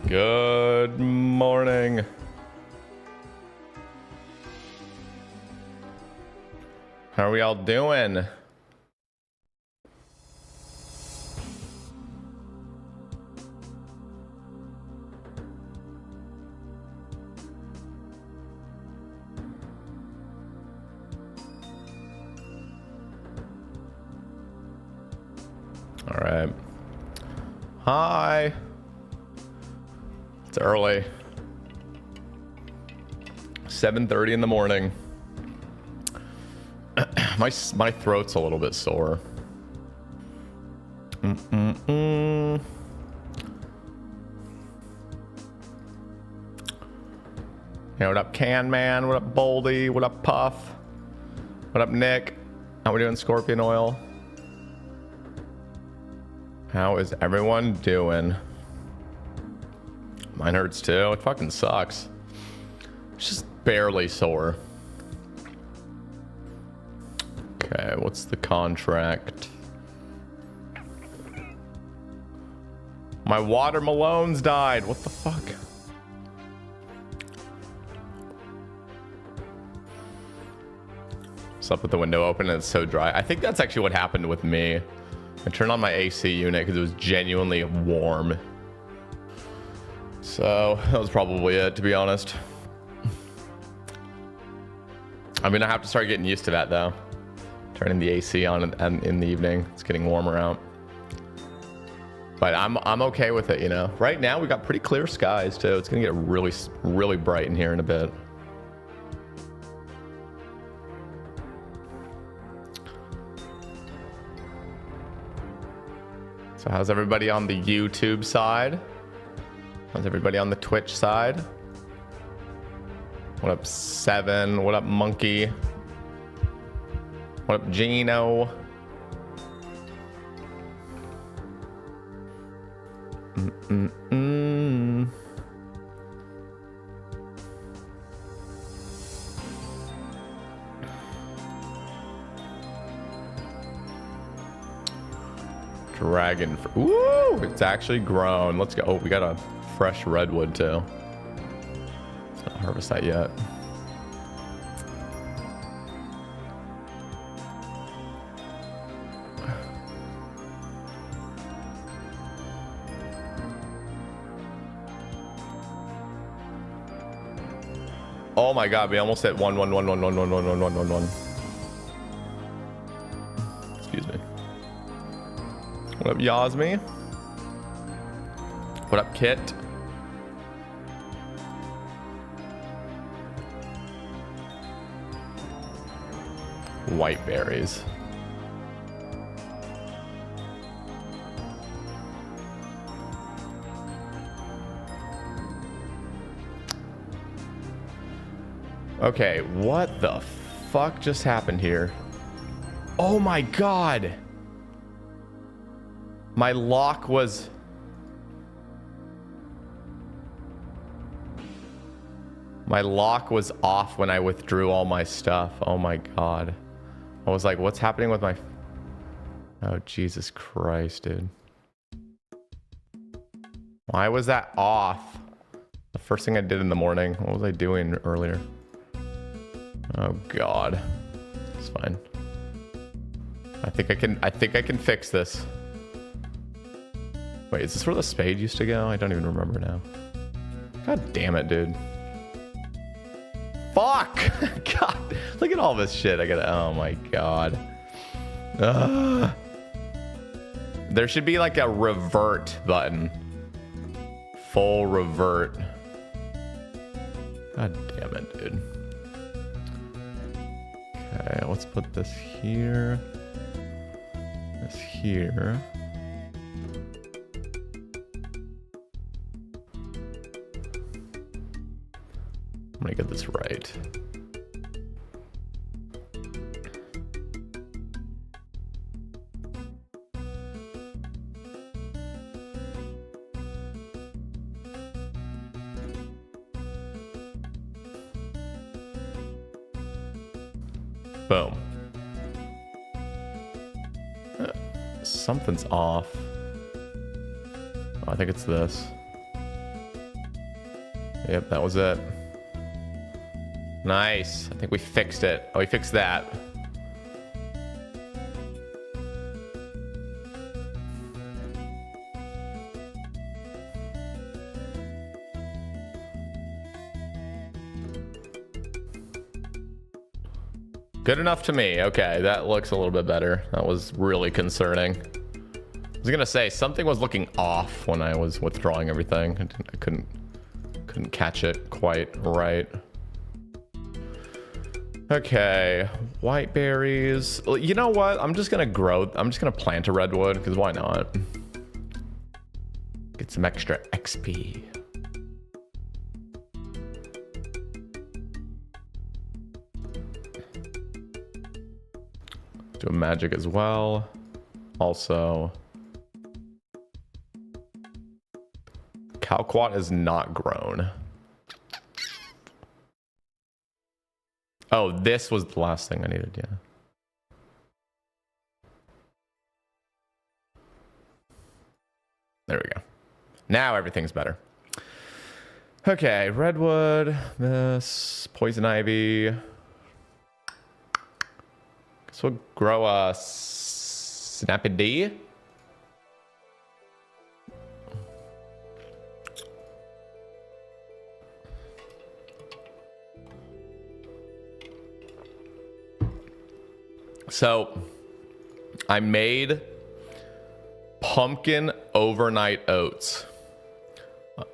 Good morning. How are we all doing? All right. Hi. It's early. 7:30 in the morning. My throat's a little bit sore. Hey, what up, Can Man? What up, Boldy? What up, Puff? What up, Nick? How we doing, Scorpion Oil? How is everyone doing? Mine hurts too. It fucking sucks. It's just barely sore. Okay, what's the contract? My water Malones died. What the fuck? Slept with the window open and it's so dry. I think that's actually what happened with me. I turned on my AC unit because it was genuinely warm. So that was probably it, to be honest. I mean, I have to start getting used to that though. Turning the AC on in the evening. It's getting warmer out. But I'm okay with it, you know. Right now we got pretty clear skies too. It's gonna get really bright in here in a bit. So how's everybody on the YouTube side? How's everybody on the Twitch side? What up, Seven? What up, Monkey? What up, Gino? Dragon. Ooh, it's actually grown. Let's go. Oh, we got a fresh redwood too. Let's not harvest that yet. Oh my god, we almost hit 1. Excuse me. What up, Yasmi? What up, Kit? White berries. Okay, what the fuck just happened here? Oh my god! My lock was... My lock was off when I withdrew all my stuff. Oh my god. I was like, what's happening with my... Oh, Jesus Christ, dude. Why was that off? The first thing I did in the morning. What was I doing earlier? Oh god. It's fine. I think I can fix this. Wait, is this where the spade used to go? I don't even remember now. God damn it, dude. Fuck! God, look at all this shit. I gotta, oh my god. There should be like a revert button. Full revert. God damn it, dude. Okay, let's put this here. This here. I'm gonna get this right. Boom. Something's off. Oh, I think it's this. Yep, that was it. Nice. I think we fixed it. Oh, we fixed that. Good enough to me. Okay, that looks a little bit better. That was really concerning. I was gonna say something was looking off when I was withdrawing everything. I couldn't catch it quite right. Okay, white berries. You know what? I'm just gonna plant a redwood because why not? Get some extra XP. Do a magic as well. Also, Calquat is not grown. Oh, this was the last thing I needed, yeah. There we go. Now everything's better. Okay, redwood, this, poison ivy. Guess we'll grow a snappy D. So I made pumpkin overnight oats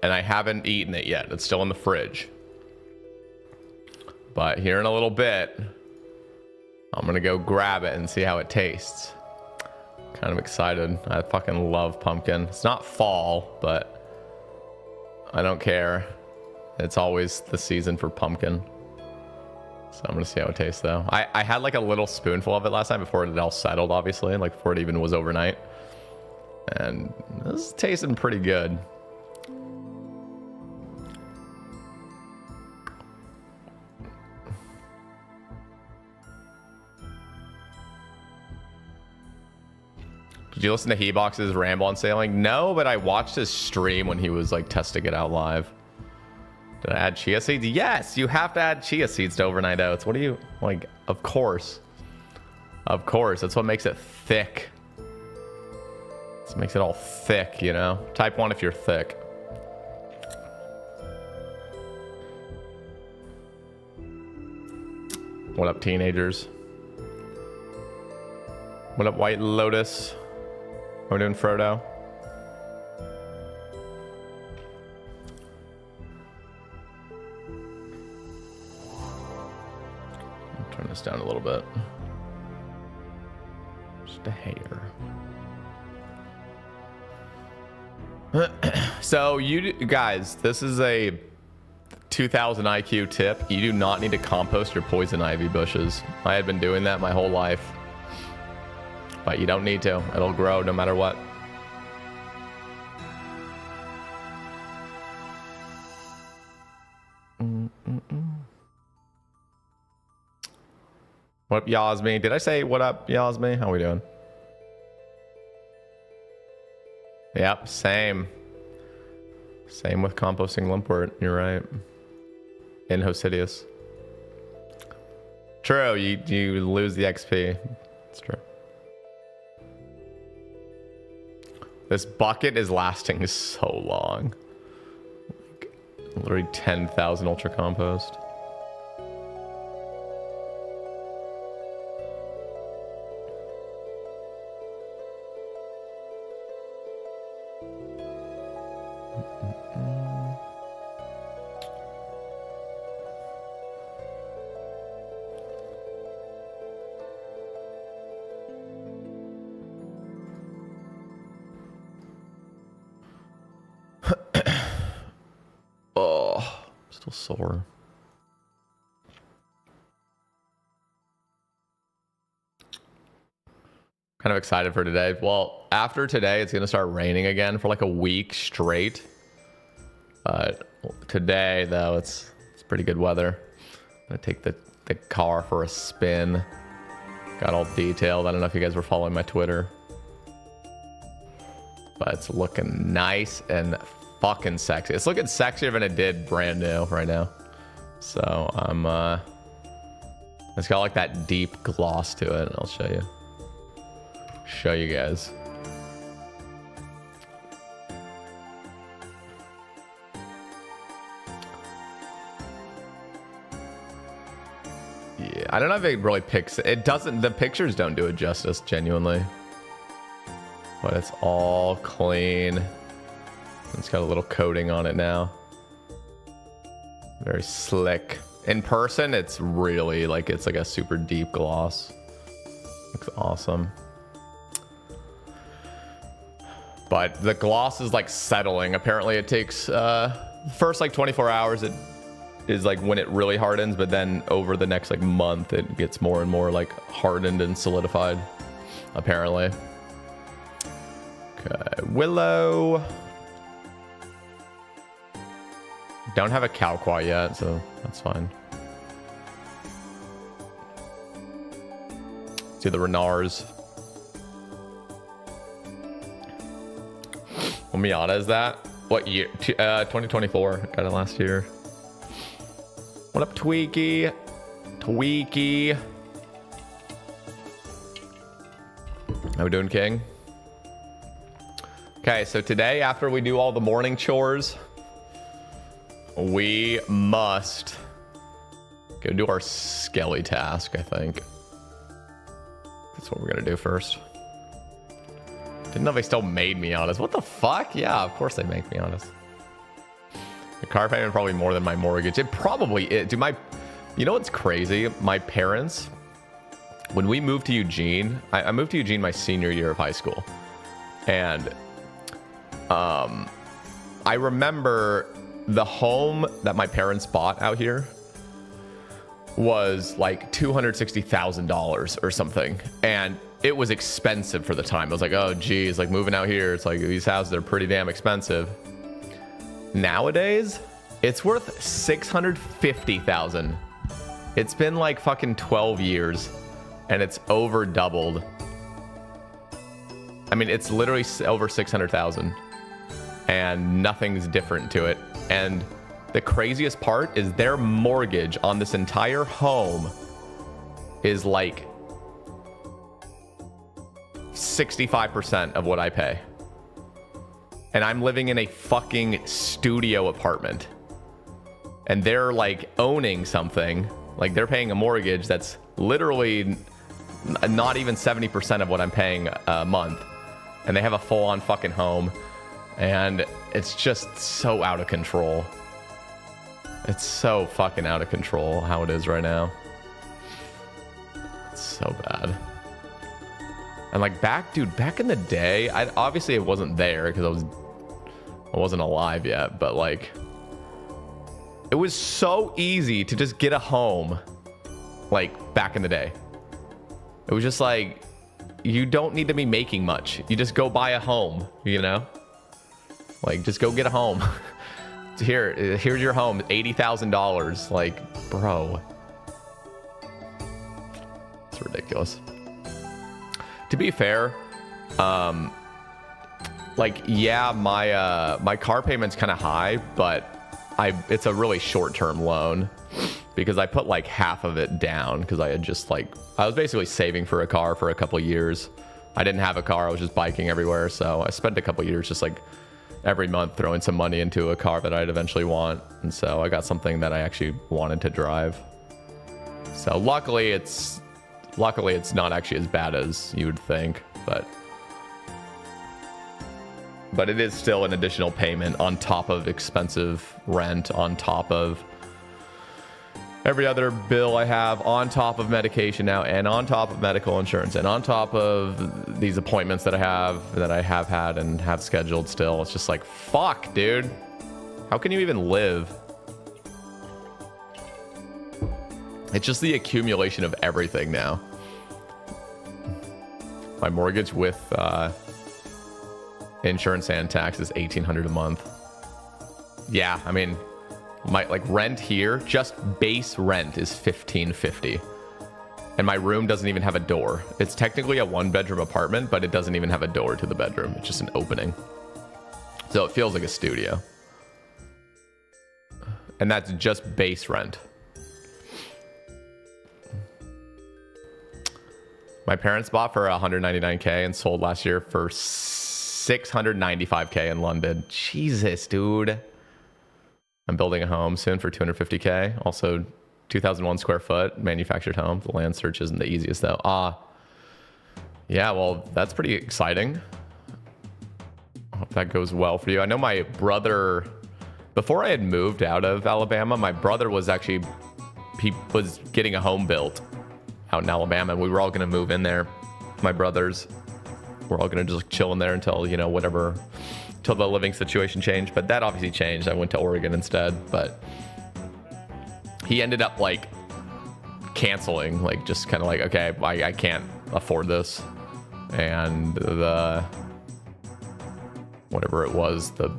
and I haven't eaten it yet. It's still in the fridge. But here in a little bit, I'm gonna go grab it and see how it tastes. Kind of excited. I fucking love pumpkin. It's not fall, but I don't care. It's always the season for pumpkin. So I'm gonna see how it tastes though. I had like a little spoonful of it last time before it all settled, obviously, like before it even was overnight. And this is tasting pretty good. Did you listen to Hebox's ramble on sailing? No, but I watched his stream when he was like testing it out live. Did I add chia seeds? Yes, you have to add chia seeds to overnight oats. What do you, like, of course. Of course, that's what makes it thick. This makes it all thick, you know? Type 1 if you're thick. What up, teenagers? What up, White Lotus? What are we doing, Frodo? Turn this down a little bit. Just a hair. So you guys, this is a 2000 IQ tip. You do not need to compost your poison ivy bushes. I had been doing that my whole life, but you don't need to. It'll grow no matter what. What up, Yasmi? Did I say what up, Yasmi? How we doing? Yep, same. Same with composting limpwort. You're right. In Hosidius. True, you lose the XP. It's true. This bucket is lasting so long. Like, literally 10,000 ultra compost. Still sore. Kind of excited for today. Well, after today, it's going to start raining again for like a week straight. But today, though, it's pretty good weather. I'm going to take the car for a spin. Got all detailed. I don't know if you guys were following my Twitter. But it's looking nice and fucking sexy. It's looking sexier than it did brand new right now. So I'm it's got like that deep gloss to it. I'll show you guys. Yeah, I don't know if it really picks it. Doesn't, the pictures don't do it justice, genuinely. But it's all clean. It's got a little coating on it now. Very slick. In person, it's really like, it's like a super deep gloss. Looks awesome. But the gloss is like settling. Apparently it takes first like 24 hours it is like when it really hardens, but then over the next like month it gets more and more like hardened and solidified, apparently. Okay, Willow. Don't have a cow quite yet, so that's fine. See the Renards. What Miata is that? What year? 2024. Got it last year. What up, Tweaky? Tweaky. How we doing, King? Okay, so today, after we do all the morning chores, we must go do our skelly task, I think. That's what we're gonna do first. Didn't know they still made me honest. What the fuck? Yeah, of course they make me honest. The car payment probably more than my mortgage. It probably is. Dude, you know what's crazy? My parents, when we moved to Eugene, I moved to Eugene my senior year of high school. And I remember the home that my parents bought out here was like $260,000 or something. And it was expensive for the time. I was like, oh geez, like moving out here, it's like these houses are pretty damn expensive. Nowadays, it's worth $650,000. It's been like fucking 12 years and it's over doubled. I mean, it's literally over 600,000 and nothing's different to it. And the craziest part is their mortgage on this entire home is like 65% of what I pay. And I'm living in a fucking studio apartment. And they're like owning something. Like they're paying a mortgage that's literally not even 70% of what I'm paying a month. And they have a full-on fucking home. And it's just so out of control. It's so fucking out of control how it is right now. It's so bad. And like back in the day, obviously it wasn't there because I wasn't alive yet, but like it was so easy to just get a home like back in the day. It was just like, you don't need to be making much. You just go buy a home, you know? Like just go get a home. Here's your home, $80,000. Like, bro. It's ridiculous. To be fair, like, yeah, my car payment's kind of high, but it's a really short-term loan because I put like half of it down because I was basically saving for a car for a couple years. I didn't have a car. I was just biking everywhere. So I spent a couple years just like every month throwing some money into a car that I'd eventually want. And so I got something that I actually wanted to drive. So luckily it's not actually as bad as you would think, but it is still an additional payment on top of expensive rent, on top of every other bill I have, on top of medication now, and on top of medical insurance, and on top of these appointments that I have had and have scheduled still. It's just like, fuck, dude. How can you even live? It's just the accumulation of everything now. My mortgage with insurance and tax is $1,800 a month. Yeah, I mean, my like rent here, just base rent is $1,550, and my room doesn't even have a door. It's technically a 1-bedroom apartment, but it doesn't even have a door to the bedroom. It's just an opening, so it feels like a studio. And that's just base rent. My parents bought for 199K and sold last year for 695K in London. Jesus, dude. I'm building a home soon for 250K. Also, 2001 square foot manufactured home. The land search isn't the easiest though. Yeah, well, that's pretty exciting. I hope that goes well for you. I know my brother, before I had moved out of Alabama, my brother was actually, he was getting a home built out in Alabama, and we were all going to move in there. My brothers, we're all going to just chill in there until, you know, whatever, till the living situation changed. But that obviously changed. I went to Oregon instead. But he ended up like canceling, like just kind of like, okay, I can't afford this. And the, whatever it was, the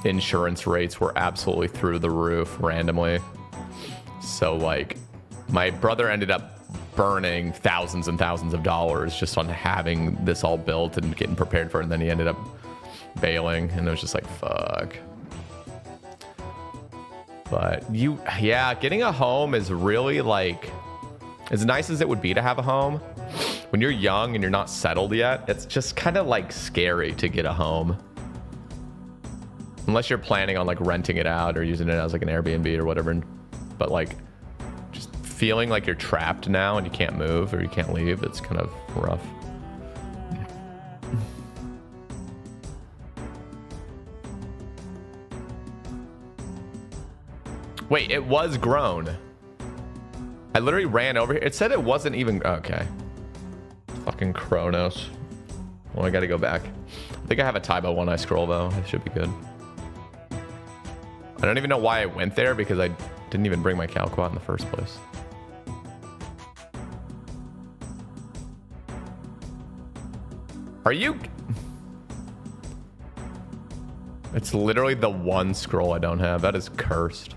insurance rates were absolutely through the roof randomly. So like, my brother ended up burning thousands and thousands of dollars just on having this all built and getting prepared for it. And then he ended up bailing, and it was just like, fuck. But yeah, getting a home is really like, as nice as it would be to have a home, when you're young and you're not settled yet, it's just kind of like scary to get a home. Unless you're planning on like renting it out or using it as like an Airbnb or whatever. But like, feeling like you're trapped now and you can't move or you can't leave, it's kind of rough. Wait, it was grown. I literally ran over here. It said it wasn't even, okay. Fucking Kronos. Well, I gotta go back. I think I have a Taibo one I scroll though. It should be good. I don't even know why I went there because I didn't even bring my Calquat in the first place. Are you? It's literally the one scroll I don't have. That is cursed.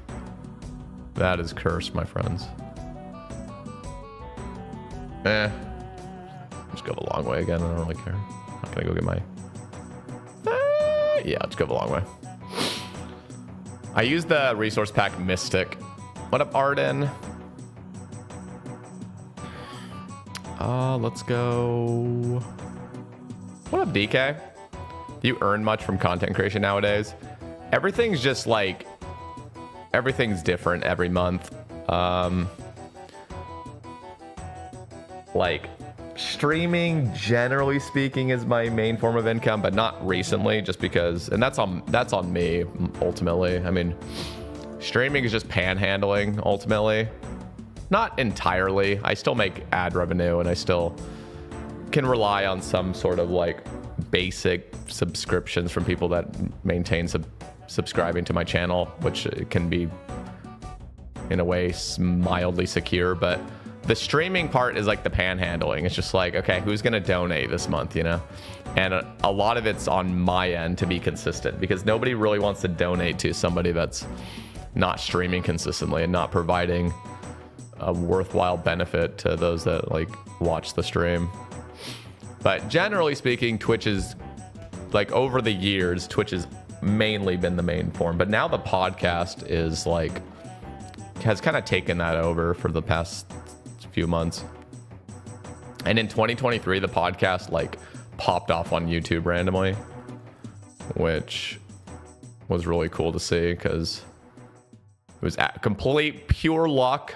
That is cursed, my friends. Just go the long way again. I don't really care. I'm not gonna go get my... yeah, let's go the long way. I use the resource pack Mystic. What up, Arden? Let's go... What up, DK? Do you earn much from content creation nowadays? Everything's just like, everything's different every month. Like streaming, generally speaking, is my main form of income, but not recently, just because, and that's on me ultimately. I mean, streaming is just panhandling ultimately, not entirely. I still make ad revenue, and I still can rely on some sort of like basic subscriptions from people that maintain subscribing to my channel, which can be in a way mildly secure. But the streaming part is like the panhandling. It's just like, okay, who's gonna donate this month, you know? And a lot of it's on my end to be consistent, because nobody really wants to donate to somebody that's not streaming consistently and not providing a worthwhile benefit to those that like watch the stream. But generally speaking, Twitch is, like, over the years, Twitch has mainly been the main form. But now the podcast is like, has kind of taken that over for the past few months. And in 2023, the podcast like popped off on YouTube randomly, which was really cool to see, because it was complete pure luck.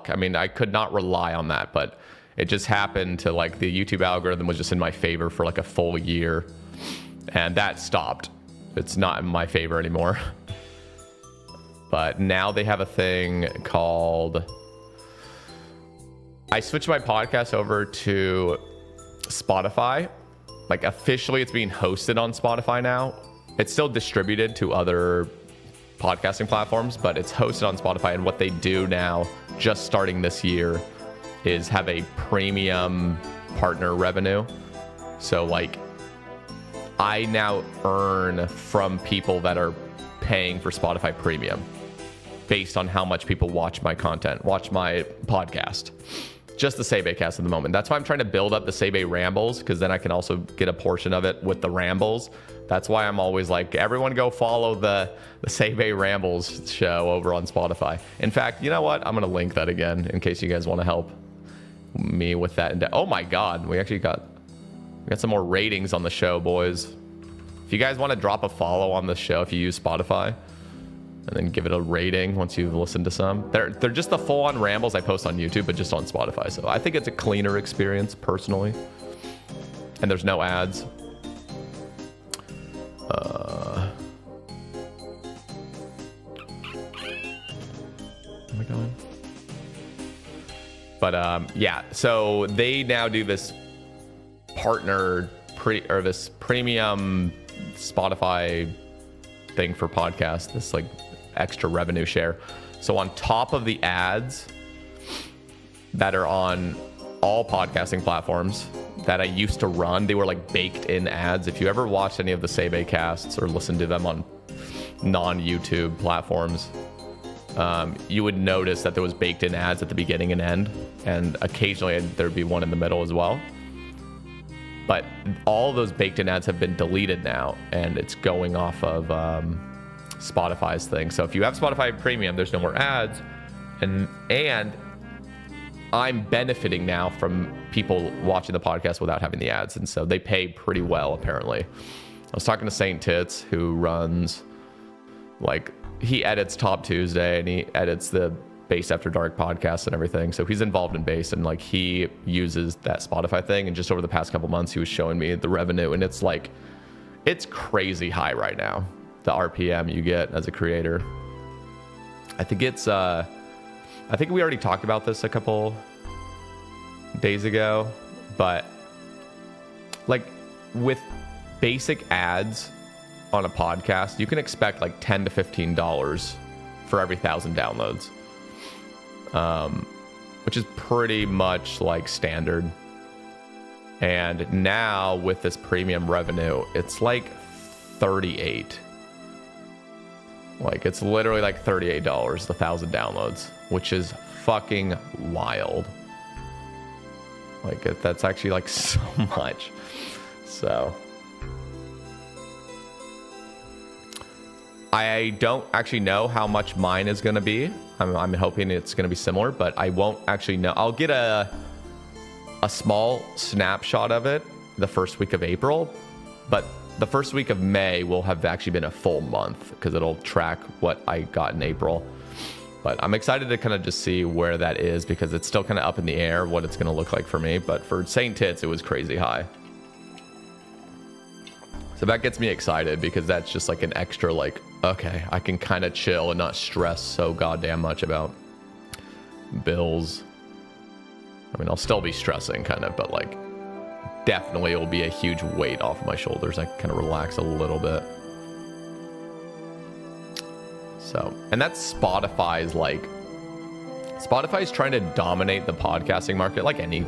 I mean, I could not rely on that, but it just happened to, like, the YouTube algorithm was just in my favor for like a full year, and that stopped. It's not in my favor anymore. But now they have a thing called, I switched my podcast over to Spotify. Like, officially it's being hosted on Spotify now. It's still distributed to other podcasting platforms, but it's hosted on Spotify. And what they do now, just starting this year, is have a premium partner revenue. So like, I now earn from people that are paying for Spotify Premium based on how much people watch my content, watch my podcast. just the Sebe cast at the moment. That's why I'm trying to build up the Sebe rambles, because then I can also get a portion of it with the rambles. That's why I'm always like, everyone go follow the Sebe Rambles show over on Spotify. In fact, you know what? I'm going to link that again in case you guys want to help me with that. Oh my God, we got some more ratings on the show, boys. If you guys want to drop a follow on the show, if you use Spotify, and then give it a rating once you've listened to some. They're just the full-on rambles I post on YouTube, but just on Spotify. So I think it's a cleaner experience, personally. And there's no ads. Am I going? But yeah, so they now do this partner this premium Spotify thing for podcasts, this like extra revenue share. So on top of the ads that are on all podcasting platforms that I used to run, they were like baked in ads. If you ever watched any of the Sebe casts or listened to them on non-YouTube platforms, you would notice that there was baked in ads at the beginning and end, and occasionally there'd be one in the middle as well. But all those baked in ads have been deleted now, and it's going off of Spotify's thing. So if you have Spotify Premium, there's no more ads, and I'm benefiting now from people watching the podcast without having the ads, and so they pay pretty well, apparently. I was talking to Saint Tits, who runs, like, he edits Top Tuesday, and he edits the Base After Dark podcast and everything, so he's involved in Base, and like he uses that Spotify thing, and just over the past couple months he was showing me the revenue, and it's like, it's crazy high right now, the RPM you get as a creator. I think it's I think we already talked about this a couple days ago, but like with basic ads on a podcast, you can expect like $10 to $15 for every 1,000 downloads, which is pretty much like standard. And now with this premium revenue, it's like 38. Like, it's literally like $38 a 1,000 downloads, which is fucking wild. Like, that's actually like so much. So I don't actually know how much mine is going to be. I'm hoping it's going to be similar, but I won't actually know. I'll get a small snapshot of it the first week of April, but the first week of May will have actually been a full month because it'll track what I got in April. But I'm excited to kind of just see where that is, because it's still kind of up in the air what it's going to look like for me. But for Saint Tits, it was crazy high. So that gets me excited, because that's just like an extra, like, okay, I can kind of chill and not stress so goddamn much about bills. I mean, I'll still be stressing kind of, but like, definitely it will be a huge weight off my shoulders. I can kind of relax a little bit. So, and that's Spotify's, like, Spotify's trying to dominate the podcasting market like any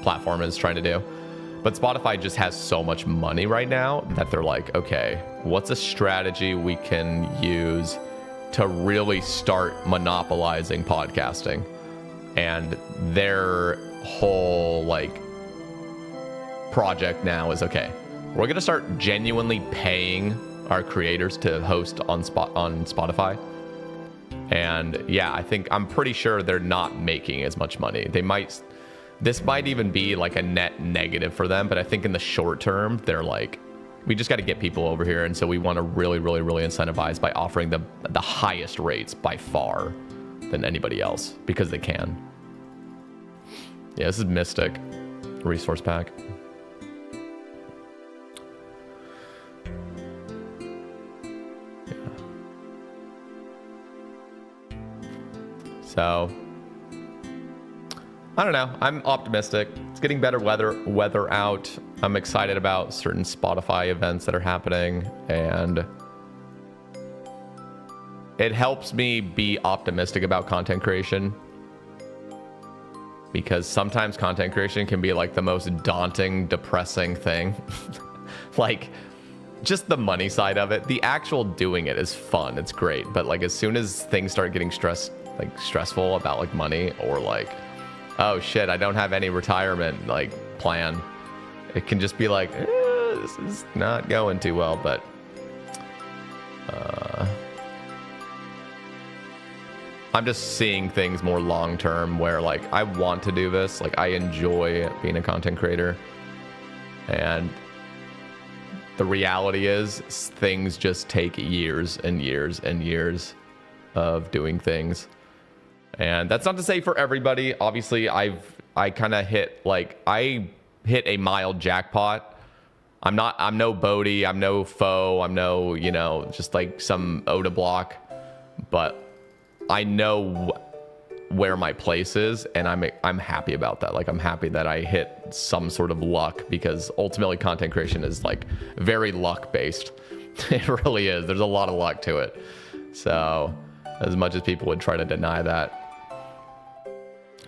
platform is trying to do. But Spotify just has so much money right now that they're like, okay, what's a strategy we can use to really start monopolizing podcasting? And their whole, like, project now is, okay, we're going to start genuinely paying our creators to host on Spotify. And yeah, I'm pretty sure they're not making as much money. This might even be like a net negative for them, but I think in the short term, they're like, we just got to get people over here. And so we want to really, really, really incentivize by offering them the highest rates by far than anybody else, because they can. Yeah, this is Mystic resource pack. Yeah. So I don't know. I'm optimistic. It's getting better weather out. I'm excited about certain Spotify events that are happening, and it helps me be optimistic about content creation, because sometimes content creation can be like the most daunting, depressing thing. Like, just the money side of it. The actual doing it is fun. It's great. But like, as soon as things start getting stressful about like money, or like oh shit, I don't have any retirement like plan. It can just be like, this is not going too well, but I'm just seeing things more long term where like I want to do this. Like I enjoy being a content creator, and the reality is things just take years and years and years of doing things. And that's not to say for everybody. Obviously, I kind of hit a mild jackpot. I'm no Bodhi, I'm no Foe, I'm no, you know, just like some Oda block, but I know where my place is, and I'm happy about that. Like I'm happy that I hit some sort of luck, because ultimately content creation is like very luck based. It really is. There's a lot of luck to it. So as much as people would try to deny that.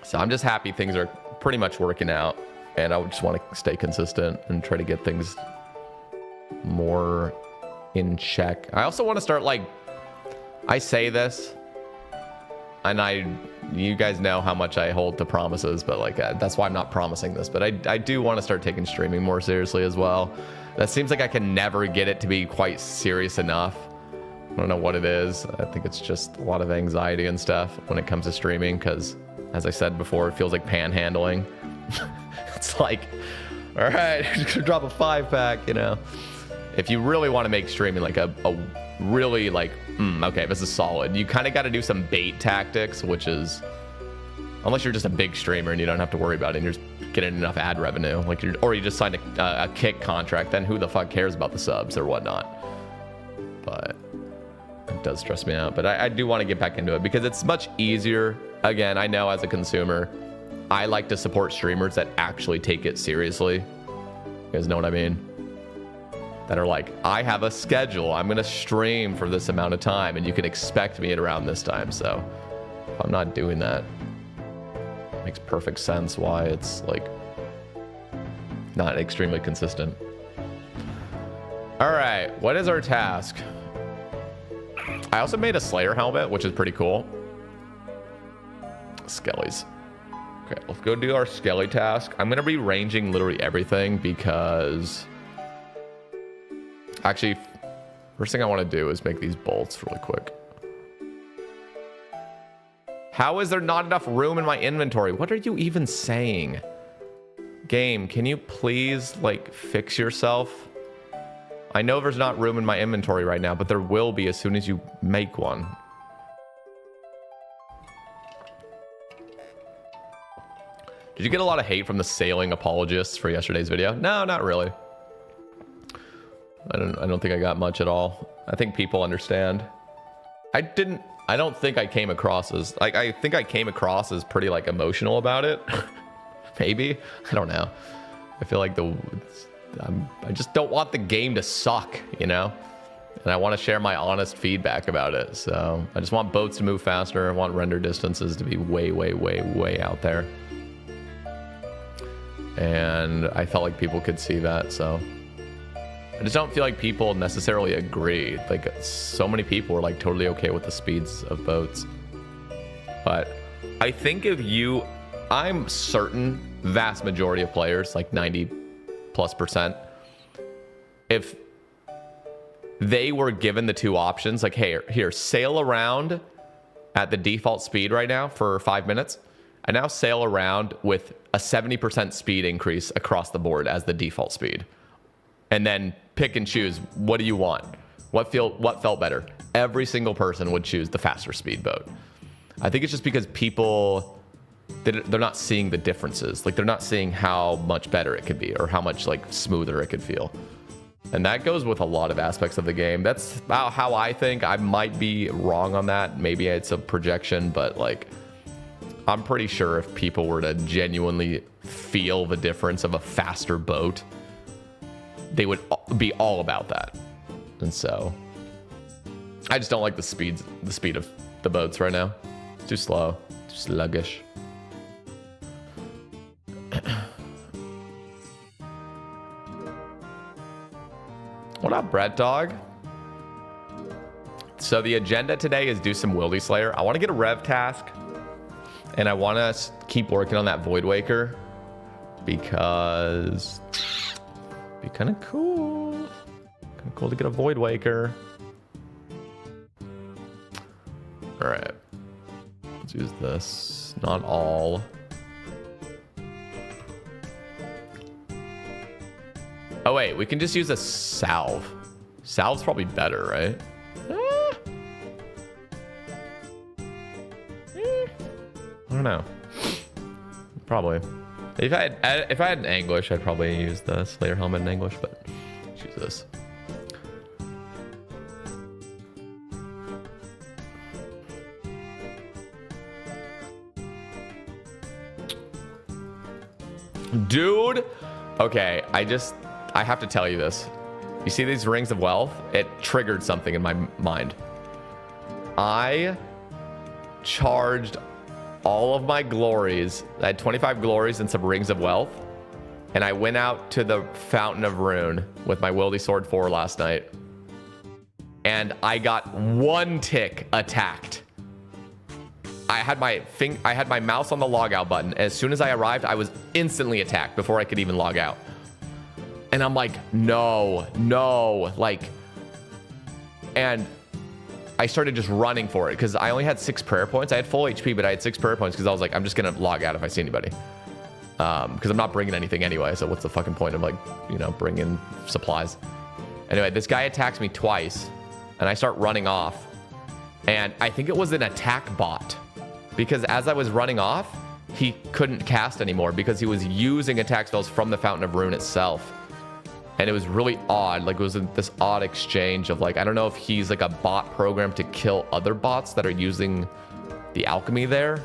So I'm just happy things are pretty much working out, and I just want to stay consistent and try to get things more in check. I also want to start, like, I say this, and you guys know how much I hold to promises, but like that's why I'm not promising this, but I do want to start taking streaming more seriously as well. That seems like I can never get it to be quite serious enough. I don't know what it is. I think it's just a lot of anxiety and stuff when it comes to streaming, because as I said before, it feels like panhandling. It's like, all right, drop a 5-pack, you know. If you really want to make streaming like a really like, okay, this is solid, you kind of got to do some bait tactics, which is, unless you're just a big streamer and you don't have to worry about it and you're just getting enough ad revenue, like or you just signed a kick contract, then who the fuck cares about the subs or whatnot. But it does stress me out. But I do want to get back into it because it's much easier. Again, I know as a consumer, I like to support streamers that actually take it seriously. You guys know what I mean? That are like, I have a schedule, I'm gonna stream for this amount of time, and you can expect me at around this time. So if I'm not doing that, it makes perfect sense why it's like not extremely consistent. All right, what is our task? I also made a Slayer helmet, which is pretty cool. Skellies. Okay, let's go do our Skelly task. I'm gonna be ranging literally everything because actually, first thing I want to do is make these bolts really quick. How is there not enough room in my inventory? What are you even saying? Game, can you please, like, fix yourself? I know there's not room in my inventory right now, but there will be as soon as you make one. Did you get a lot of hate from the sailing apologists for yesterday's video? No, not really. I don't think I got much at all. I think people understand. I don't think I came across as, like, I think I came across as pretty, like, emotional about it. Maybe. I don't know. I feel like I just don't want the game to suck, you know? And I want to share my honest feedback about it. So I just want boats to move faster. I want render distances to be way, way, way, way out there. And I felt like people could see that, so I just don't feel like people necessarily agree. Like, so many people are like totally okay with the speeds of boats. But I think I'm certain vast majority of players, like 90+%, if they were given the two options, like, hey, here, sail around at the default speed right now for 5 minutes, and now sail around with a 70% speed increase across the board as the default speed. And then pick and choose, what do you want? What felt better? Every single person would choose the faster speedboat. I think it's just because people, they're not seeing the differences. Like, they're not seeing how much better it could be or how much like smoother it could feel. And that goes with a lot of aspects of the game. That's about how I think. I might be wrong on that. Maybe it's a projection, but like, I'm pretty sure if people were to genuinely feel the difference of a faster boat, they would be all about that. And so I just don't like the speed of the boats right now. It's too slow, too sluggish. What up, Brett Dog? So the agenda today is do some Wildy Slayer. I want to get a rev task. And I want to keep working on that Void Waker because it'd be kind of cool. Kind of cool to get a Void Waker. All right. Let's use this. Not all. Oh, wait. We can just use a salve. Salve's probably better, right? I don't know. Probably. If I had an Anguish, I'd probably use the Slayer helmet in Anguish, but let's use this. Dude, okay, I have to tell you this. You see these rings of wealth? It triggered something in my mind. I charged all of my glories. I had 25 glories and some rings of wealth. And I went out to the Fountain of Rune with my Wildy Sword 4 last night. And I got 1 tick attacked. I had my mouse on the logout button. As soon as I arrived, I was instantly attacked before I could even log out. And I'm like, no, like, and I started just running for it because I only had 6 prayer points. I had full HP, but I had 6 prayer points because I was like, I'm just going to log out if I see anybody. Because I'm not bringing anything anyway. So what's the fucking point of, like, you know, bringing supplies? Anyway, this guy attacks me twice and I start running off. And I think it was an attack bot because as I was running off, he couldn't cast anymore because he was using attack spells from the Fountain of Rune itself. And it was really odd. Like, it was this odd exchange of, like, I don't know if he's like a bot program to kill other bots that are using the alchemy there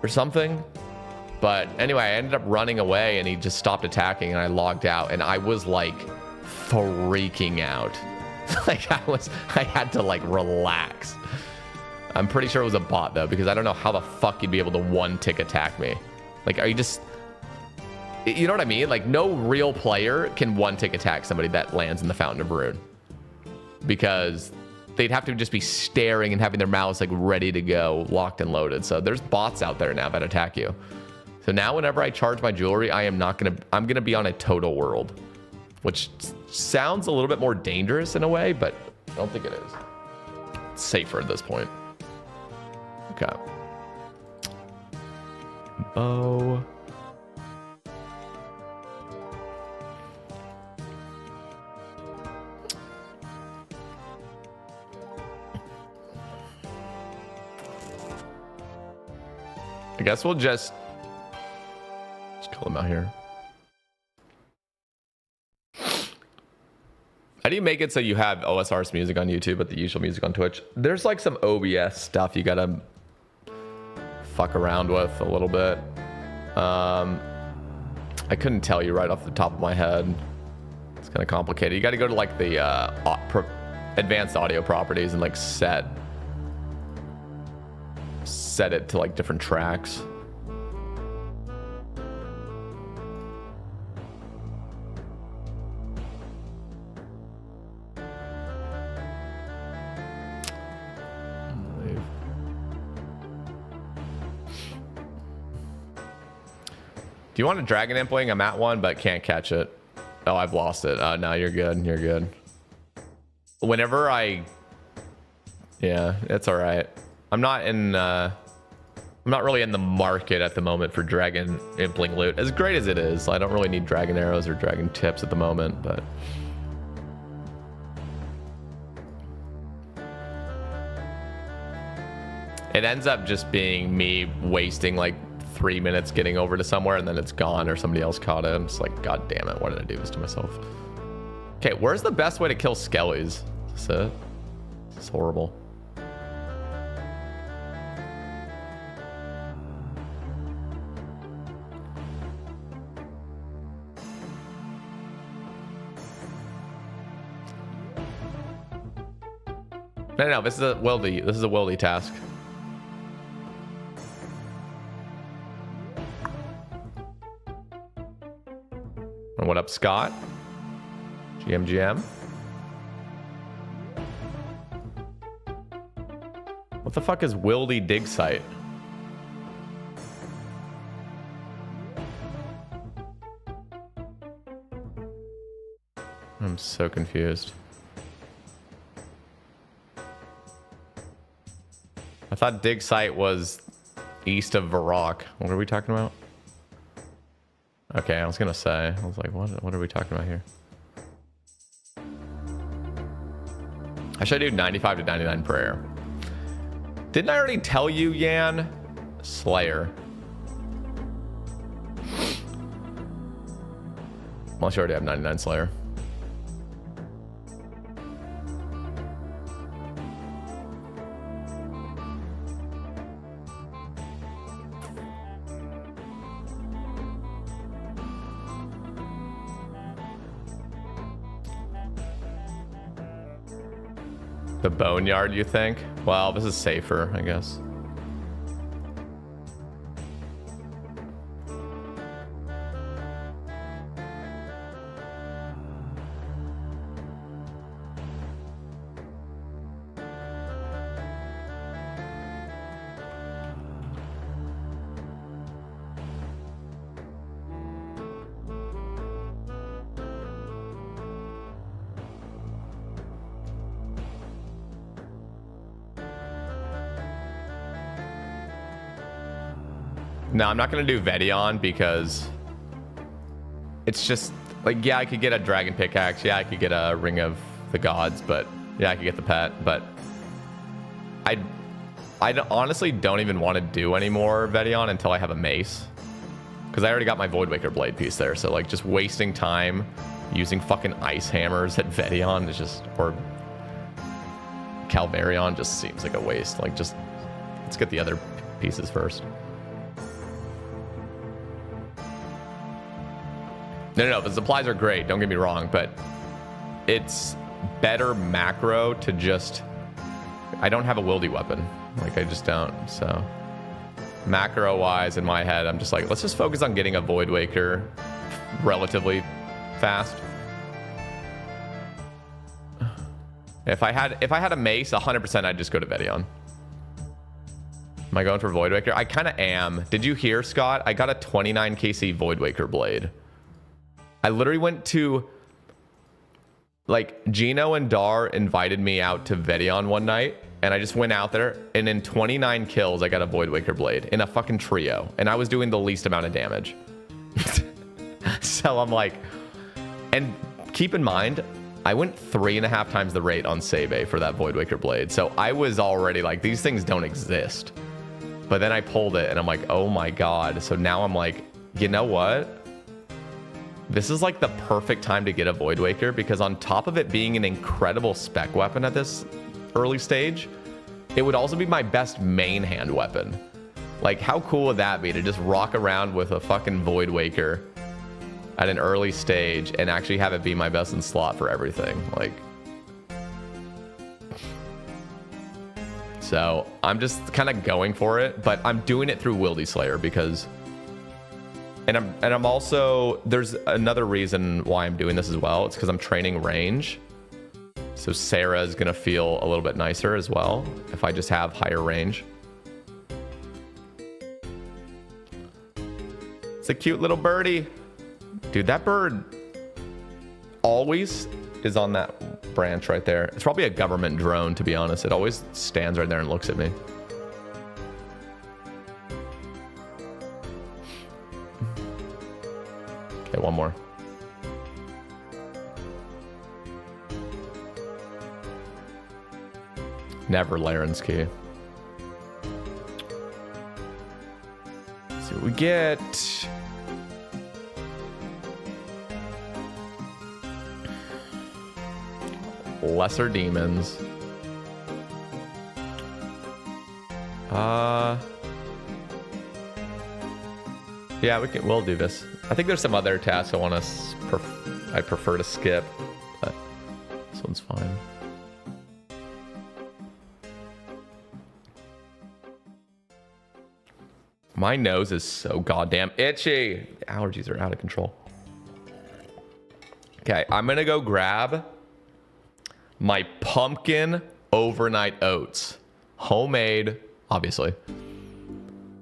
or something. But anyway, I ended up running away and he just stopped attacking and I logged out and I was like freaking out. Like I had to like relax. I'm pretty sure it was a bot though, because I don't know how the fuck you'd be able to 1-tick attack me. Like, are you just, you know what I mean? Like, no real player can 1-tick attack somebody that lands in the Fountain of Rune, because they'd have to just be staring and having their mouths like ready to go, locked and loaded. So there's bots out there now that attack you. So now whenever I charge my jewelry, I'm gonna be on a total world, which sounds a little bit more dangerous in a way, but I don't think it is. It's safer at this point. Okay. Bow. I guess we'll just kill him out here. How do you make it so you have OSR's music on YouTube but the usual music on Twitch? There's like some OBS stuff you gotta fuck around with a little bit. I couldn't tell you right off the top of my head. It's kind of complicated. You got to go to like the advanced audio properties and like set it to like different tracks. Do you want a dragon impling? I'm at one, but can't catch it. Oh, I've lost it. Oh, no, you're good. You're good. Whenever yeah, it's all right. I'm not really in the market at the moment for dragon impling loot. As great as it is, I don't really need dragon arrows or dragon tips at the moment, but it ends up just being me wasting like 3 minutes getting over to somewhere and then it's gone or somebody else caught it. I'm just like, God damn it, why did I do this to myself? Okay, where's the best way to kill skellies? Is this it? This is horrible. No, this is a Wildy. This is a Wildy task. And what up, Scott? GM. What the fuck is Wildy dig site? I'm so confused. I thought dig site was east of Varrock. What are we talking about? Okay, I was gonna say. I was like, what are we talking about here? I should do 95 to 99 prayer. Didn't I already tell you, Yan? Slayer. Unless you already have 99 Slayer. The boneyard, you think? Well, this is safer, I guess. No, I'm not going to do Vedion because it's just like, yeah, I could get a dragon pickaxe. Yeah, I could get a ring of the gods, but yeah, I could get the pet. But I honestly don't even want to do any more Vedion until I have a mace, because I already got my Voidwaker blade piece there. So like just wasting time using fucking ice hammers at Vedion is just, or Calvarion just seems like a waste. Like just let's get the other pieces first. No, the supplies are great, don't get me wrong, but it's better macro to just... I don't have a wildy weapon. Like, I just don't, so... Macro-wise, in my head, I'm just like, let's just focus on getting a Voidwaker relatively fast. If I had a mace, 100% I'd just go to Vedion. Am I going for Voidwaker? I kind of am. Did you hear, Scott? I got a 29 KC Voidwaker blade. I literally went to, like, Gino and Dar invited me out to Vedion one night, and I just went out there, and in 29 kills, I got a Voidwaker blade in a fucking trio, and I was doing the least amount of damage. So I'm like, and keep in mind, I went 3.5 times the rate on Sebe for that Voidwaker blade, so I was already like, these things don't exist. But then I pulled it, and I'm like, oh my god. So now I'm like, you know what? This is like the perfect time to get a Voidwaker, because on top of it being an incredible spec weapon at this early stage, it would also be my best main hand weapon. Like, how cool would that be to just rock around with a fucking Voidwaker at an early stage and actually have it be my best in slot for everything? Like, so I'm just kind of going for it, but I'm doing it through Wildy Slayer because... And I'm also, there's another reason why I'm doing this as well. It's because I'm training range. So Sarah is going to feel a little bit nicer as well if I just have higher range. It's a cute little birdie. Dude, that bird always is on that branch right there. It's probably a government drone, to be honest. It always stands right there and looks at me. Okay, one more. Never Laren's key. Let's see what we get. Lesser demons. Yeah, we'll do this. I think there's some other tasks I prefer to skip, but this one's fine. My nose is so goddamn itchy. The allergies are out of control. Okay, I'm gonna go grab my pumpkin overnight oats. Homemade, obviously.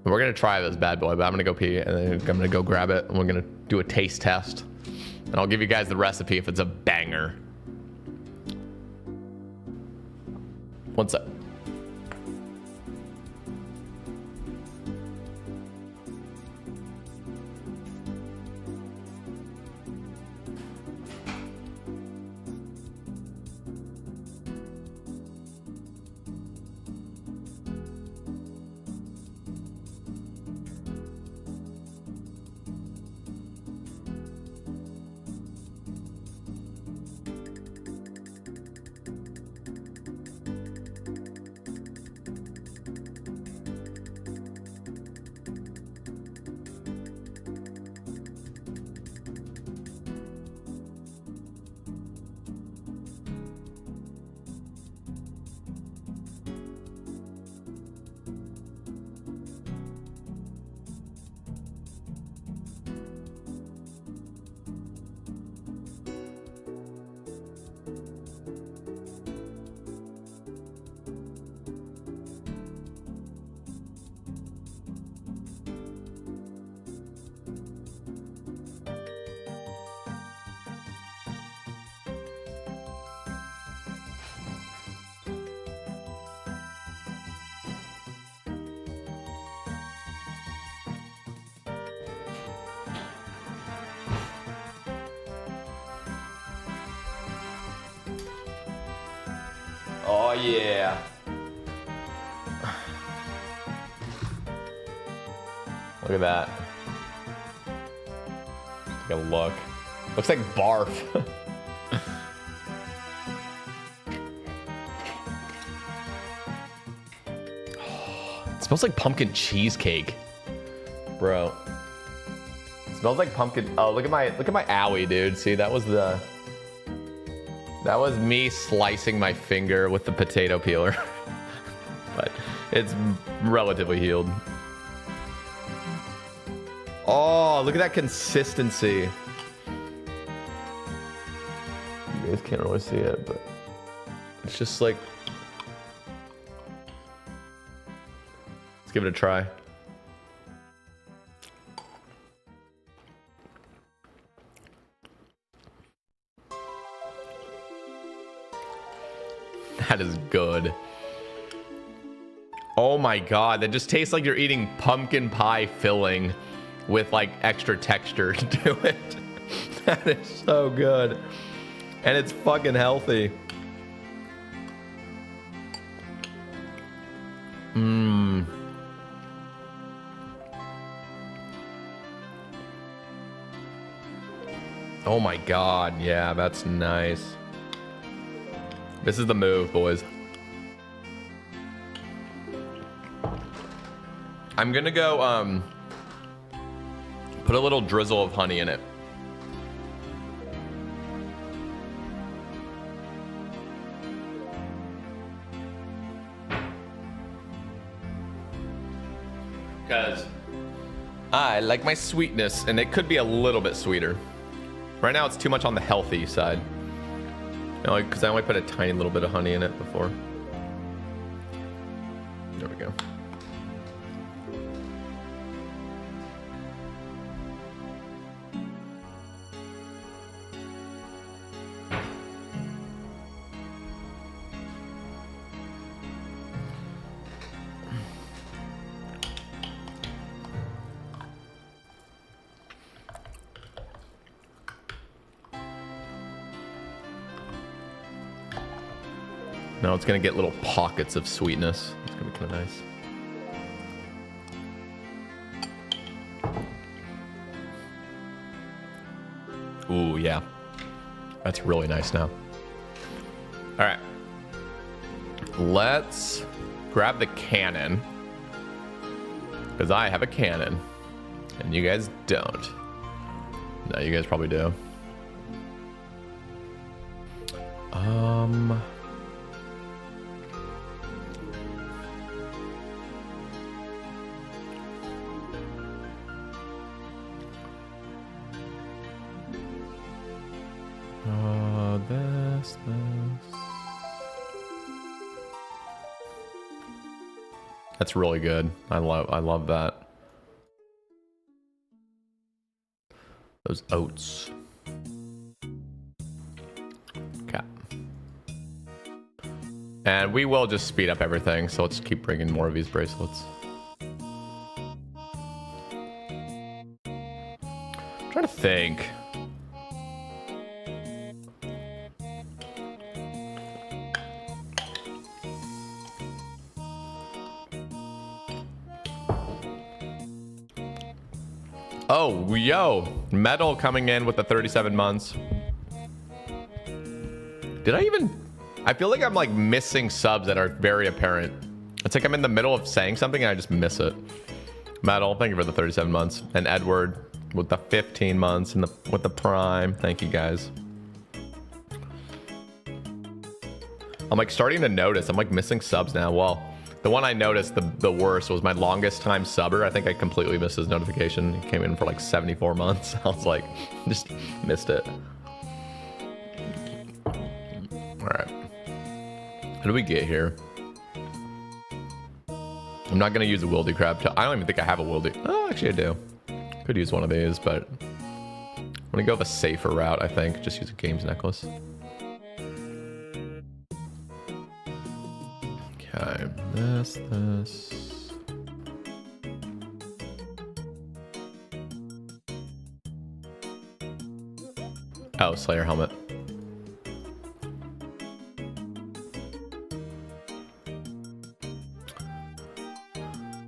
We're gonna try this bad boy, but I'm gonna go pee and then I'm gonna go grab it and we're gonna do a taste test. And I'll give you guys the recipe if it's a banger. One sec. Oh yeah. Look at that. Take a look. Looks like barf. It smells like pumpkin cheesecake. Bro. It smells like pumpkin. Oh, look at my owie, dude. See, that was me slicing my finger with the potato peeler. But it's relatively healed. Oh, look at that consistency. You guys can't really see it, but it's just like, let's give it a try. That is good. Oh my god, that just tastes like you're eating pumpkin pie filling with like extra texture to it. That is so good. And it's fucking healthy. Mmm. Oh my god, yeah, that's nice. This is the move, boys. I'm gonna go put a little drizzle of honey in it. Because I like my sweetness, and it could be a little bit sweeter. Right now it's too much on the healthy side. You know, because I only put a tiny little bit of honey in it before. There we go. Now it's gonna get little pockets of sweetness. It's gonna be kind of nice. Ooh, yeah. That's really nice now. All right. Let's grab the cannon. Because I have a cannon. And you guys don't. No, you guys probably do. This. That's really good. I love that. Those oats. And we will just speed up everything, so let's keep bringing more of these bracelets. I'm trying to think. Oh, yo, metal coming in with the 37 months. Did I even... I feel like I'm like missing subs that are very apparent. It's like I'm in the middle of saying something and I just miss it. Metal, thank you for the 37 months. And Edward with the 15 months and with the prime. Thank you guys. I'm like starting to notice I'm like missing subs now. Well, the one I noticed the worst was my longest time subber. I think I completely missed his notification. He came in for like 74 months. I was like, just missed it. All right. How do we get here? I'm not going to use a wildy crab. I don't even think I have a wildy. Oh, actually I do. Could use one of these, but I'm going to go the safer route, I think. Just use a games necklace. Okay, this. Oh, Slayer helmet.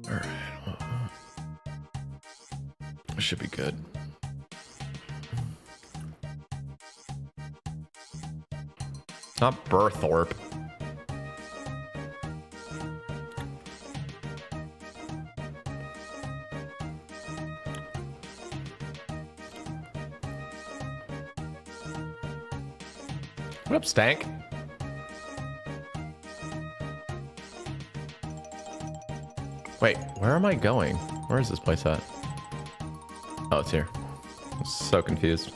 All right. This should be good. Not Burthorpe. What up, Stank? Wait, where am I going? Where is this place at? Oh, it's here. I'm so confused.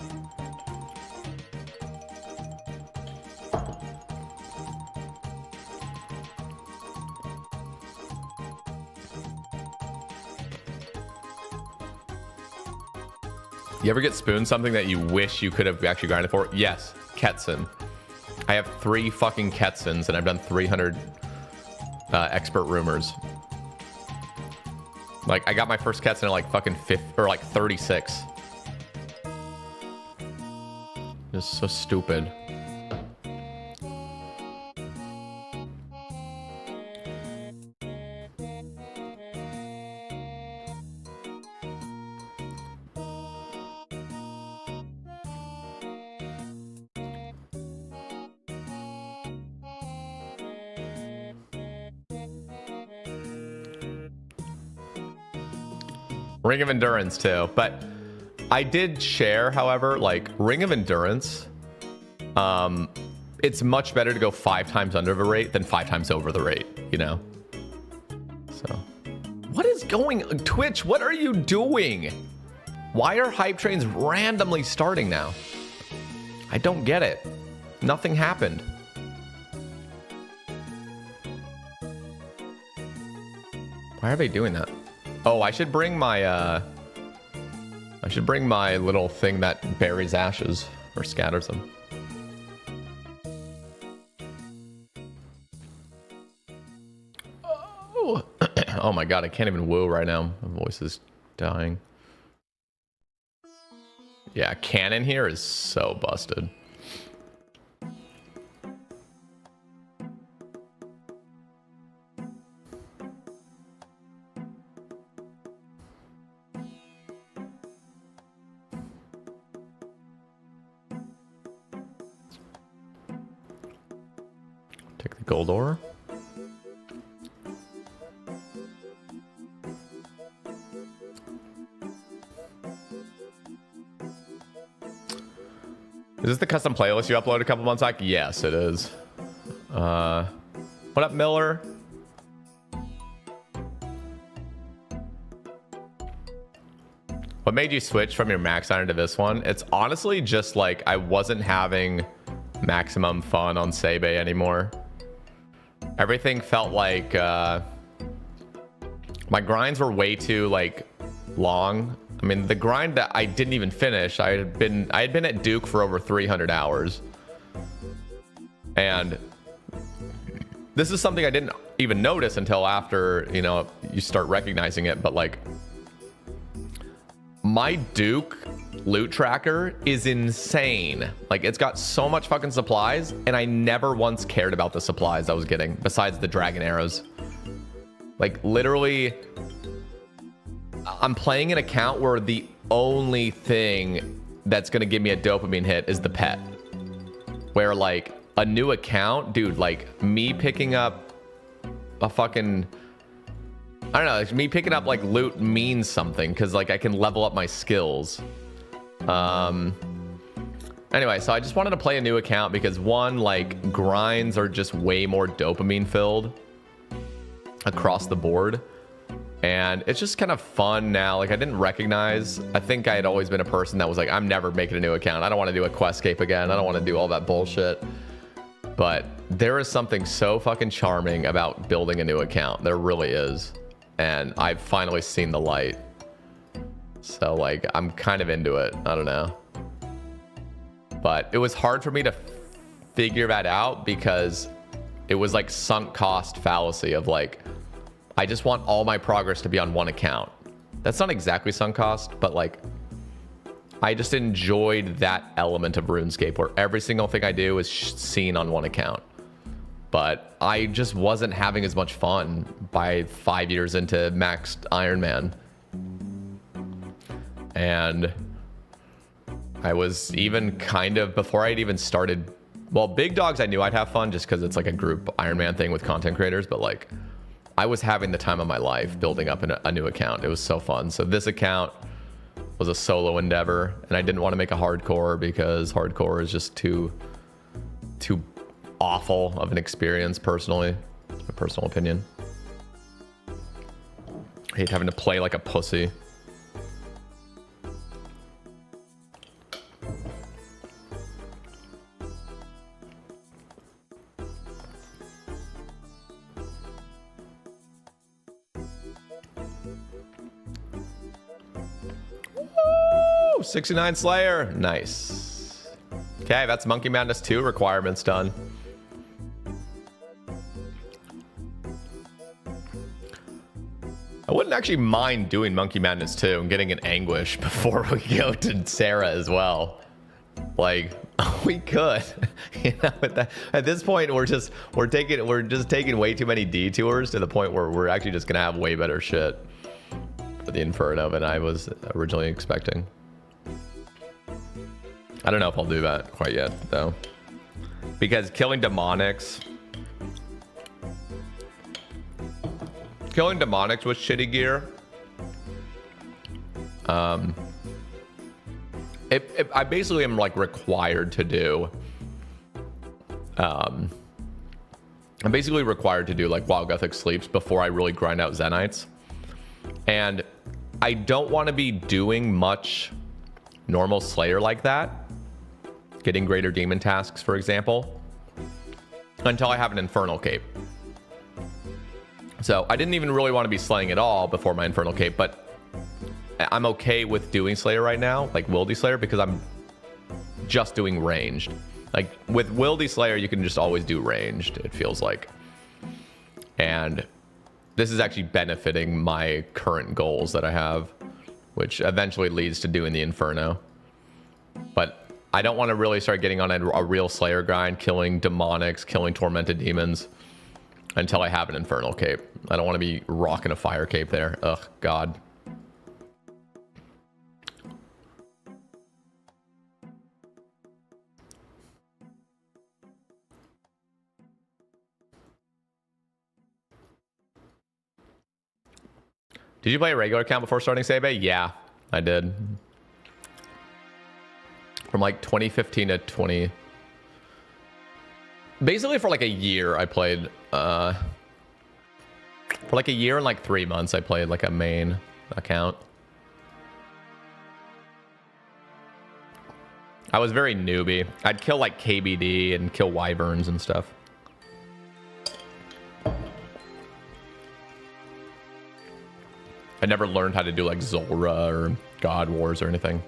You ever get spooned something that you wish you could have actually grinded for? Yes, Ketsin. I have 3 fucking Ketsins and I've done 300 expert rumors. Like, I got my first Ketsin at like fucking 50 or like 36. It's so stupid. Ring of Endurance too, but I did share, however, like Ring of Endurance, it's much better to go 5 times under the rate than 5 times over the rate, you know? So, what is going, Twitch, what are you doing? Why are hype trains randomly starting now? I don't get it. Nothing happened. Why are they doing that? Oh, I should bring my little thing that buries ashes or scatters them. Oh, oh my god, I can't even woo right now. My voice is dying. Yeah, cannon here is so busted. Take the gold ore. Is this the custom playlist you uploaded a couple months back? Yes, it is. What up, Miller? What made you switch from your max iron to this one? It's honestly just like I wasn't having maximum fun on Sebe anymore. Everything felt like my grinds were way too like long. I mean, the grind that I didn't even finish, I had been at Duke for over 300 hours. And this is something I didn't even notice until after, you know, you start recognizing it, but like my Duke loot tracker is insane. Like it's got so much fucking supplies and I never once cared about the supplies I was getting besides the dragon arrows. Like literally I'm playing an account where the only thing that's going to give me a dopamine hit is the pet. Where like a new account, dude, like me picking up a fucking, I don't know, like me picking up like loot means something because like I can level up my skills. Anyway, so I just wanted to play a new account because one, like grinds are just way more dopamine filled across the board. And it's just kind of fun now. Like I didn't recognize, I think I had always been a person that was like, I'm never making a new account. I don't want to do a Questscape again. I don't want to do all that bullshit. But there is something so fucking charming about building a new account. There really is. And I've finally seen the light. So like, I'm kind of into it. I don't know. But it was hard for me to figure that out because it was like sunk cost fallacy of like, I just want all my progress to be on one account. That's not exactly sunk cost, but like, I just enjoyed that element of RuneScape where every single thing I do is seen on one account. But I just wasn't having as much fun by 5 years into maxed Iron Man. And I was even kind of, before I'd even started, well, Big Dogs I knew I'd have fun just because it's like a group Iron Man thing with content creators, but like, I was having the time of my life building up a new account. It was so fun. So this account was a solo endeavor, and I didn't want to make a hardcore because hardcore is just too awful of an experience personally. It's my personal opinion. I hate having to play like a pussy. Woo! 69 Slayer. Nice. Okay, that's Monkey Madness 2 requirements done. I wouldn't actually mind doing Monkey Madness 2 and getting an Anguish before we go to Sarah as well. Like, we could. You know, at this point we're just taking way too many detours to the point where we're actually just gonna have way better shit for the Inferno than I was originally expecting. I don't know if I'll do that quite yet though, because killing demonics with shitty gear, I basically am like required to do I'm basically required to do like Wild Gothic Sleeps before I really grind out Zenites. And I don't want to be doing much normal Slayer like that, getting Greater Demon tasks, for example, until I have an Infernal Cape. So I didn't even really want to be slaying at all before my Infernal Cape, but I'm okay with doing Slayer right now, like Wildy Slayer, because I'm just doing ranged. Like with Wildy Slayer, you can just always do ranged, it feels like. And this is actually benefiting my current goals that I have, which eventually leads to doing the Inferno. But I don't want to really start getting on a real Slayer grind, killing demonics, killing tormented demons, until I have an Infernal Cape. I don't want to be rocking a Fire Cape there. Ugh, God. Did you play a regular account before starting Sebe? Yeah, I did. From like 2015 to 20... Basically for like a year I played... for like a year and like 3 months I played like a main account. I was very newbie. I'd kill like KBD and kill wyverns and stuff. I never learned how to do like Zulrah or God Wars or anything.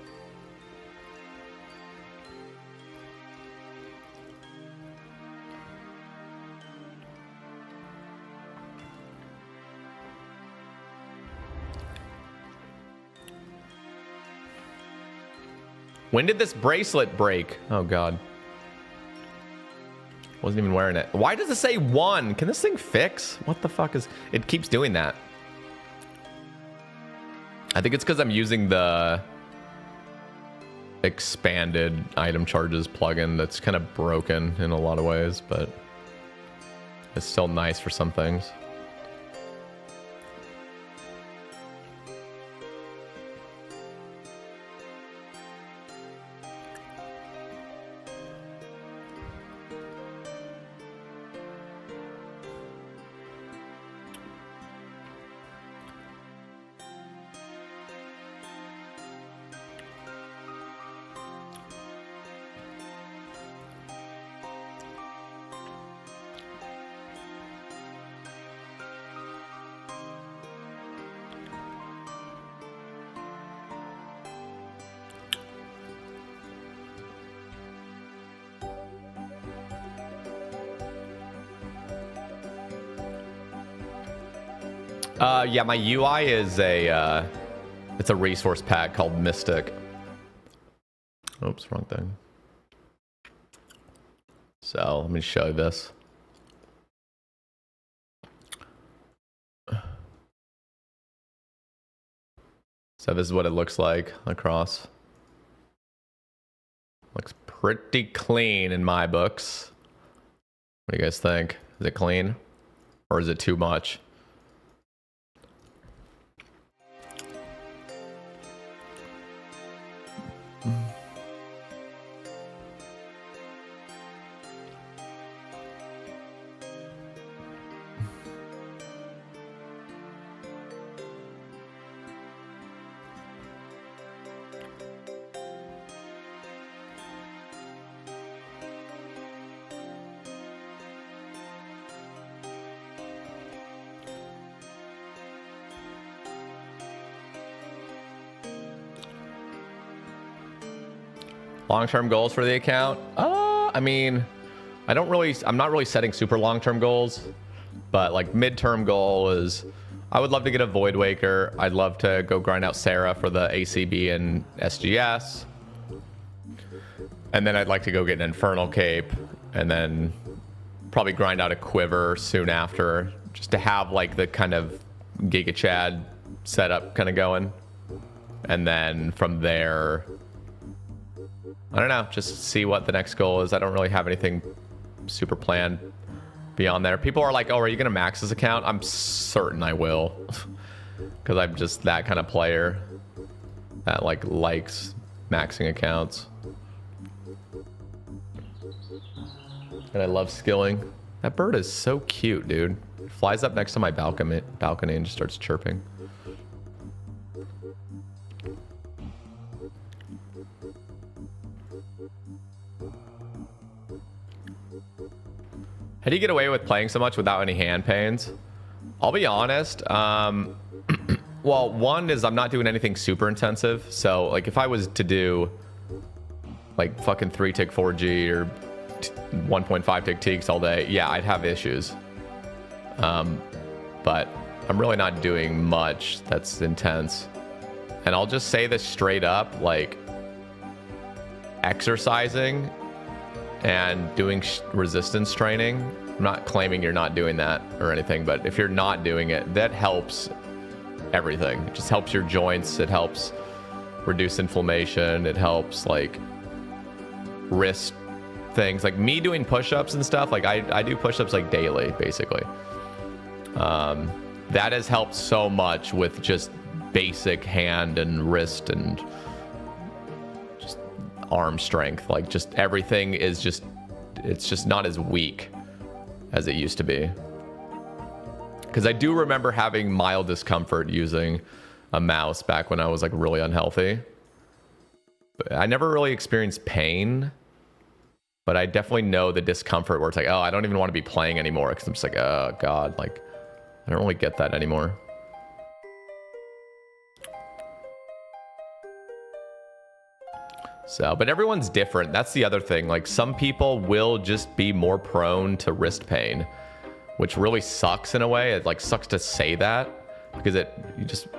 When did this bracelet break? Oh, God. Wasn't even wearing it. Why does it say 1? Can this thing fix? What the fuck is... It keeps doing that. I think it's because I'm using the expanded item charges plugin that's kind of broken in a lot of ways, but it's still nice for some things. Yeah, my UI is it's a resource pack called Mystic. Oops, wrong thing. So let me show you this. So this is what it looks like across. Looks pretty clean in my books. What do you guys think? Is it clean? Or is it too much? Long-term goals for the account? I mean, I'm not really setting super long-term goals, but like midterm goal is I would love to get a Void Waker. I'd love to go grind out Sarah for the ACB and SGS. And then I'd like to go get an Infernal Cape and then probably grind out a Quiver soon after, just to have like the kind of Giga Chad setup kind of going. And then from there, I don't know, just see what the next goal is. I don't really have anything super planned beyond there. People are like, oh, are you going to max this account? I'm certain I will. Because I'm just that kind of player that like likes maxing accounts. And I love skilling. That bird is so cute, dude. It flies up next to my balcony and just starts chirping. How do you get away with playing so much without any hand pains? I'll be honest. Well, one is I'm not doing anything super intensive. So, like, if I was to do, like, fucking 3-tick 4G or 1.5-tick teaks all day, yeah, I'd have issues. But I'm really not doing much that's intense. And I'll just say this straight up, like, exercising and doing resistance training. I'm not claiming you're not doing that or anything, but if you're not doing it, that helps everything. It just helps your joints. It helps reduce inflammation. It helps like wrist things. Like me doing push-ups and stuff, like I do push-ups like daily, basically. That has helped so much with just basic hand and wrist and just arm strength. Like just everything is just, it's just not as weak as it used to be. Because I do remember having mild discomfort using a mouse back when I was like really unhealthy. But I never really experienced pain, but I definitely know the discomfort where it's like, oh, I don't even want to be playing anymore because I'm just like, oh God, like I don't really get that anymore. So, but everyone's different. That's the other thing. Like some people will just be more prone to wrist pain, which really sucks in a way. It like sucks to say that, because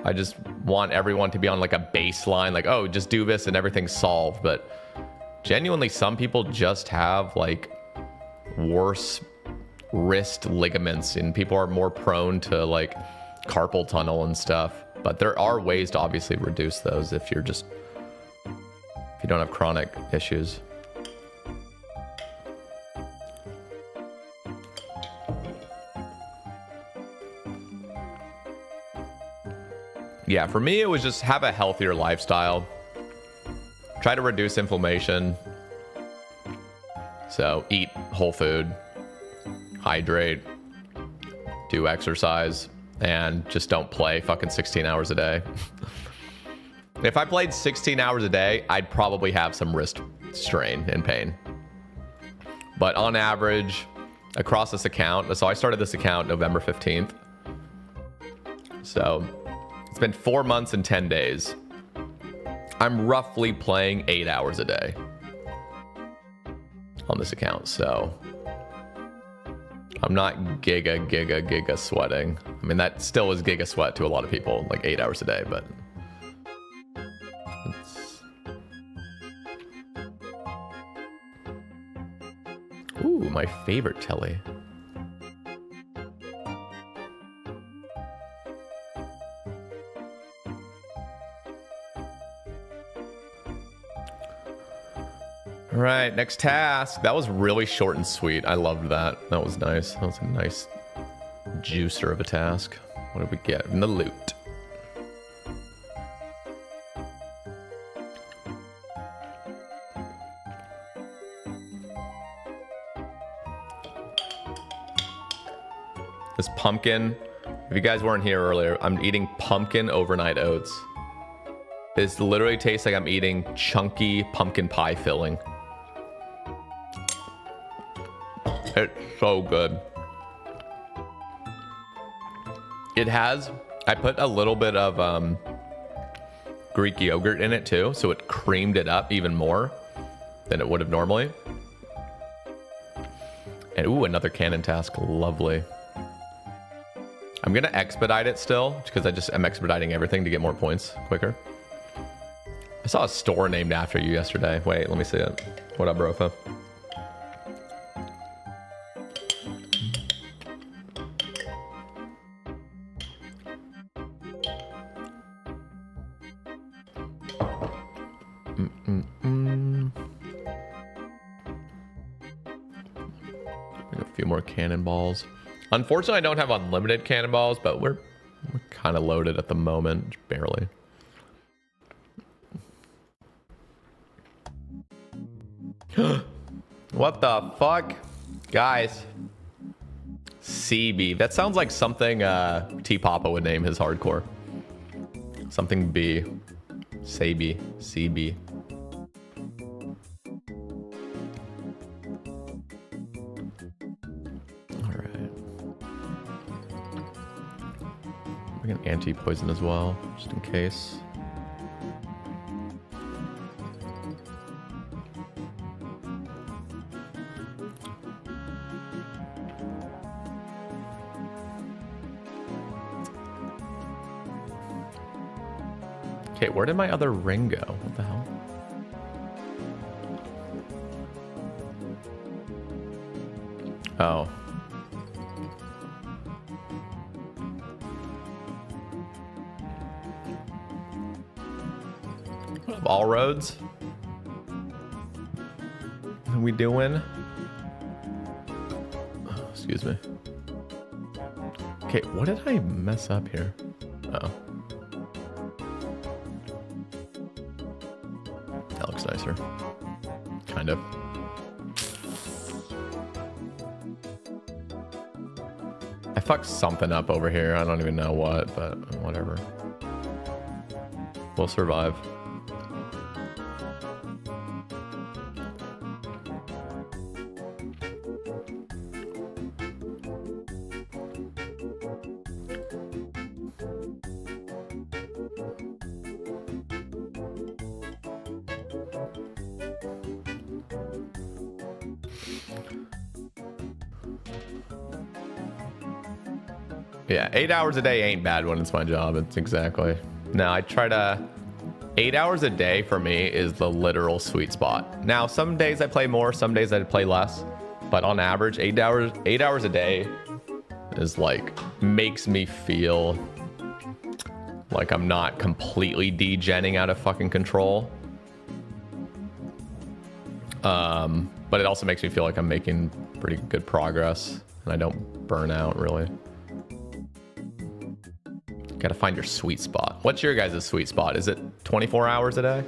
I just want everyone to be on like a baseline, like, oh, just do this and everything's solved. But genuinely, some people just have like worse wrist ligaments, and people are more prone to like carpal tunnel and stuff. But there are ways to obviously reduce those if you don't have chronic issues. Yeah, for me, it was just have a healthier lifestyle. Try to reduce inflammation. So eat whole food, hydrate, do exercise, and just don't play fucking 16 hours a day. If I played 16 hours a day, I'd probably have some wrist strain and pain. But on average, across this account, so I started this account November 15th. So it's been 4 months and 10 days. I'm roughly playing 8 hours a day on this account, so I'm not giga sweating. I mean, that still is giga sweat to a lot of people, like 8 hours a day, but it's... Ooh, my favorite telly. All right, next task. That was really short and sweet. I loved that. That was nice. That was a nice juicer of a task. What did we get in the loot? This pumpkin. If you guys weren't here earlier, I'm eating pumpkin overnight oats. This literally tastes like I'm eating chunky pumpkin pie filling. It's so good. It has, I put a little bit of Greek yogurt in it too, so it creamed it up even more than it would have normally. And ooh, another cannon task, lovely. I'm gonna expedite it still, because I just am expediting everything to get more points quicker. I saw a store named after you yesterday. Wait, let me see it. What up, Brofa? A few more cannonballs. Unfortunately, I don't have unlimited cannonballs, but we're kind of loaded at the moment, barely. What the fuck? Guys. CB. That sounds like something T-Papa would name his hardcore. Something B. Sabi. CB. Alright. Bring an anti-poison as well, just in case. Okay, where did my other ring go? What the hell? Oh. What up, all roads? What are we doing? Oh, excuse me. Okay, what did I mess up here? Oh. That looks nicer. Kind of. I fucked something up over here. I don't even know what, but whatever. We'll survive. Yeah, 8 hours a day ain't bad when it's my job. It's exactly. No, I try to... 8 hours a day for me is the literal sweet spot. Now, some days I play more, some days I play less. But on average, 8 hours a day is like, makes me feel like I'm not completely degenning out of fucking control. But it also makes me feel like I'm making pretty good progress and I don't burn out really. Gotta find your sweet spot. What's your guys' sweet spot? Is it 24 hours a day?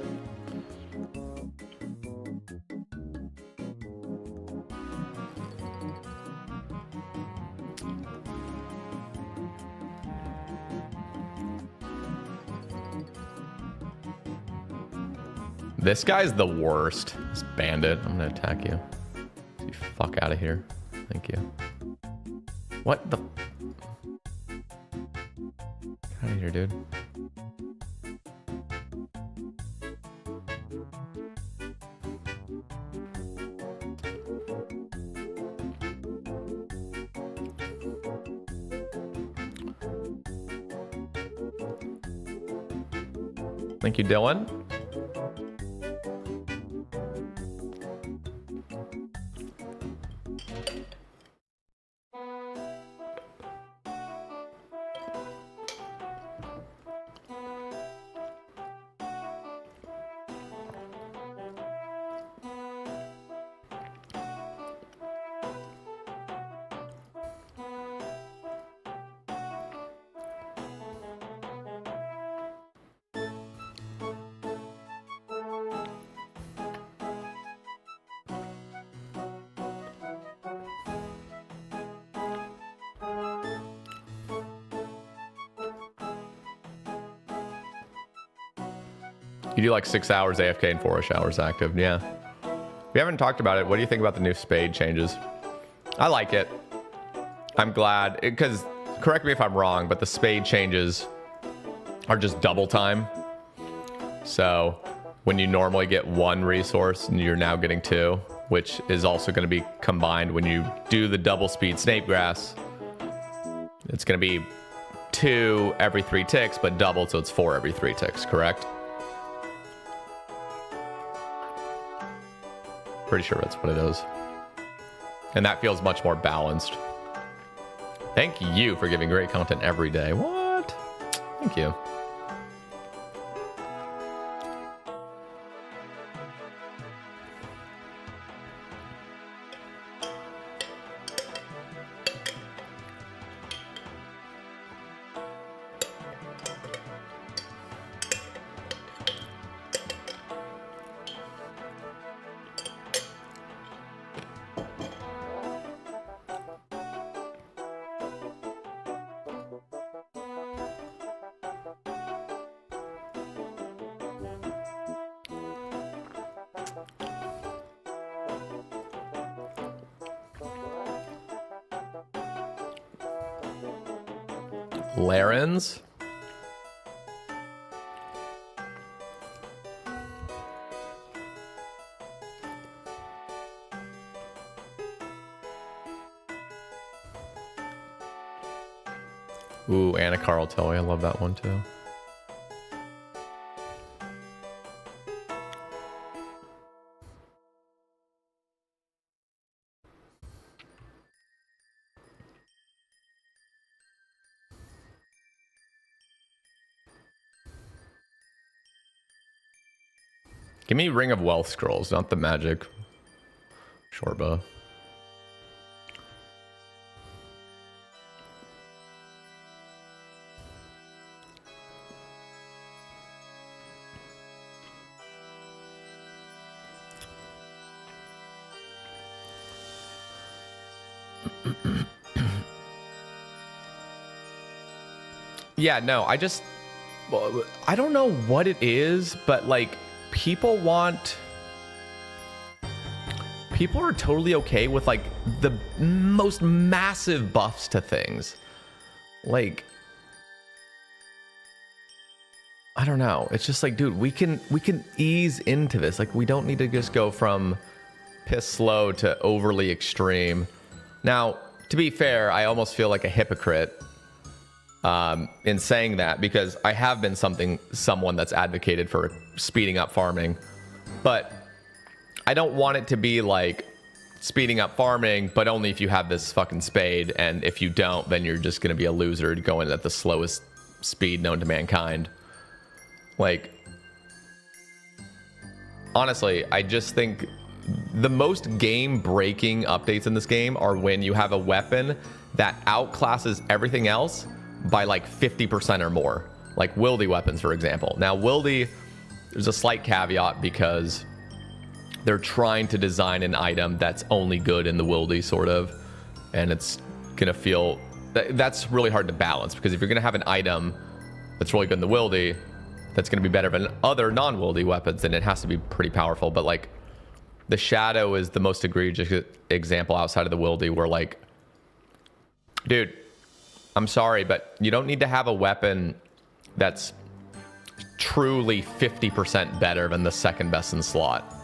This guy's the worst. This bandit. I'm gonna attack you. Get the fuck out of here. Thank you. What the? Get out of here, dude. Thank you, Dylan. You do like 6 hours AFK and 4-ish hours active. Yeah. We haven't talked about it. What do you think about the new spade changes? I like it. I'm glad because correct me if I'm wrong, but the spade changes are just double time. So when you normally get one resource and you're now getting two, which is also going to be combined when you do the double speed snape grass. It's going to be 2 every 3 ticks, but doubled, so it's 4 every 3 ticks, correct? Pretty sure that's what it is. And that feels much more balanced. Thank you for giving great content every day. What? Thank you. Larens. Ooh, Anna Carl Toy. I love that one too. Give me Ring of Wealth scrolls, not the magic shortbow. Yeah, no, I don't know what it is, but like people are totally okay with like the most massive buffs to things. Like, I don't know. It's just like, dude, we can ease into this. Like, we don't need to just go from piss slow to overly extreme. Now, to be fair, I almost feel like a hypocrite in saying that, because I have been someone that's advocated for speeding up farming, but I don't want it to be like speeding up farming, but only if you have this fucking spade, and if you don't, then you're just going to be a loser going at the slowest speed known to mankind. Like, honestly, I just think the most game-breaking updates in this game are when you have a weapon that outclasses everything else by like 50% or more. Like wildy weapons, for example. Now, wildy, there's a slight caveat because they're trying to design an item that's only good in the wildy, sort of. And it's going to feel... That's really hard to balance, because if you're going to have an item that's really good in the wildy, that's going to be better than other non-wildy weapons, then it has to be pretty powerful. But like, the shadow is the most egregious example outside of the wildy, where like, dude, I'm sorry, but you don't need to have a weapon that's truly 50% better than the second best in slot.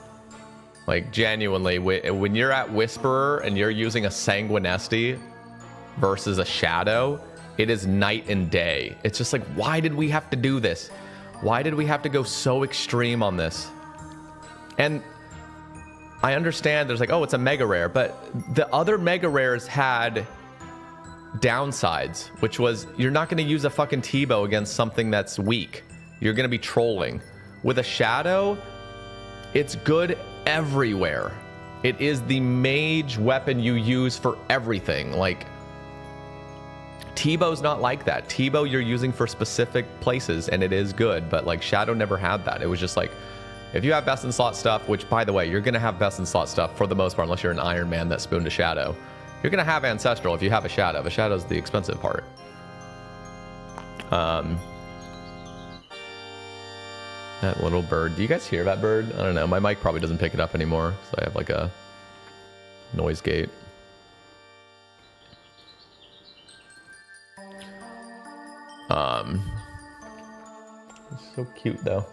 Like, genuinely, when you're at Whisperer and you're using a Sanguinesti versus a Shadow, it is night and day. It's just like, why did we have to do this? Why did we have to go so extreme on this? And I understand there's like, oh, it's a mega rare, but the other mega rares had downsides, which was you're not going to use a fucking T-bow against something that's weak. You're going to be trolling. With a Shadow, it's good everywhere. It is the mage weapon you use for everything. Like, T-bow's not like that. T-bow you're using for specific places, and it is good, but like Shadow never had that. It was just like, if you have best in slot stuff, which by the way, you're gonna have best in slot stuff for the most part, unless you're an Iron Man that spooned a Shadow. You're gonna have Ancestral if you have a Shadow. The Shadow's the expensive part. That little bird. Do you guys hear that bird? I don't know. My mic probably doesn't pick it up anymore, so I have like a noise gate. It's so cute though.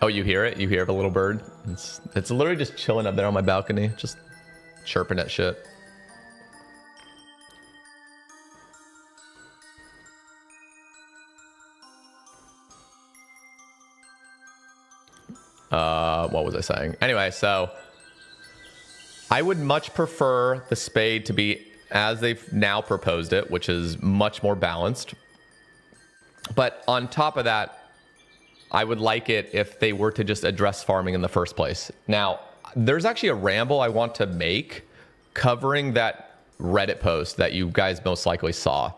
Oh, you hear it? You hear the little bird? It's literally just chilling up there on my balcony, just chirping at shit. What was I saying? Anyway, so I would much prefer the spade to be as they've now proposed it, which is much more balanced. But on top of that, I would like it if they were to just address farming in the first place. Now, there's actually a ramble I want to make covering that Reddit post that you guys most likely saw,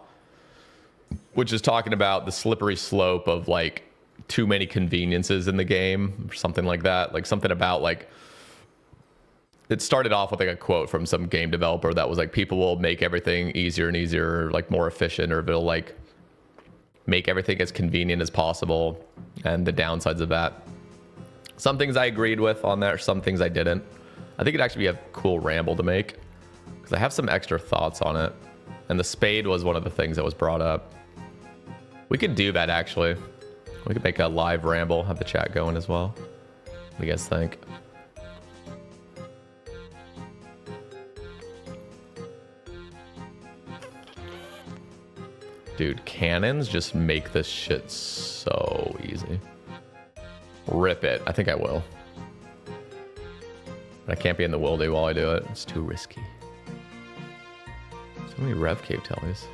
which is talking about the slippery slope of like too many conveniences in the game or something like that. Like something about like, it started off with like a quote from some game developer that was like, people will make everything easier and easier, like more efficient, or it'll like make everything as convenient as possible, and the downsides of that. Some things I agreed with on that, some things I didn't. I think it'd actually be a cool ramble to make, because I have some extra thoughts on it. And the spade was one of the things that was brought up. We could do that, actually. We could make a live ramble, have the chat going as well. What do you guys think? Dude, cannons just make this shit so easy. Rip it. I think I will. But I can't be in the wildy while I do it. It's too risky. So many rev cave tellies.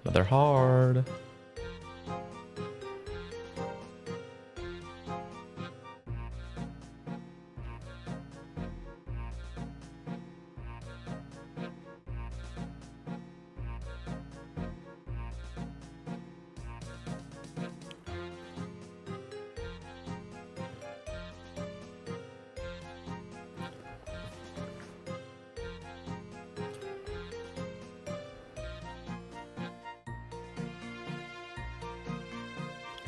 Another hard.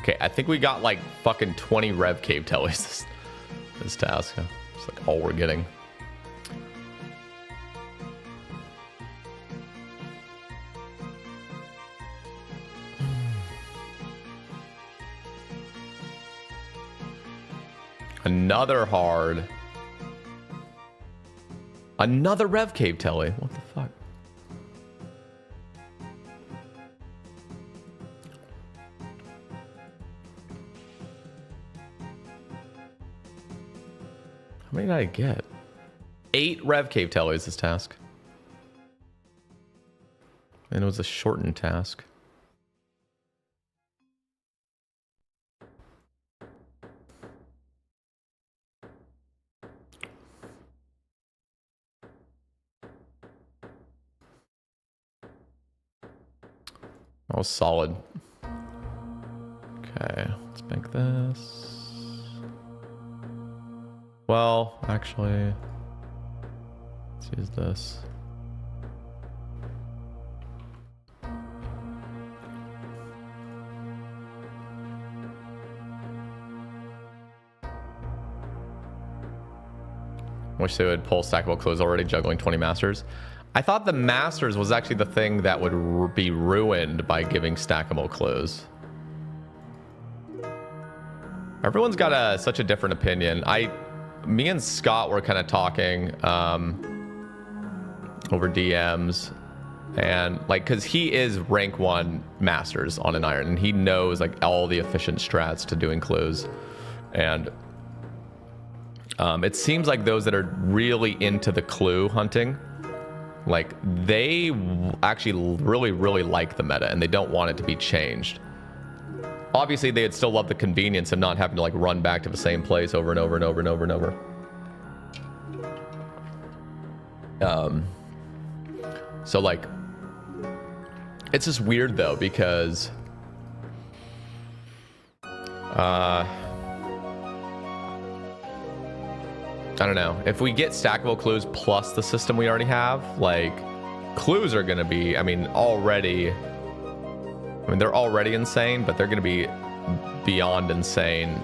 Okay, I think we got like fucking 20 rev cave tellies this task. It's like all we're getting. another hard. Another Rev Cave Telly. What the fuck? How many did I get? 8 Rev Cave Tellies this task. And it was a shortened task. That was solid. Okay, let's make this. Well, actually, let's use this. Wish they would pull stackable clothes already, juggling 20 masters. I thought the masters was actually the thing that would be ruined by giving stackable clues. Everyone's got such a different opinion. Me and Scott were kind of talking over DMs, and like, cause he is rank 1 masters on an iron, and he knows like all the efficient strats to doing clues, and it seems like those that are really into the clue hunting, like they actually really like the meta and they don't want it to be changed. Obviously they'd still love the convenience of not having to like run back to the same place over and over and over and over and over. So like, it's just weird though, because I don't know. If we get stackable clues plus the system we already have, like, clues are going to be, I mean, they're already insane, but they're going to be beyond insane,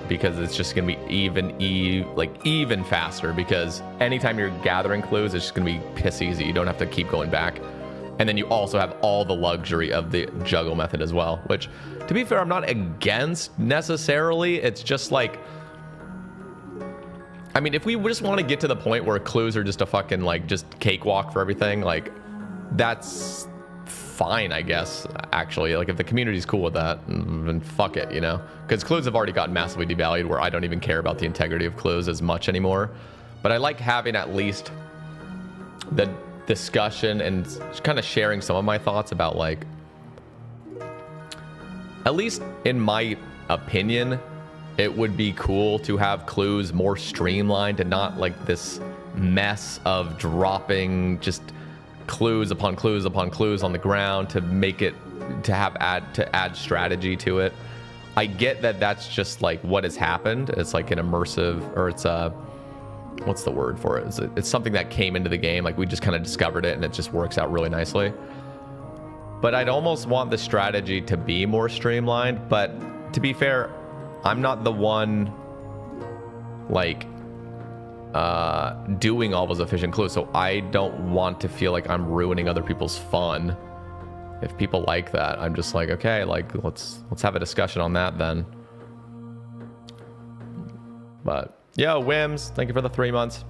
because it's just going to be even faster, because anytime you're gathering clues, it's just going to be piss easy. You don't have to keep going back. And then you also have all the luxury of the juggle method as well, which, to be fair, I'm not against necessarily. It's just like, I mean, if we just want to get to the point where clues are just a fucking, like, just cakewalk for everything, like, that's fine, I guess, actually. Like, if the community's cool with that, then fuck it, you know? Because clues have already gotten massively devalued, where I don't even care about the integrity of clues as much anymore. But I like having at least the discussion and kind of sharing some of my thoughts about, like, at least in my opinion, it would be cool to have clues more streamlined and not like this mess of dropping just clues upon clues upon clues on the ground to make it, to add strategy to it. I get that that's just like what has happened. It's like an immersive, or it's a, what's the word for it? It's something that came into the game. Like, we just kind of discovered it and it just works out really nicely. But I'd almost want the strategy to be more streamlined. But to be fair, I'm not the one, like, doing all those efficient clues, so I don't want to feel like I'm ruining other people's fun. If people like that, I'm just like, okay, like, let's have a discussion on that then. But, yo, Wims, thank you for the 3 months.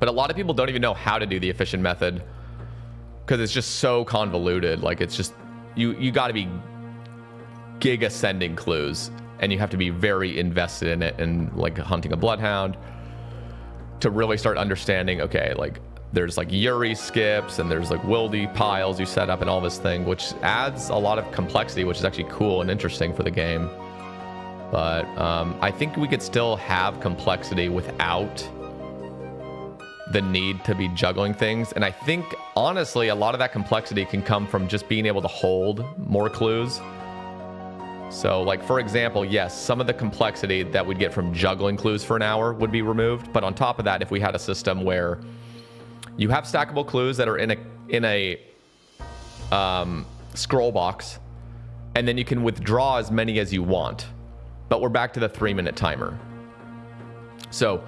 But a lot of people don't even know how to do the efficient method, because it's just so convoluted. Like, it's just, you got to be giga sending clues, and you have to be very invested in it, and like hunting a bloodhound to really start understanding, okay, like there's like Yuri skips and there's like wildy piles you set up and all this thing, which adds a lot of complexity, which is actually cool and interesting for the game. But I think we could still have complexity without the need to be juggling things. And I think honestly, a lot of that complexity can come from just being able to hold more clues. So, like, for example, yes, some of the complexity that we'd get from juggling clues for an hour would be removed. But on top of that, if we had a system where you have stackable clues that are in a scroll box, and then you can withdraw as many as you want. But we're back to the 3-minute timer. So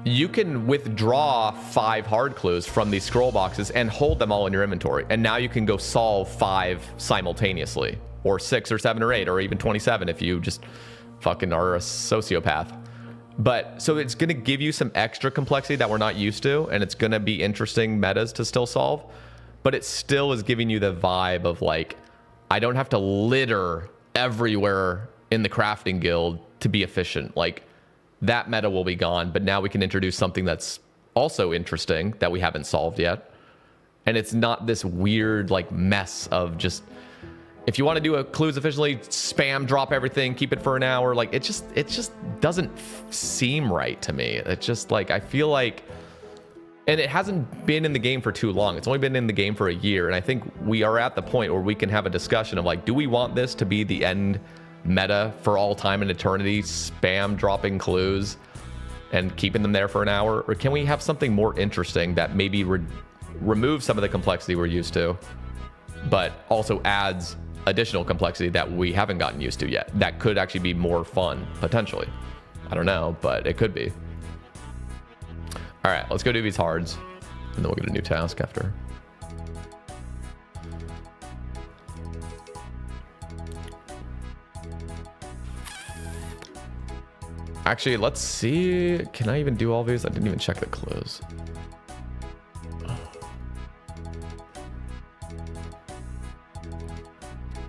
you can withdraw 5 hard clues from these scroll boxes and hold them all in your inventory. And now you can go solve 5 simultaneously. Or 6 or 7 or 8 or even 27 if you just fucking are a sociopath. But so it's going to give you some extra complexity that we're not used to, and it's going to be interesting metas to still solve. But it still is giving you the vibe of like, I don't have to litter everywhere in the crafting guild to be efficient. Like that meta will be gone, but now we can introduce something that's also interesting that we haven't solved yet. And it's not this weird like mess of just, if you want to do a clues efficiently, spam drop everything, keep it for an hour. Like it just doesn't seem right to me. It's just like, I feel like, and it hasn't been in the game for too long. It's only been in the game for a year. And I think we are at the point where we can have a discussion of like, do we want this to be the end meta for all time and eternity, spam dropping clues and keeping them there for an hour? Or can we have something more interesting that maybe remove some of the complexity we're used to, but also adds additional complexity that we haven't gotten used to yet? That could actually be more fun, potentially. I don't know, but it could be. All right, let's go do these hards, and then we'll get a new task after. Actually, let's see. Can I even do all these? I didn't even check the clues.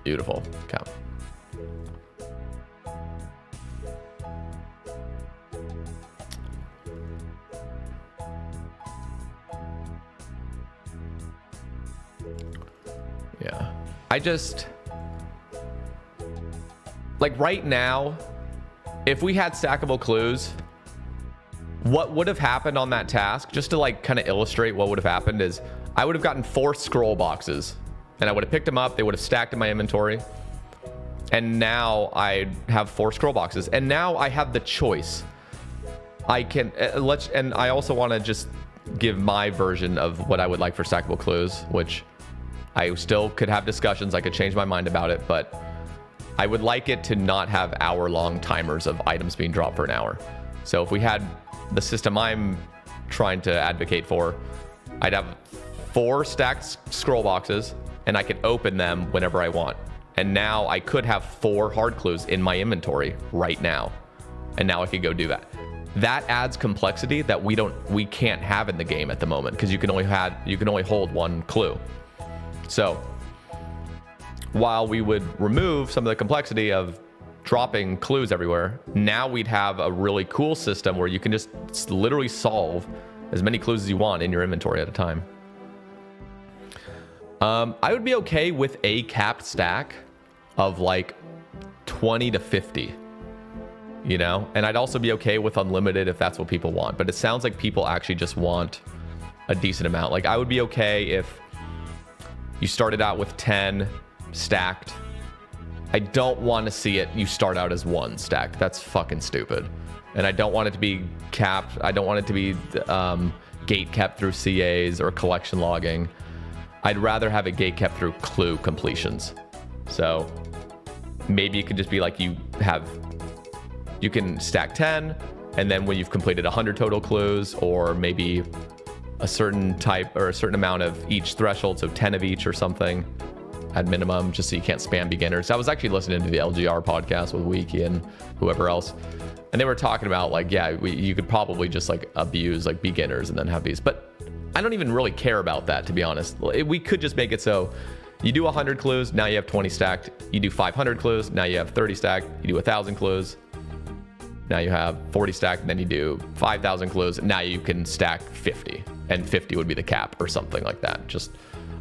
Beautiful. Okay. Yeah. I just, like right now, if we had stackable clues, what would have happened on that task, just to like kind of illustrate what would have happened, is I would have gotten 4 scroll boxes and I would have picked them up. They would have stacked in my inventory. And now I have 4 scroll boxes. And now I have the choice. I can, and I also want to just give my version of what I would like for stackable clues, which I still could have discussions. I could change my mind about it, but I would like it to not have hour-long timers of items being dropped for an hour. So if we had the system I'm trying to advocate for, I'd have 4 stacked scroll boxes, and I could open them whenever I want. And now I could have 4 hard clues in my inventory right now. And now I could go do that. That adds complexity that we can't have in the game at the moment, because you can only hold 1 clue. So while we would remove some of the complexity of dropping clues everywhere, now we'd have a really cool system where you can just literally solve as many clues as you want in your inventory at a time. I would be okay with a capped stack of like 20 to 50, you know? And I'd also be okay with unlimited if that's what people want. But it sounds like people actually just want a decent amount. Like I would be okay if you started out with 10 stacked. I don't want to see it you start out as 1 stacked. That's fucking stupid. And I don't want it to be capped. I don't want it to be gate kept through CAs or collection logging. I'd rather have a gate kept through clue completions. So maybe it could just be like you can stack 10, and then when you've completed 100 total clues, or maybe a certain type or a certain amount of each threshold, so 10 of each or something at minimum, just so you can't spam beginners. I was actually listening to the LGR podcast with Wiki and whoever else, and they were talking about like, yeah, you could probably just like abuse like beginners and then have these, but I don't even really care about that, to be honest. We could just make it so you do 100 clues, now you have 20 stacked. You do 500 clues, now you have 30 stacked. You do 1,000 clues, now you have 40 stacked. And then you do 5,000 clues, now you can stack 50. And 50 would be the cap or something like that. Just,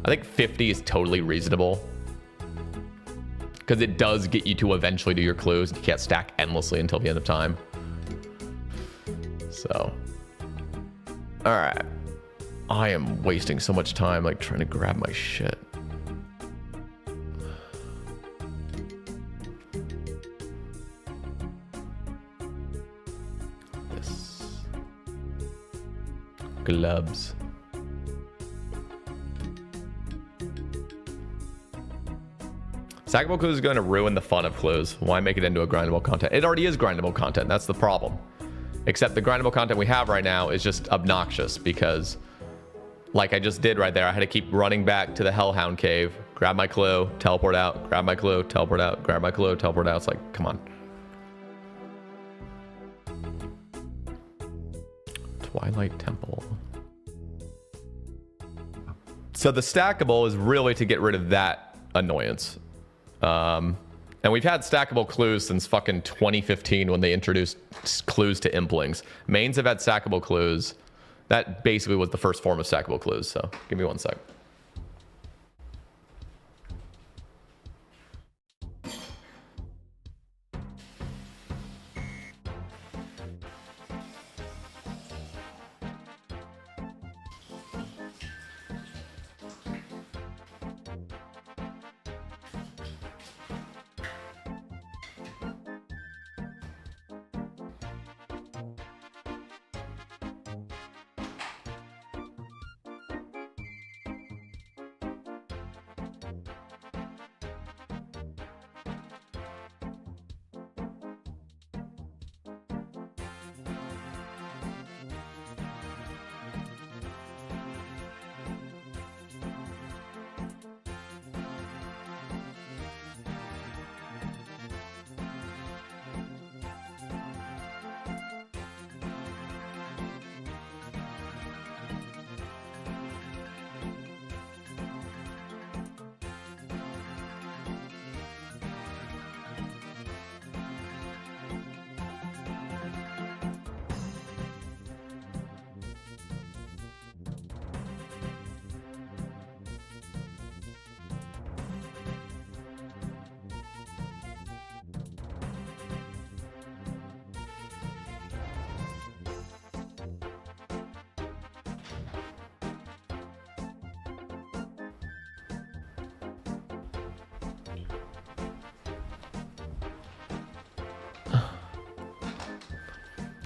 I think 50 is totally reasonable, because it does get you to eventually do your clues. You can't stack endlessly until the end of time. So, all right. I am wasting so much time like trying to grab my shit. This. Gloves. Stackable clues is going to ruin the fun of clues. Why make it into a grindable content? It already is grindable content. That's the problem. Except the grindable content we have right now is just obnoxious, because like I just did right there, I had to keep running back to the Hellhound Cave, grab my clue, teleport out, grab my clue, teleport out, grab my clue, teleport out. It's like, come on. Twilight Temple. So the stackable is really to get rid of that annoyance. And we've had stackable clues since fucking 2015 when they introduced clues to implings. Mains have had stackable clues. That basically was the first form of stackable clues. So give me 1 sec.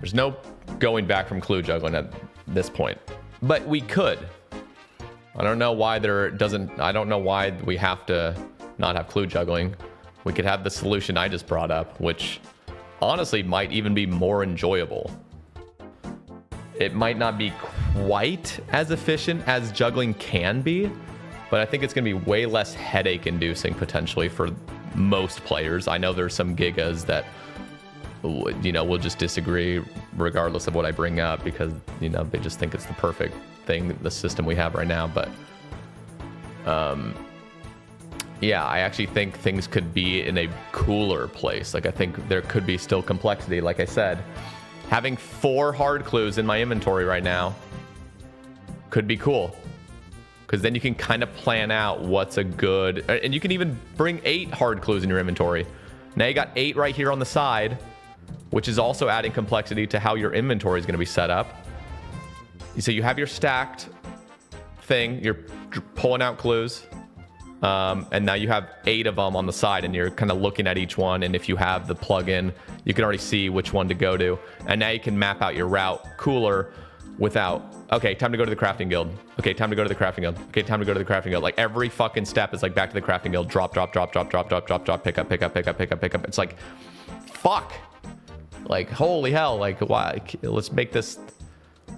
There's no going back from clue juggling at this point, but we could. I don't know why I don't know why we have to not have clue juggling. We could have the solution I just brought up, which honestly might even be more enjoyable. It might not be quite as efficient as juggling can be, but I think it's going to be way less headache inducing potentially for most players. I know there's some gigas that, you know, will just disagree regardless of what I bring up because, you know, they just think it's the perfect thing, the system we have right now. But yeah, I actually think things could be in a cooler place. Like, I think there could be still complexity. Like I said, having 4 hard clues in my inventory right now could be cool, because then you can kind of plan out what's a good, and you can even bring 8 hard clues in your inventory. Now you got 8 right here on the side, which is also adding complexity to how your inventory is going to be set up. So you have your stacked thing, you're pulling out clues, and now you have 8 of them on the side, and you're kind of looking at each one, and if you have the plugin, you can already see which one to go to, and now you can map out your route cooler without, okay, time to go to the crafting guild. Okay, time to go to the crafting guild. Okay, time to go to the crafting guild. Like, every fucking step is like back to the crafting guild. Drop, drop, drop, drop, drop, drop, drop, drop, pick up, pick up, pick up, pick up, pick up. It's like, fuck. Like, holy hell. Like, why? Let's make this,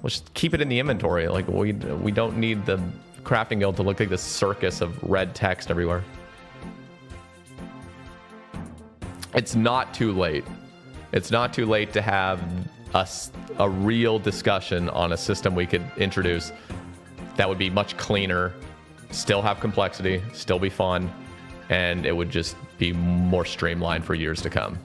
let's just keep it in the inventory. Like, we don't need the crafting guild to look like this circus of red text everywhere. It's not too late. It's not too late to have a real discussion on a system we could introduce that would be much cleaner, still have complexity, still be fun, and it would just be more streamlined for years to come.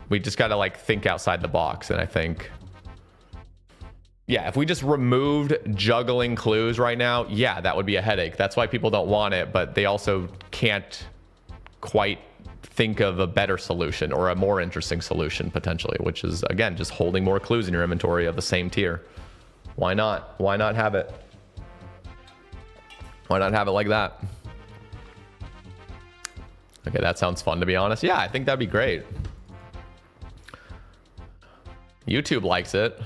We just got to like think outside the box. And I think, yeah, if we just removed juggling clues right now, yeah, that would be a headache. That's why people don't want it, but they also can't quite think of a better solution or a more interesting solution potentially, which is, again, just holding more clues in your inventory of the same tier. Why not? Why not have it? Why not have it like that? Okay, that sounds fun, to be honest. Yeah, I think that'd be great. YouTube likes it.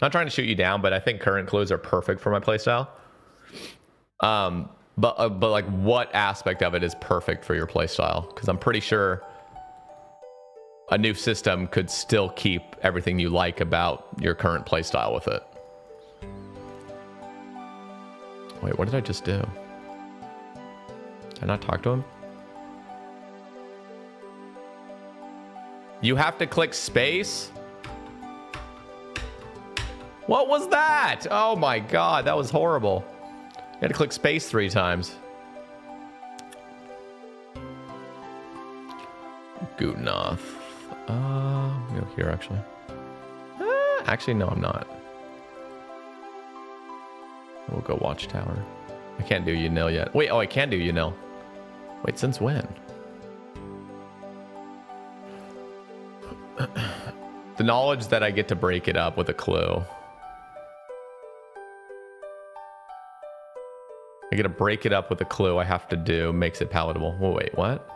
Not trying to shoot you down, but I think current clues are perfect for my playstyle. But like, what aspect of it is perfect for your playstyle? Because I'm pretty sure a new system could still keep everything you like about your current playstyle with it. Wait, what did I just do? Did I not talk to him? You have to click space? What was that? Oh my god, that was horrible. You had to click space 3 times. Gutnoth. Go here, actually. Actually, no, I'm not. We'll go Watchtower. I can't do Unil yet. Wait, oh, I can do Unil. Wait, since when? The knowledge that I get to break it up with a clue. I get to break it up with a clue I have to do makes it palatable. Oh, wait, what?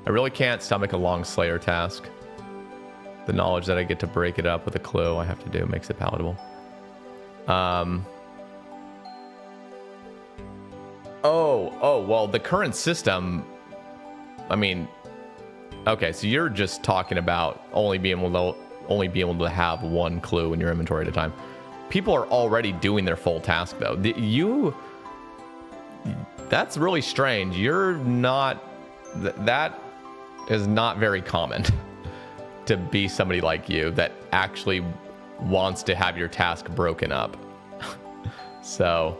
I really can't stomach a long Slayer task. The knowledge that I get to break it up with a clue I have to do makes it palatable. Oh, well, the current system, I mean, okay, so you're just talking about only being able to have one clue in your inventory at a time. People are already doing their full task, though. That's really strange. You're not, that is not very common to be somebody like you that actually wants to have your task broken up. So,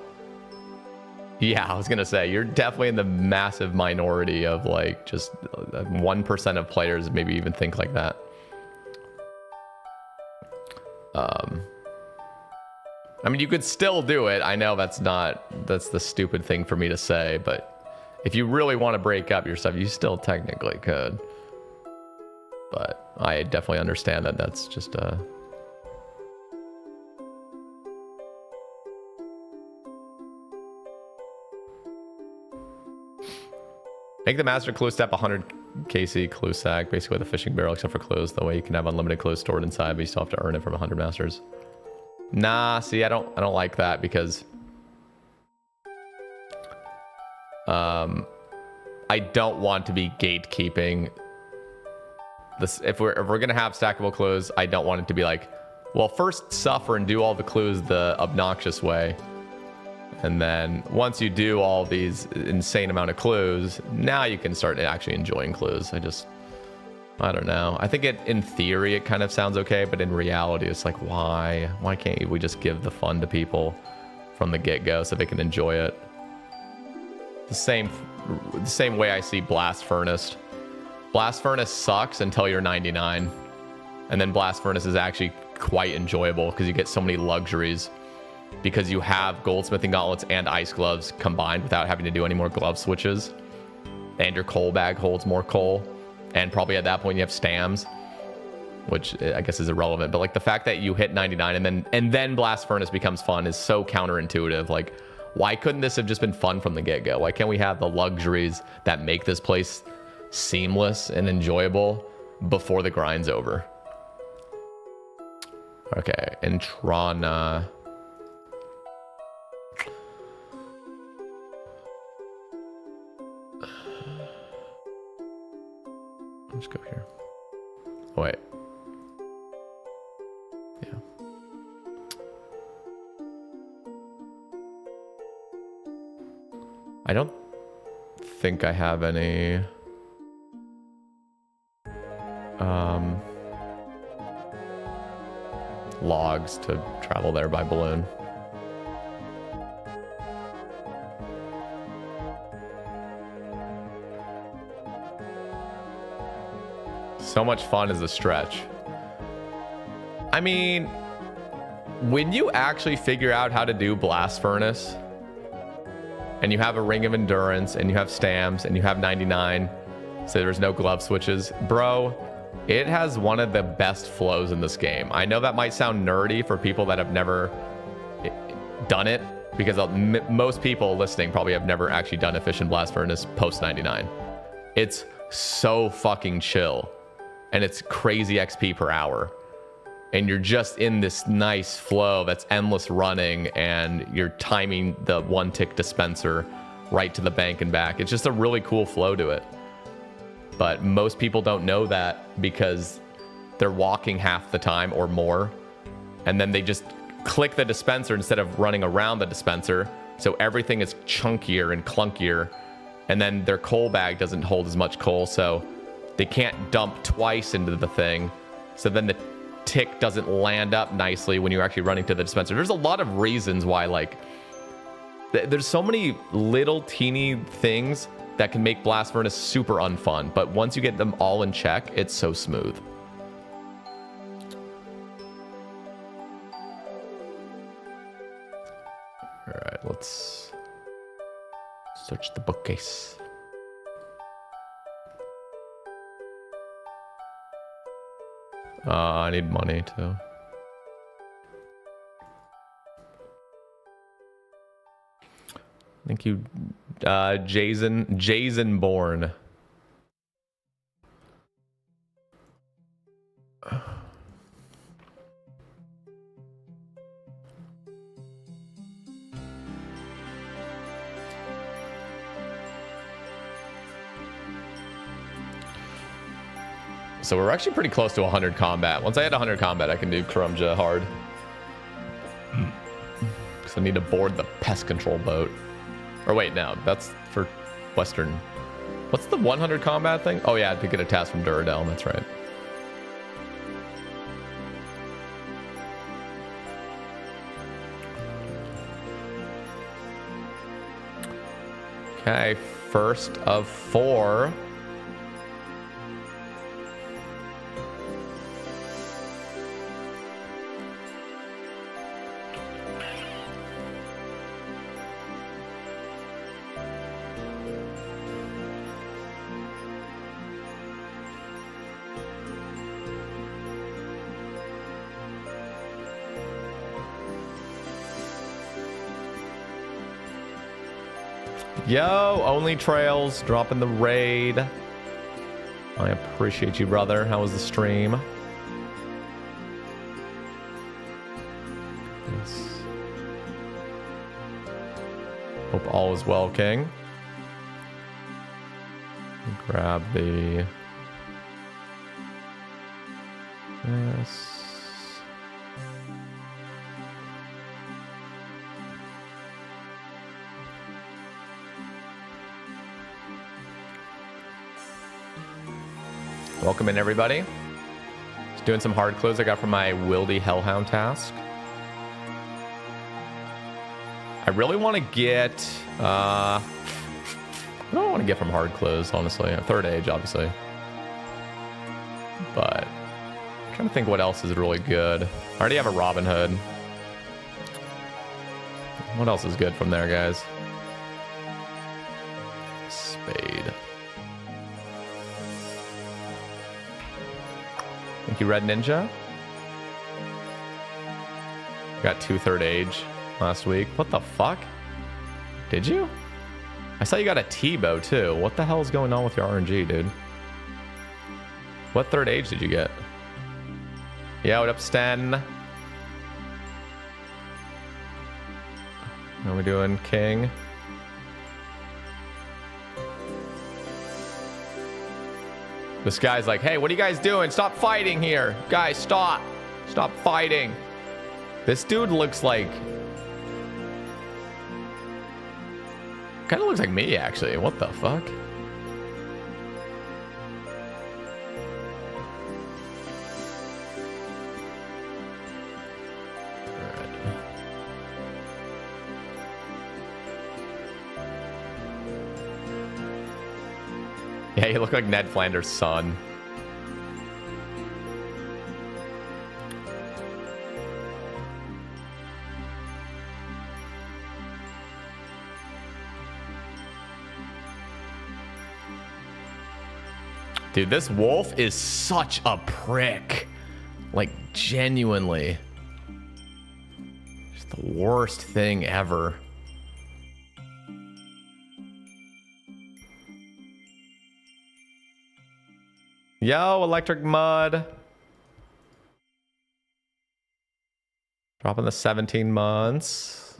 yeah, I was going to say, you're definitely in the massive minority of like just 1% of players maybe even think like that. I mean, you could still do it. I know that's the stupid thing for me to say, but if you really want to break up your stuff, you still technically could. But I definitely understand that that's just make the master clue step 100 KC clue sack, basically with a fishing barrel except for clues. The way you can have unlimited clues stored inside, but you still have to earn it from 100 masters. Nah, see, I don't like that because I don't want to be gatekeeping this. If we're gonna have stackable clues, I don't want it to be like, well, first suffer and do all the clues the obnoxious way, and then once you do all these insane amount of clues, now you can start actually enjoying clues. I don't know. I think in theory it kind of sounds okay, but in reality it's like, why can't we just give the fun to people from the get-go so they can enjoy it? The same way I see Blast Furnace. Blast Furnace sucks until you're 99, and then Blast Furnace is actually quite enjoyable because you get so many luxuries, because you have goldsmithing gauntlets and ice gloves combined without having to do any more glove switches, and your coal bag holds more coal, and probably at that point you have stams, which I guess is irrelevant, but like the fact that you hit 99 and then Blast Furnace becomes fun is so counterintuitive. Like, why couldn't this have just been fun from the get-go? Why can't we have the luxuries that make this place seamless and enjoyable before the grind's over? Okay, Intrana. Let's go here. Oh, wait. Yeah. I don't think I have any logs to travel there by balloon. So much fun is a stretch. I mean, when you actually figure out how to do Blast Furnace, and you have a Ring of Endurance, and you have Stams, and you have 99, so there's no glove switches, bro, it has one of the best flows in this game. I know that might sound nerdy for people that have never done it, because most people listening probably have never actually done Efficient Blast Furnace post 99. It's so fucking chill, and it's crazy XP per hour, and you're just in this nice flow that's endless running, and you're timing the one tick dispenser right to the bank and back. It's just a really cool flow to it. But most people don't know that because they're walking half the time or more, and then they just click the dispenser instead of running around the dispenser. So everything is chunkier and clunkier. And then their coal bag doesn't hold as much coal, so they can't dump twice into the thing. So then the tick doesn't land up nicely when you're actually running to the dispenser. There's a lot of reasons why, like, there's so many little teeny things that can make Blast Furnace super unfun. But once you get them all in check, it's so smooth. All right, let's search the bookcase. I need money too. Thank you, Jason Bourne. So we're actually pretty close to 100 combat. Once I hit 100 combat, I can do Karumja hard. Because I need to board the pest control boat. Or wait, no, that's for Western. What's the 100 combat thing? Oh yeah, to get a task from Duradel, that's right. Okay, first of 4. Yo, Only Trails, dropping the raid. I appreciate you, brother. How was the stream? Nice. Hope all is well, King. Grab the... Yes. Welcome in, everybody. Just doing some hard clothes I got from my Wildy Hellhound task. I really want to get... what do I want to get from hard clothes, honestly? Third Age, obviously. But I'm trying to think what else is really good. I already have a Robin Hood. What else is good from there, guys? Spade. Thank you, Red Ninja. Got 2 Third Age last week. What the fuck? Did you? I saw you got a T-bow too. What the hell is going on with your RNG, dude? What Third Age did you get? Yeah, what up, Stan? How are we doing, King? This guy's like, hey, what are you guys doing? Stop fighting here. Guys, stop. Stop fighting. This dude looks like... kind of looks like me, actually. What the fuck? Yeah, you look like Ned Flanders' son. Dude, this wolf is such a prick. Like, genuinely. Just the worst thing ever. Yo, Electric Mud. Dropping the 17 months.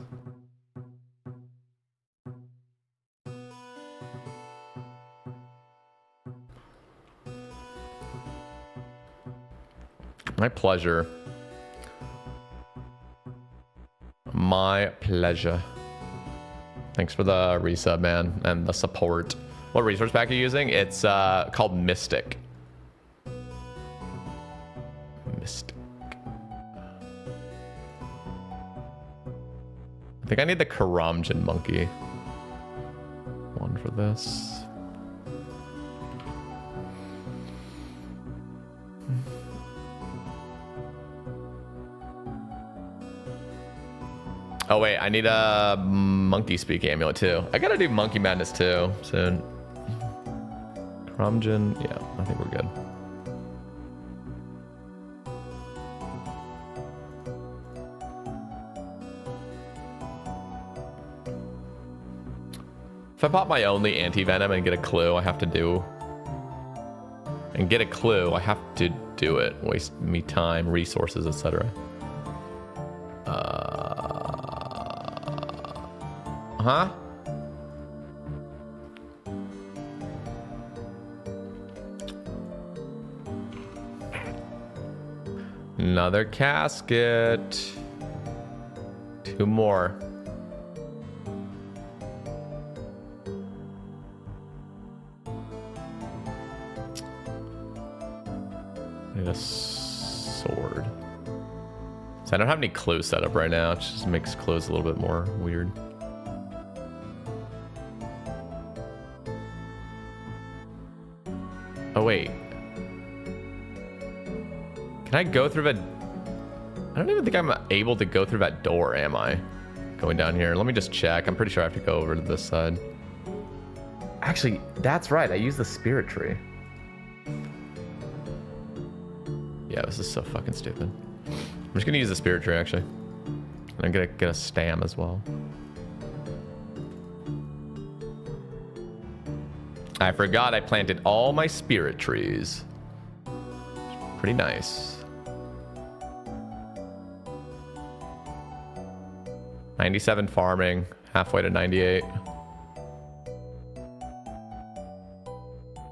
My pleasure. My pleasure. Thanks for the resub, man, and the support. What resource pack are you using? It's called Mystic. Mystic. I think I need the Karamjan monkey one for this. Oh wait, I need a monkey speak amulet too. I gotta do monkey madness too soon. Karamjan, yeah, I think we're good. If I pop my only anti-venom and get a clue, I have to do... And get a clue, I have to do it. Waste me time, resources, etc. Huh? Another casket. 2 more. I need a sword. So I don't have any clues set up right now. It just makes clues a little bit more weird. Oh wait. Can I go through that? I don't even think I'm able to go through that door, am I? Going down here. Let me just check. I'm pretty sure I have to go over to this side. Actually, that's right. I used the spirit tree. Yeah, this is so fucking stupid. I'm just gonna use the spirit tree actually. And I'm gonna get a stam as well. I forgot I planted all my spirit trees. Pretty nice. 97 farming, halfway to 98.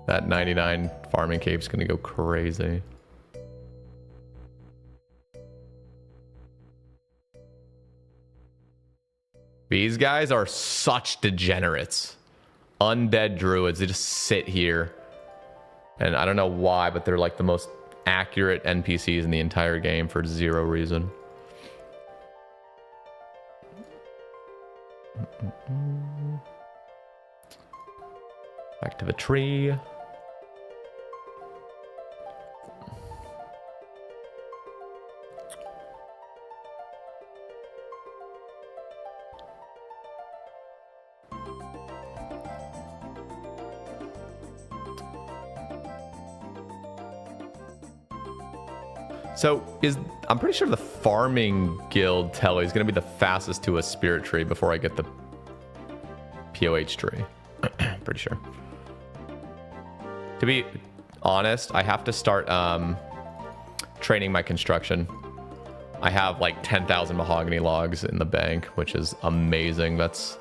That 99 farming cave's gonna go crazy. These guys are such degenerates. Undead druids, they just sit here. And I don't know why, but they're like the most accurate NPCs in the entire game for 0 reason. Back to the tree. So I'm pretty sure the farming guild telly is going to be the fastest to a spirit tree before I get the POH tree. Pretty sure. To be honest, I have to start training my construction. I have like 10,000 mahogany logs in the bank, which is amazing. That's...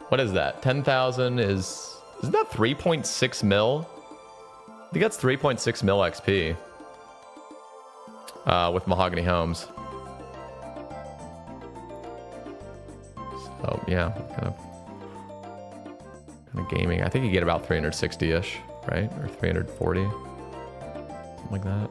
What is that? 10,000 is... Isn't that 3.6 mil? I think that's 3.6 mil XP. With mahogany homes. So yeah, kind of gaming. I think you get about 360-ish, right? Or 340, something like that.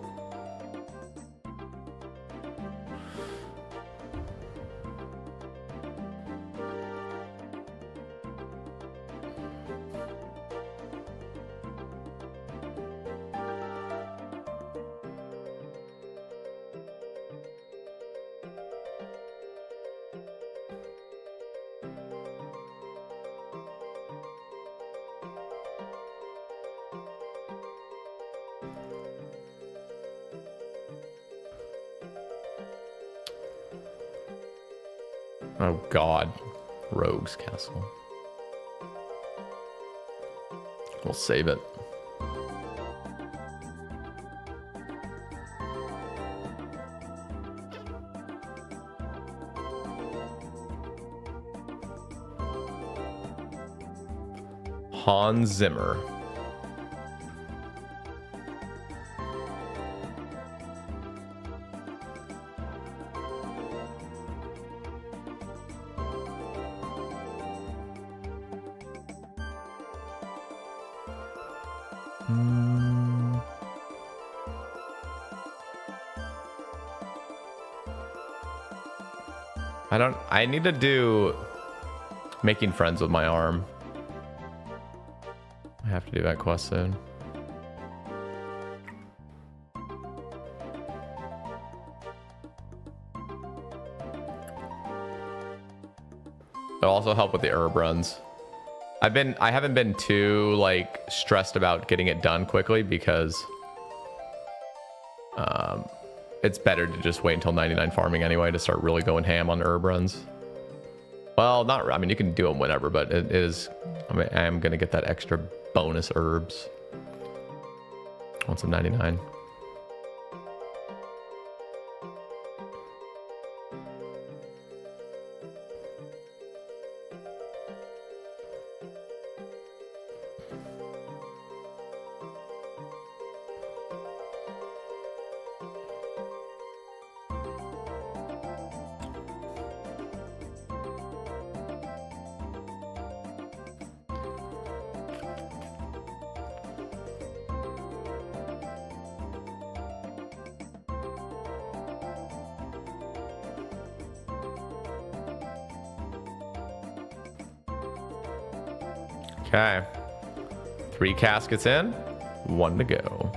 Oh god. Rogue's Castle. We'll save it. Hans Zimmer. I need to do making friends with my arm. I have to do that quest soon. It'll also help with the herb runs. I haven't been too like stressed about getting it done quickly because it's better to just wait until 99 farming anyway to start really going ham on herb runs. Well, not, I mean, you can do them whenever, but it is, I am going to get that extra bonus herbs once I'm 99. Okay. 3 caskets in, 1 to go.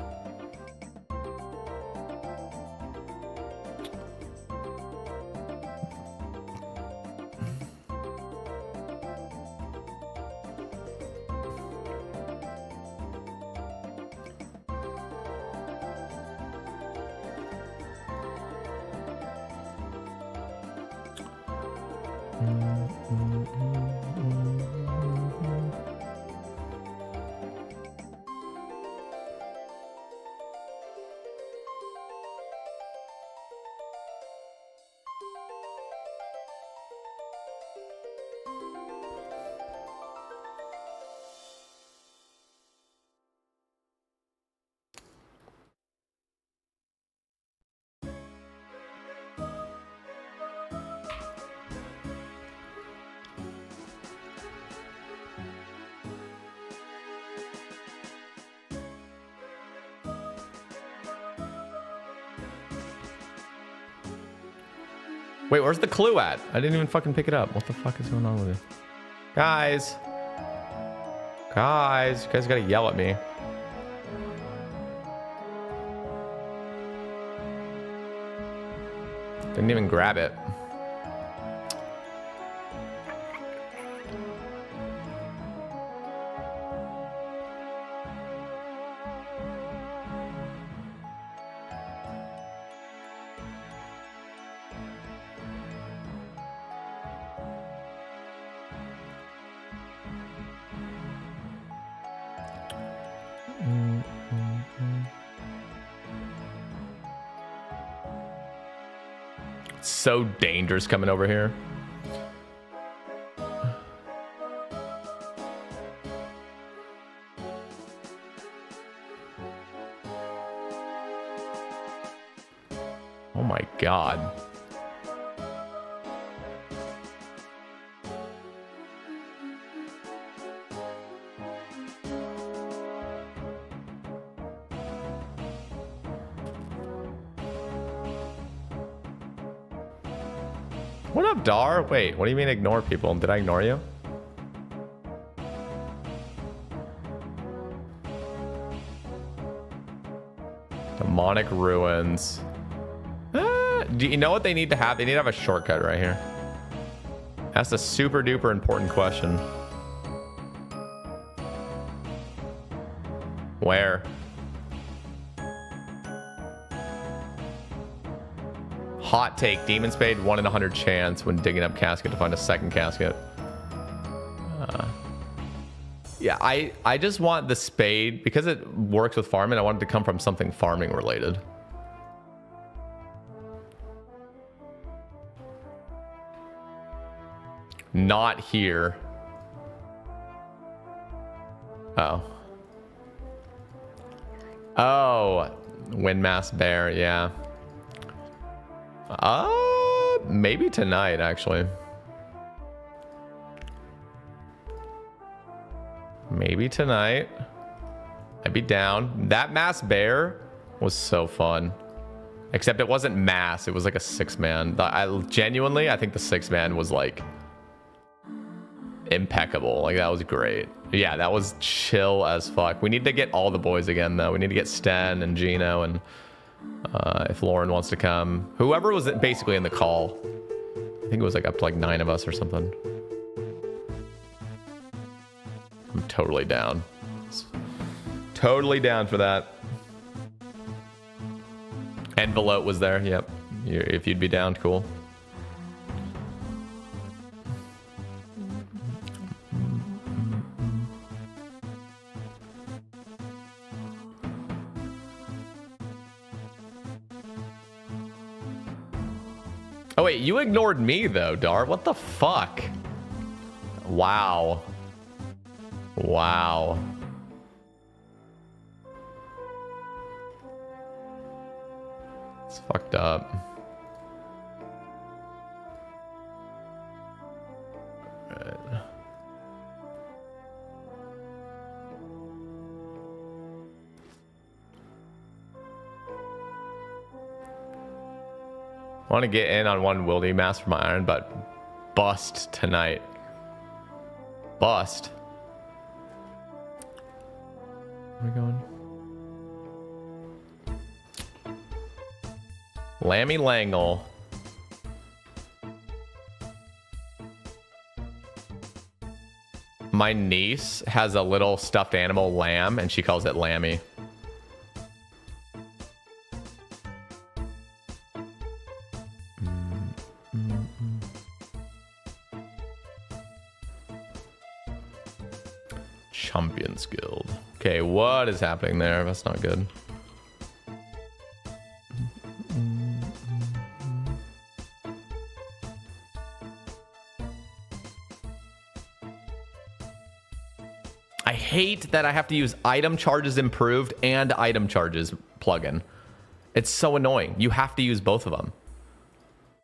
Wait, where's the clue at? I didn't even fucking pick it up. What the fuck is going on with it? Guys. Guys, you guys gotta yell at me. Didn't even grab it. So dangerous coming over here. Oh my God. What up, Dar? Wait, what do you mean ignore people? Did I ignore you? Demonic ruins. Do you know what they need to have? They need to have a shortcut right here. That's a super duper important question. Where? Hot take, Demon Spade 1 in 100 chance when digging up casket to find a second casket. Yeah, I just want the spade because it works with farming. I want it to come from something farming related. Not here. Oh. Oh, Windmass Bear, yeah. Maybe tonight, actually. Maybe tonight. I'd be down. That mass bear was so fun. Except it wasn't mass. It was like a 6-man. Genuinely, I think the 6-man was like impeccable. Like that was great. Yeah, that was chill as fuck. We need to get all the boys again though. We need to get Sten and Gino and if Lauren wants to come. Whoever was basically in the call. I think it was like up to like 9 of us or something. I'm totally down. Totally down for that. Envelope was there. Yep. If you'd be down, cool. Oh wait, you ignored me though, Dar. What the fuck? Wow. Wow. It's fucked up. Right. I want to get in on one wildy mass for my iron, but bust tonight. Bust. Where are we going? Lammy Langle. My niece has a little stuffed animal lamb, and she calls it Lammy. Champions Guild. Okay, what is happening there? That's not good. I hate that I have to use item charges improved and item charges plugin. It's so annoying. You have to use both of them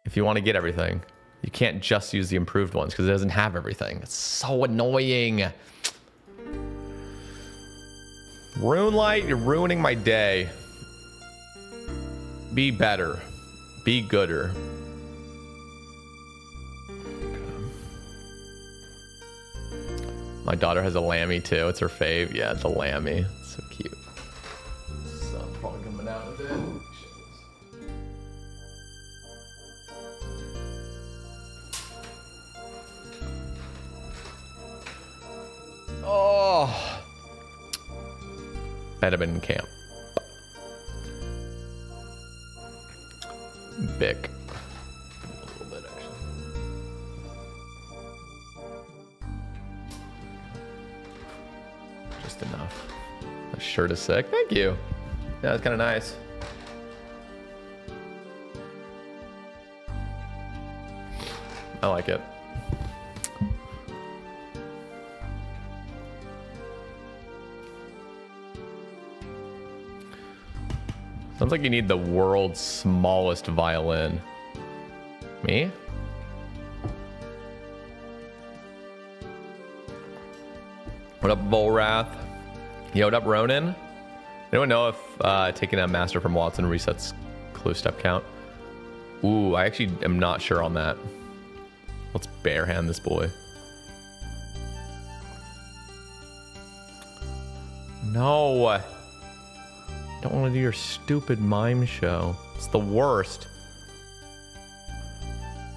if you want to get everything. You can't just use the improved ones because it doesn't have everything. It's so annoying. Runelight, you're ruining my day. Be better. Be gooder. My daughter has a Lammy too. It's her fave. Yeah, it's a Lammy. It's so cute. So probably coming out of it. Oh. Better been in camp. Bic. A little bit actually. Just enough. The shirt is sick. Thank you. Yeah, it's kind of nice. I like it. Sounds like you need the world's smallest violin. Me? What up, Volrath? Yo, what up, Ronan? Anyone know if taking a master from Watson resets clue step count? Ooh, I actually am not sure on that. Let's barehand this boy. No. Don't want to do your stupid mime show. It's the worst.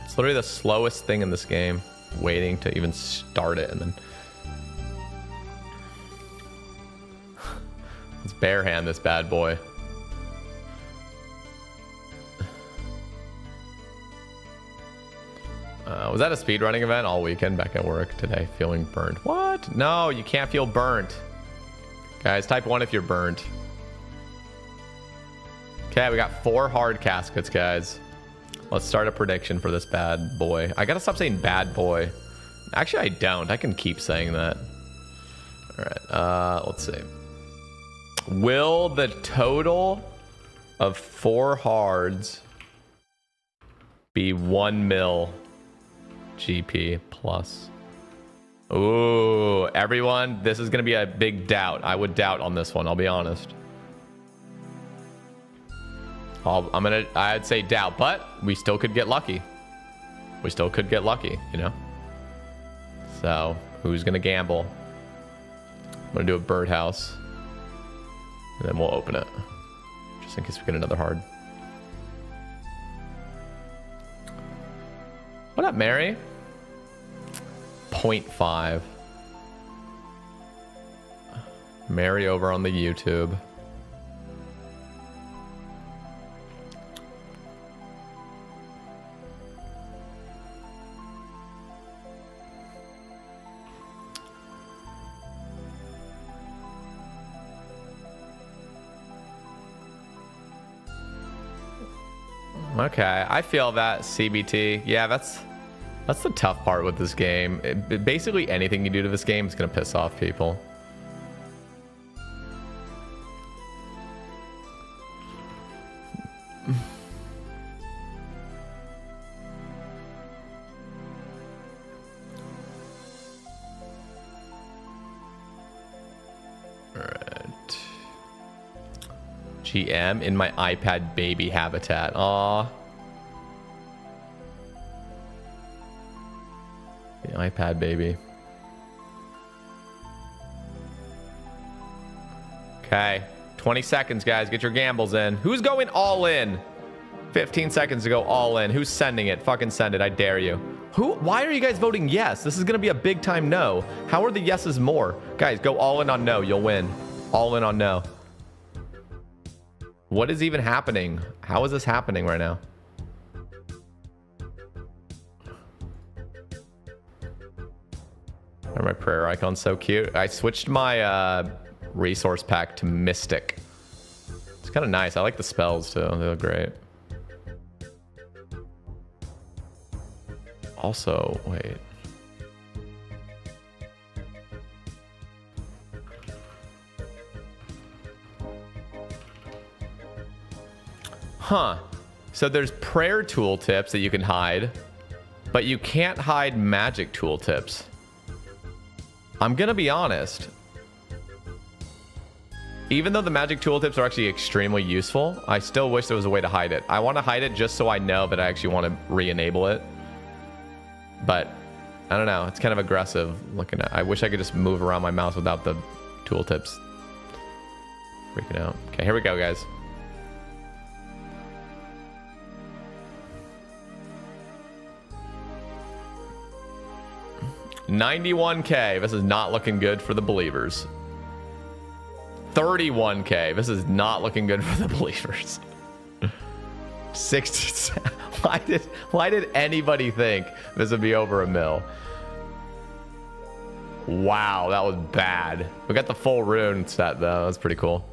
It's literally the slowest thing in this game. Waiting to even start it and then... Let's barehand this bad boy. Was that a speedrunning event all weekend? Back at work today, feeling burnt. What? No, you can't feel burnt. Guys, type 1 if you're burnt. Okay, we got 4 hard caskets, guys. Let's start a prediction for this bad boy. I gotta stop saying bad boy. Actually, I don't. I can keep saying that. All right, let's see. Will the total of 4 hards be 1 mil GP plus? Ooh, everyone, this is going to be a big doubt. I would doubt on this one, I'll be honest. I'd say doubt, but we still could get lucky. We still could get lucky, you know? So, who's going to gamble? I'm going to do a birdhouse. And then we'll open it. Just in case we get another hard. What up, Mary? 0.5. Mary over on the YouTube. Okay, I feel that, CBT. Yeah, that's the tough part with this game. Basically anything you do to this game is gonna piss off people. Alright. GM in my iPad baby habitat. Aw. The iPad baby. Okay. 20 seconds, guys. Get your gambles in. Who's going all in? 15 seconds to go all in. Who's sending it? Fucking send it. I dare you. Why are you guys voting yes? This is going to be a big time no. How are the yeses more? Guys, go all in on no. You'll win. All in on no. What is even happening? How is this happening right now? My prayer icon's so cute. I switched my resource pack to Mystic. It's kind of nice. I like the spells too. They look great. Also, wait. Huh. So there's prayer tooltips that you can hide, but you can't hide magic tooltips. I'm gonna be honest. Even though the magic tooltips are actually extremely useful, I still wish there was a way to hide it. I want to hide it just so I know that I actually want to re-enable it. But I don't know. It's kind of aggressive looking at. I wish I could just move around my mouse without the tooltips. Freaking out. Okay, here we go, guys. $91K. This is not looking good for the believers. $31K. This is not looking good for the believers. 60. Why did anybody think this would be over $1 mil? Wow, that was bad. We got the full rune set though. That's pretty cool.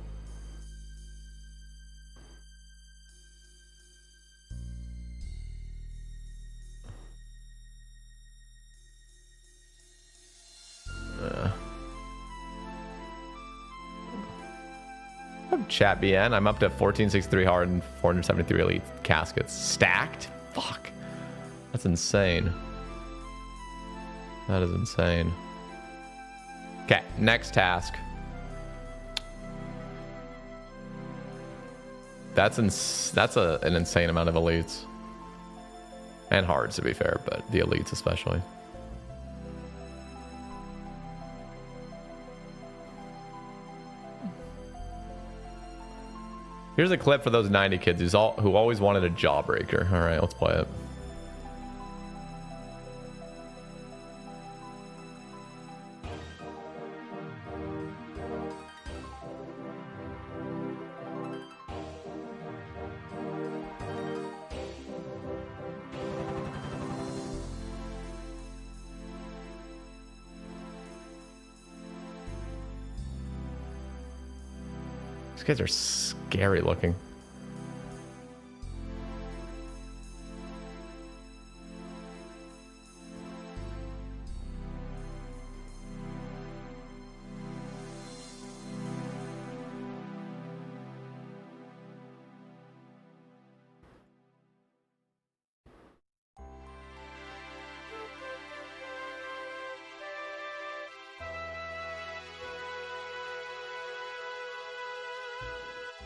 Chat BN. I'm up to 1463 hard and 473 elite caskets. Stacked? Fuck. That's insane. That is insane. Okay, next task. That's an insane amount of elites. And hards, to be fair, but the elites especially. Here's a clip for those 90 kids who always wanted a jawbreaker. All right, let's play it. These guys are scary looking.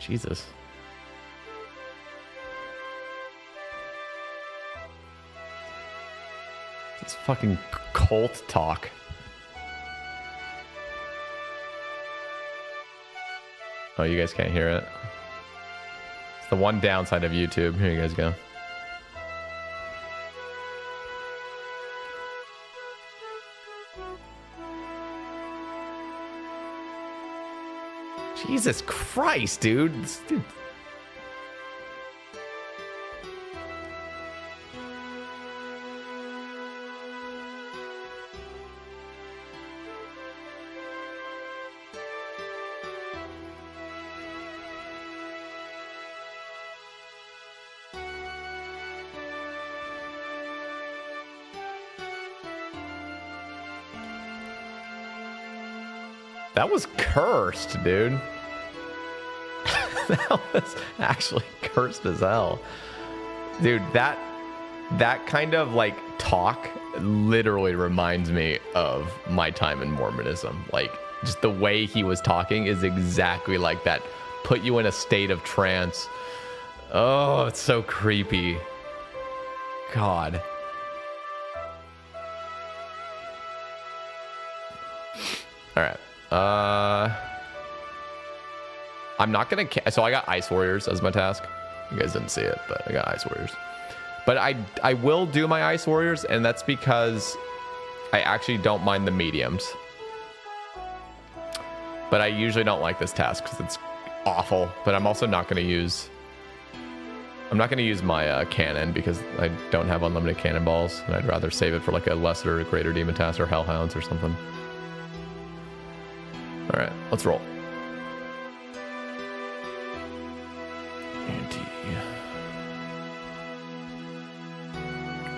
Jesus. This fucking cult talk. Oh, you guys can't hear it. It's the one downside of YouTube. Here you guys go. Jesus Christ, dude. Dude. That was cursed, dude. That was actually cursed as hell. Dude, that kind of like talk literally reminds me of my time in Mormonism. Like, just the way he was talking is exactly like that. Put you in a state of trance. Oh, it's so creepy. God. All right. I'm not gonna. So I got Ice Warriors as my task. You guys didn't see it, but I got Ice Warriors. But I will do my Ice Warriors, and that's because I actually don't mind the mediums. But I usually don't like this task because it's awful. But I'm also not gonna use. I'm not gonna use my cannon because I don't have unlimited cannonballs, and I'd rather save it for like a lesser, greater demon task or hellhounds or something. All right, let's roll.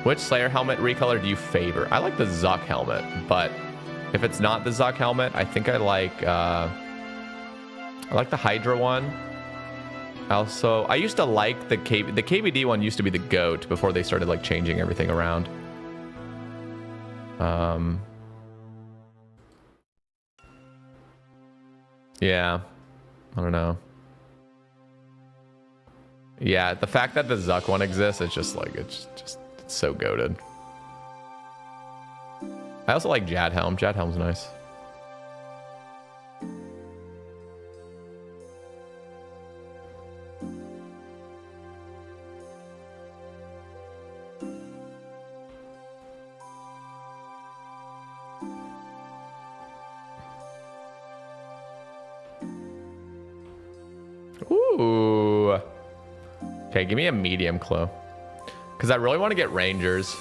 Which Slayer helmet recolor do you favor? I like the Zuck helmet, but if it's not the Zuck helmet, I think I like the Hydra one. Also, I used to like the KBD one used to be the GOAT before they started like changing everything around. Yeah, I don't know. Yeah, the fact that the Zuck one exists, it's just like, it's so goated. I also like Jad Helm. Jad Helm's nice. Ooh. Okay, give me a medium clue. Because I really want to get Rangers.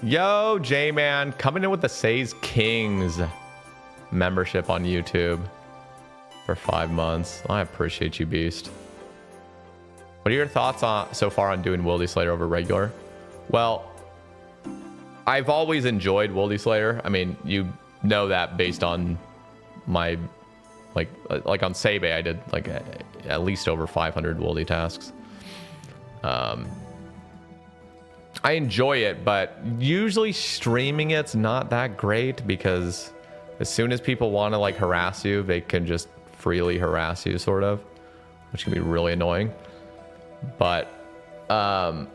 Yo, J-Man, coming in with the Says Kings membership on YouTube for 5 months. I appreciate you, Beast. What are your thoughts on so far on doing Wildy Slayer over regular? Well, I've always enjoyed Wildy Slayer. I mean, you know that based on my like on Sebe, I did like at least over 500 Wildy tasks. I enjoy it, but usually streaming it's not that great because as soon as people want to like harass you, they can just freely harass you, sort of, which can be really annoying. But I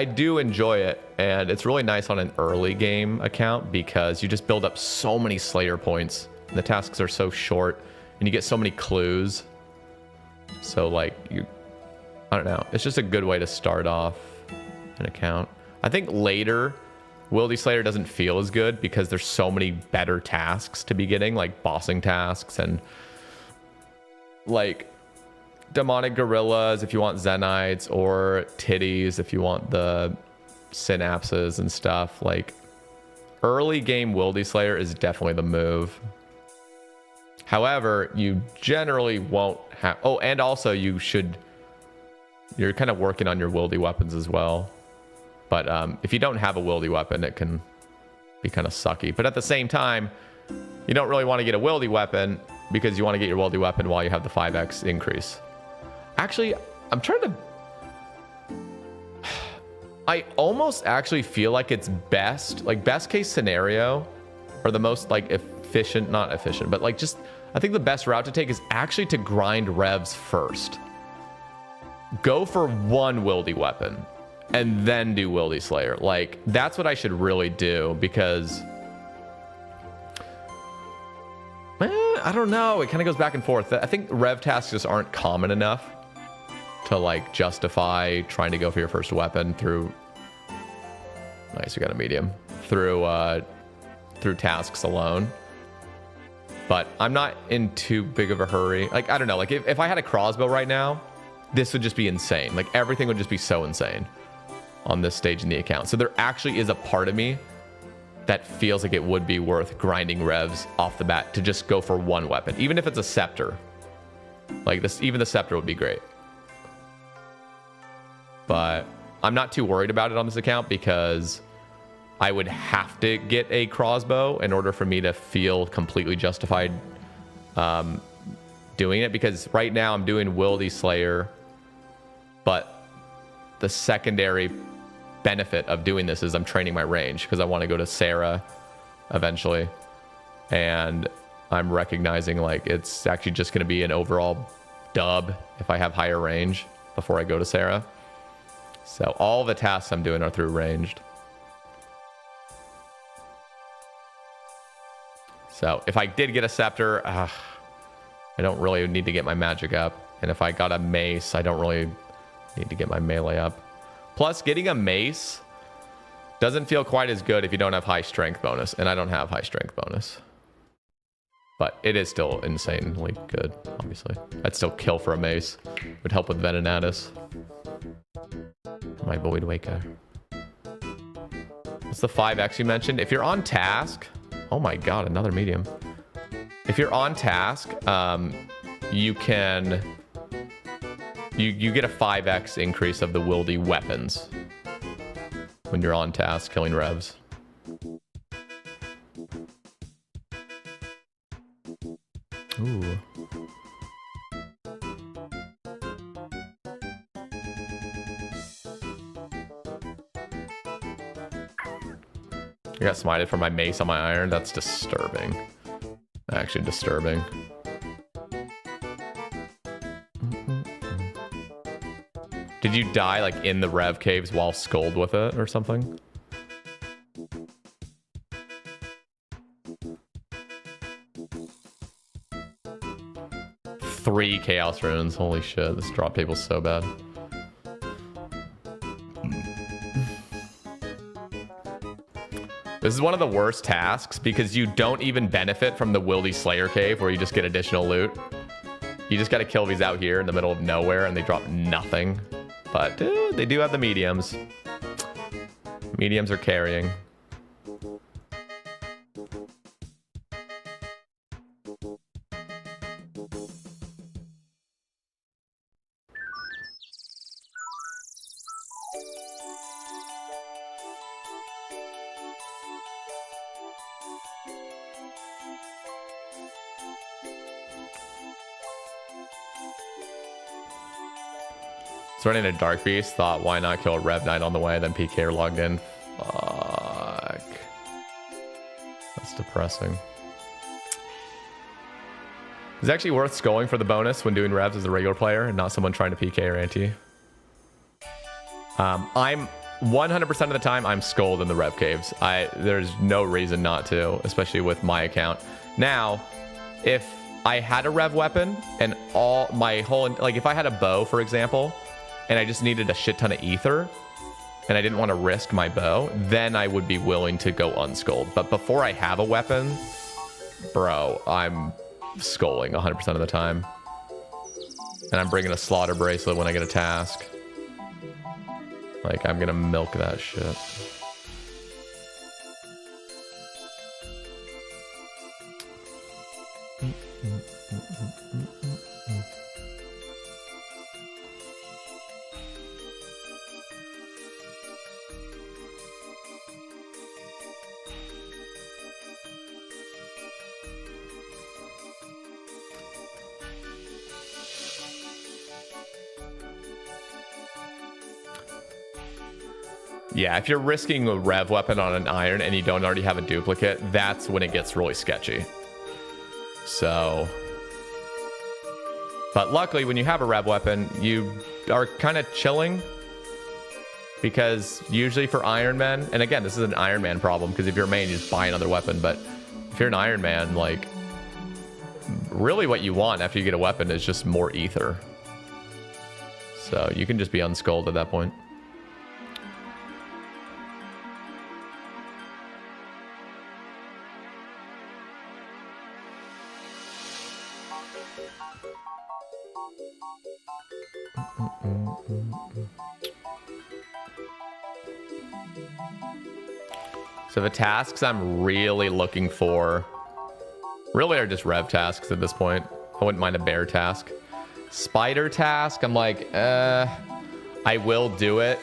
do enjoy it, and it's really nice on an early game account because you just build up so many Slayer points. And the tasks are so short, and you get so many clues. So like I don't know. It's just a good way to start off an account. I think later, Wildy Slayer doesn't feel as good because there's so many better tasks to be getting, like bossing tasks and like demonic gorillas if you want Zenites, or titties if you want the synapses and stuff. Like early game Wildy Slayer is definitely the move. However, you generally won't have... Oh, and also you're kind of working on your wildy weapons as well. But if you don't have a wildy weapon, it can be kind of sucky. But at the same time, you don't really want to get a wildy weapon because you want to get your wildy weapon while you have the 5x increase. Actually, I'm trying to... I almost actually feel like it's best case scenario, or the most like efficient, not efficient, but like just I think the best route to take is actually to grind revs first. Go for one wildy weapon and then do wildy slayer. Like, that's what I should really do, because I don't know, it kind of goes back and forth. I think rev tasks just aren't common enough to like justify trying to go for your first weapon through, nice, we got a medium, through tasks alone. But I'm not in too big of a hurry. Like, I don't know, like if I had a crossbow right now, this would just be insane. Like, everything would just be so insane on this stage in the account. So there actually is a part of me that feels like it would be worth grinding revs off the bat to just go for one weapon, even if it's a scepter. Like this, even the scepter would be great. But I'm not too worried about it on this account, because I would have to get a crossbow in order for me to feel completely justified doing it. Because right now I'm doing wildy slayer, but the secondary benefit of doing this is I'm training my range, because I want to go to Sarah eventually, and I'm recognizing like it's actually just going to be an overall dub if I have higher range before I go to Sarah. So all the tasks I'm doing are through ranged. So if I did get a scepter, I don't really need to get my magic up, and if I got a mace, I don't really need to get my melee up. Plus, getting a mace doesn't feel quite as good if you don't have high strength bonus, and I don't have high strength bonus. But it is still insanely good, obviously. I'd still kill for a mace. Would help with Venenatus. My Void Waker. What's the 5x you mentioned? If you're on task... Oh my god, another medium. If you're on task, you can... You get a 5x increase of the wildy weapons when you're on task killing revs. Ooh. I got smited for my mace on my iron. That's disturbing. Actually disturbing. Did you die like in the rev caves while scold with it or something? Three chaos runes. Holy shit, this drop table's so bad. This is one of the worst tasks because you don't even benefit from the Wildy Slayer cave where you just get additional loot. You just got to kill these out here in the middle of nowhere and they drop nothing. But they do have the mediums. Mediums are carrying. It's running a Dark Beast. Thought, why not kill a Rev Knight on the way? Then PK logged in. Fuck. That's depressing. Is it actually worth sculling for the bonus when doing Revs as a regular player and not someone trying to PK or anti? I'm 100% of the time I'm skulled in the Rev caves. There's no reason not to, especially with my account. Now, if I had a Rev weapon and all my whole, like if I had a bow, for example, and I just needed a shit ton of ether, and I didn't want to risk my bow, then I would be willing to go unskulled. But before I have a weapon, bro, I'm skulling 100% of the time. And I'm bringing a slaughter bracelet when I get a task. Like, I'm gonna milk that shit. Yeah, if you're risking a rev weapon on an iron and you don't already have a duplicate, that's when it gets really sketchy. So, but luckily when you have a rev weapon, you are kind of chilling, because usually for Iron Man, and again, this is an Iron Man problem, because if you're a main, you just buy another weapon. But if you're an Iron Man, like, really what you want after you get a weapon is just more ether. So you can just be unskulled at that point. So the tasks I'm really looking for really are just rev tasks at this point. I wouldn't mind a bear task. Spider task, I'm like, I will do it,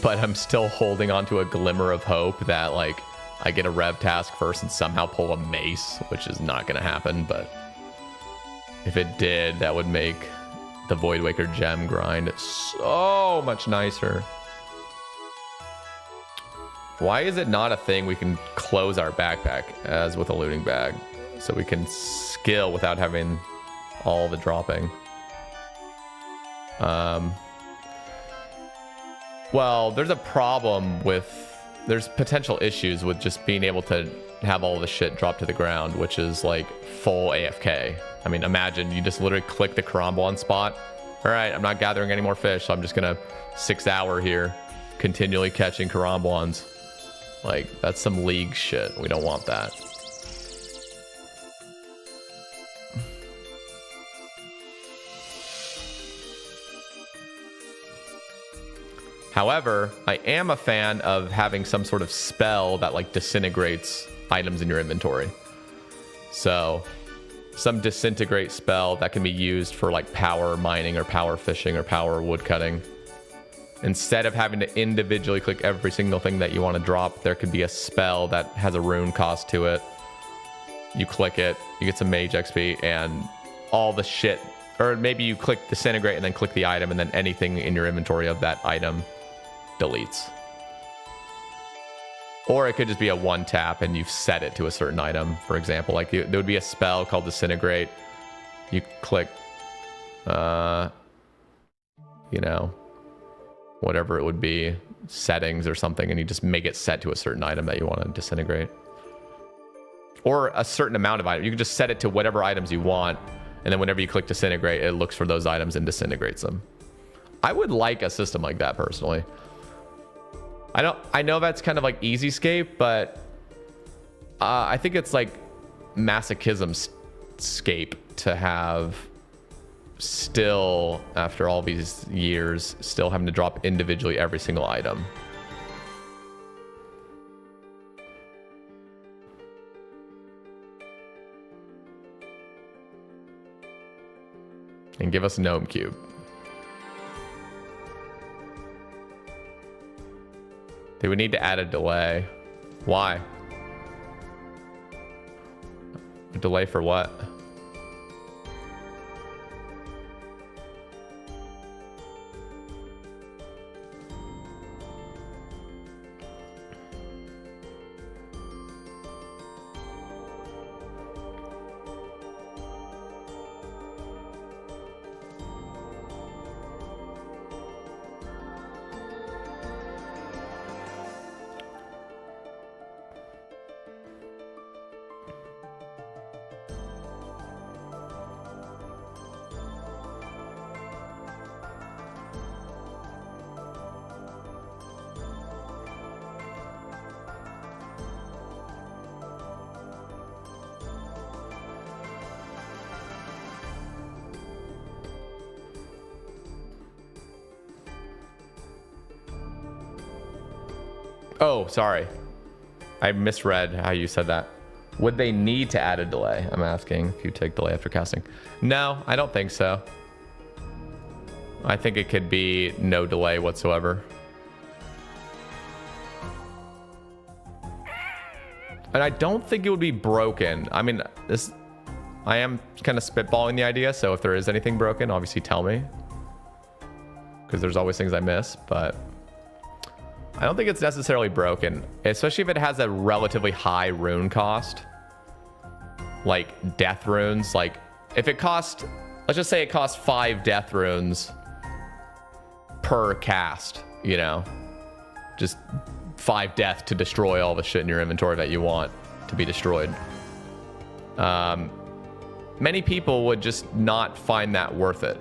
but I'm still holding on to a glimmer of hope that, like, I get a rev task first and somehow pull a mace, which is not going to happen. But if it did, that would make the Void Waker gem grind so much nicer. Why is it not a thing we can close our backpack as with a looting bag, so we can skill without having all the dropping? Well, there's a problem with, there's potential issues with just being able to have all the shit drop to the ground, which is like full AFK. I mean, imagine you just literally click the Karambwan spot. All right, I'm not gathering any more fish, so I'm just gonna 6 hour here, continually catching Karambwans. Like, that's some league shit. We don't want that. However, I am a fan of having some sort of spell that, like, disintegrates items in your inventory. So, some disintegrate spell that can be used for, like, power mining or power fishing or power woodcutting. Instead of having to individually click every single thing that you want to drop, there could be a spell that has a rune cost to it. You click it, you get some mage XP, and all the shit, or maybe you click disintegrate and then click the item, and then anything in your inventory of that item deletes. Or it could just be a one tap and you've set it to a certain item. For example, like there would be a spell called disintegrate. You click, you know, whatever it would be, settings or something, and you just make it set to a certain item that you want to disintegrate. Or a certain amount of items. You can just set it to whatever items you want, and then whenever you click disintegrate, it looks for those items and disintegrates them. I would like a system like that personally. I know that's kind of like easy-scape, but I think it's like masochism-scape to have still, after all these years, still having to drop individually every single item. And give us a gnome cube. They would need to add a delay. Why? A delay for what? Oh, sorry. I misread how you said that. Would they need to add a delay? I'm asking if you take delay after casting. No, I don't think so. I think it could be no delay whatsoever. And I don't think it would be broken. I mean, I am kind of spitballing the idea, so if there is anything broken, obviously tell me. Because there's always things I miss, but I don't think it's necessarily broken, especially if it has a relatively high rune cost. like death runes. Like if it cost, let's just say it costs 5 death runes per cast, you know, just 5 death to destroy all the shit in your inventory that you want to be destroyed. Many people would just not find that worth it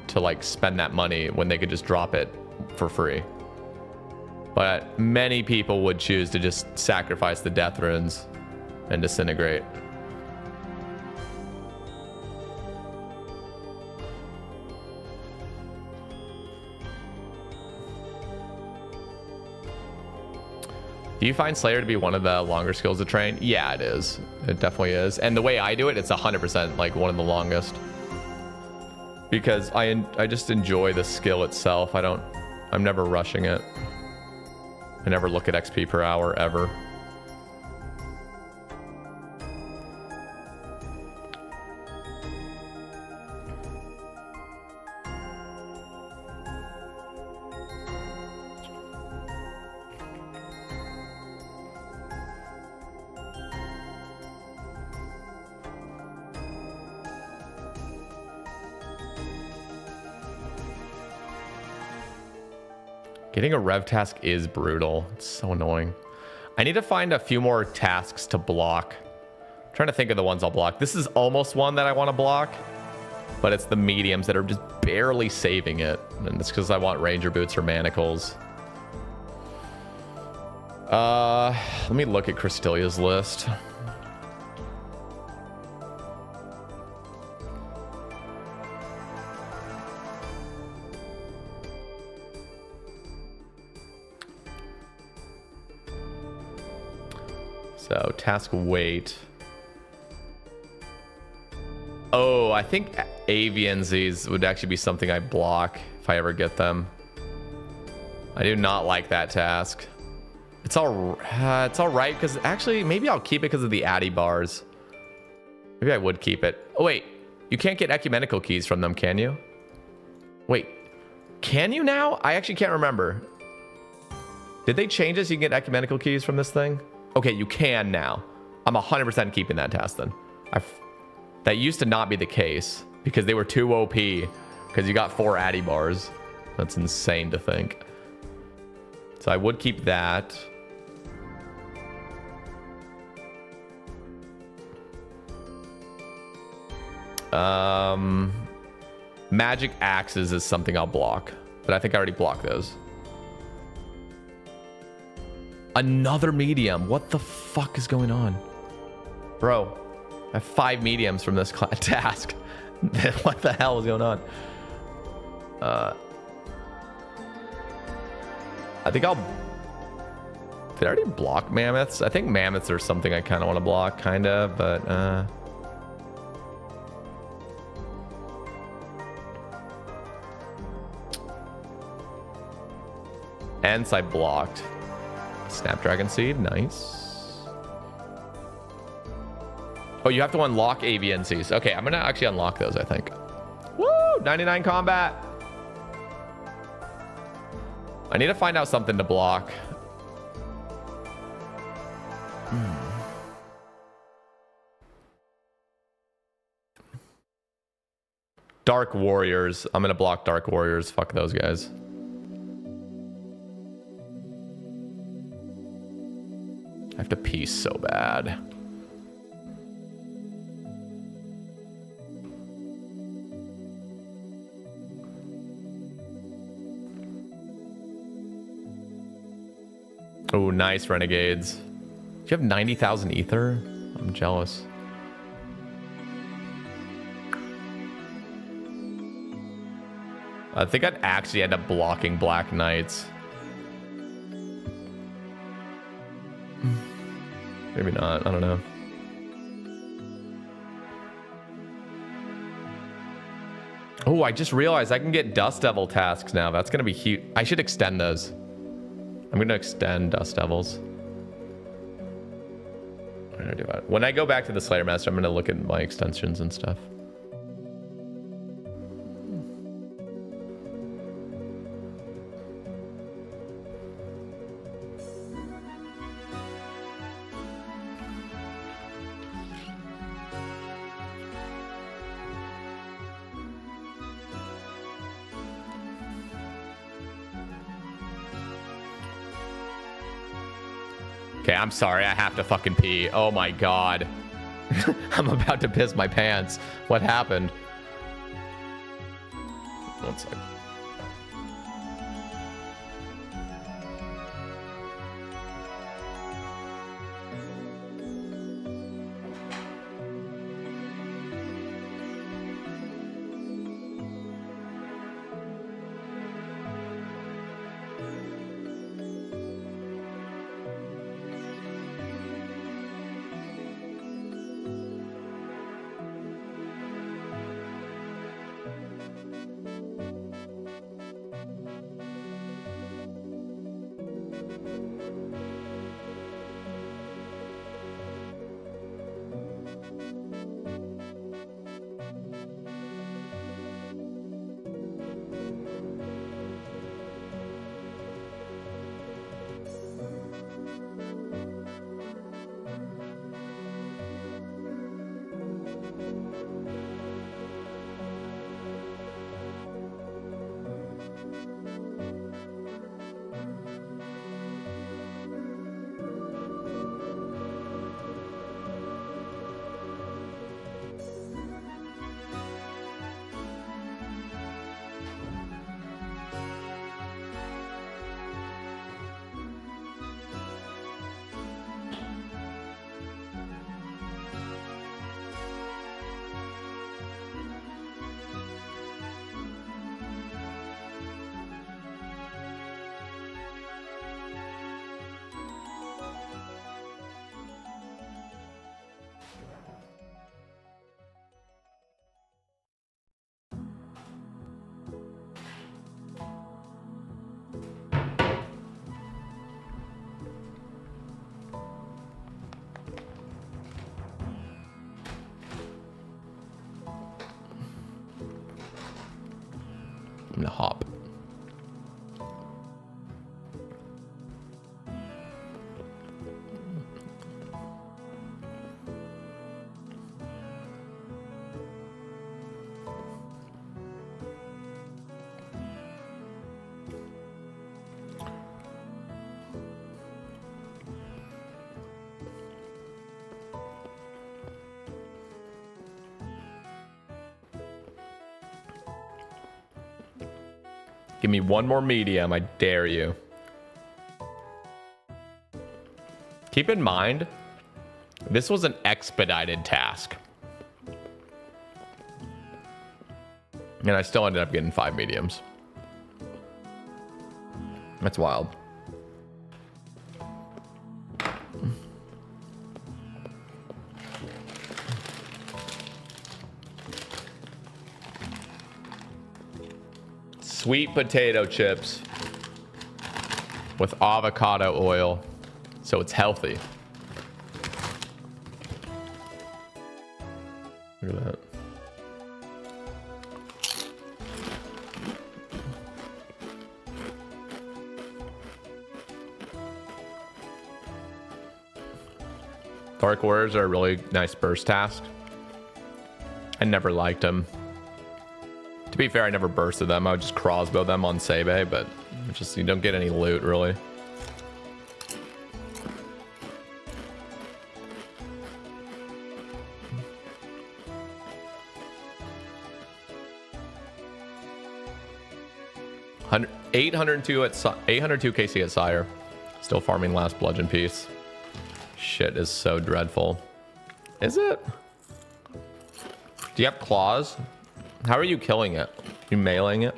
to like spend that money when they could just drop it for free. But many people would choose to just sacrifice the death runes and disintegrate. Do you find Slayer to be one of the longer skills to train? Yeah, it is. It definitely is. And the way I do it, it's 100% like one of the longest. Because I just enjoy the skill itself. I'm never rushing it. I never look at XP per hour ever. Getting a rev task is brutal. It's so annoying. I need to find a few more tasks to block. I'm trying to think of the ones I'll block. This is almost one that I want to block, but it's the mediums that are just barely saving it. And it's because I want ranger boots or manacles. Let me look at Crystalia's list. So task weight. Oh, I think aviansies would actually be something I block if I ever get them. I do not like that task. It's all right because actually maybe I'll keep it because of the Addy bars. Maybe I would keep it. Oh wait, you can't get ecumenical keys from them, can you? Wait, can you now? I actually can't remember. Did they change this? You can get ecumenical keys from this thing? Okay, you can now. I'm 100% keeping that task then. That used to not be the case because they were too OP because you got 4 Addy bars. That's insane to think. So I would keep that. Magic axes is something I'll block, but I think I already blocked those. Another medium. What the fuck is going on? Bro, I have 5 mediums from this task. What the hell is going on? I think I'll... Did I already block mammoths? I think mammoths are something I kind of want to block, kind of, but... Ents I blocked. Snapdragon seed, nice. Oh, you have to unlock aviansies. Okay, I'm gonna actually unlock those, I think. Woo! 99 combat. I need to find out something to block. Dark warriors. I'm gonna block dark warriors. Fuck those guys. I have to pee so bad. Oh, nice renegades. Do you have 90,000 ether? I'm jealous. I think I'd actually end up blocking Black Knights. Maybe not. I don't know. Oh, I just realized I can get Dust Devil tasks now. That's going to be huge. I should extend those. I'm going to extend Dust Devils. What did I do about it? When I go back to the Slayer Master, I'm going to look at my extensions and stuff. Okay, I'm sorry. I have to fucking pee. Oh my god. I'm about to piss my pants. What happened? One sec. I'm gonna hop. Give me one more medium, I dare you. Keep in mind, this was an expedited task. And I still ended up getting 5 mediums. That's wild. Sweet potato chips with avocado oil, so it's healthy. Look at that. Dark Warriors are a really nice burst task. I never liked them. To be fair, I never bursted them. I would just crossbow them on Sebe, but just you don't get any loot, really. $802 802 KC at Sire. Still farming last bludgeon piece. Shit is so dreadful. Is it? Do you have claws? How are you killing it? You mailing it?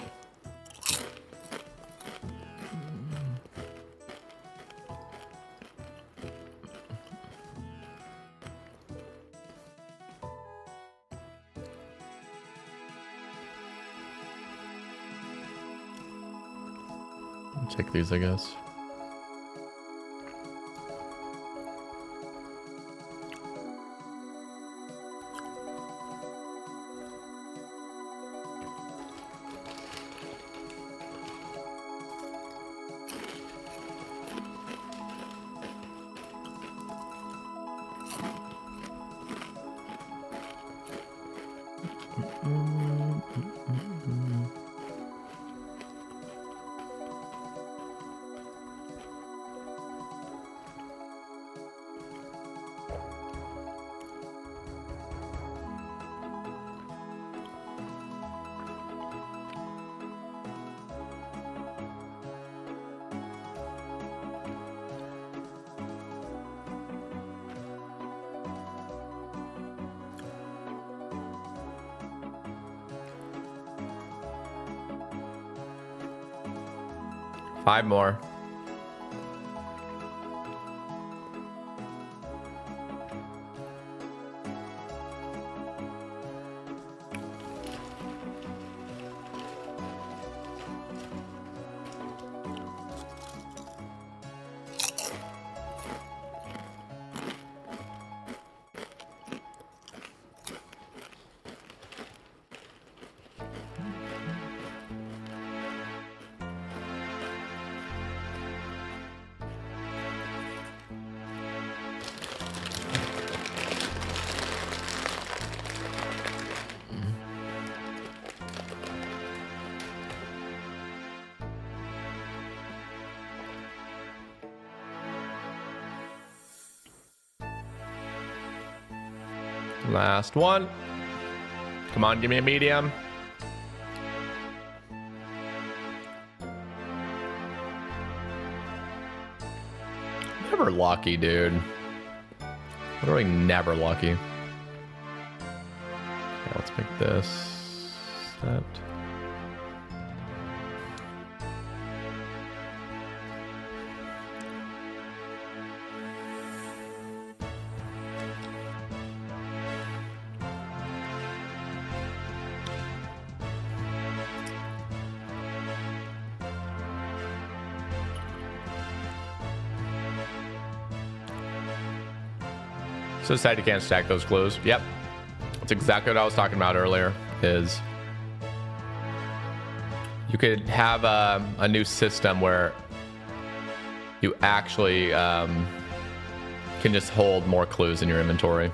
I'll take these, I guess. 5 more. Last one. Come on, give me a medium. Never lucky, dude. Literally never lucky. Okay, let's make this that. So sad you can't stack those clues. Yep. That's exactly what I was talking about earlier, is you could have a new system where you actually can just hold more clues in your inventory,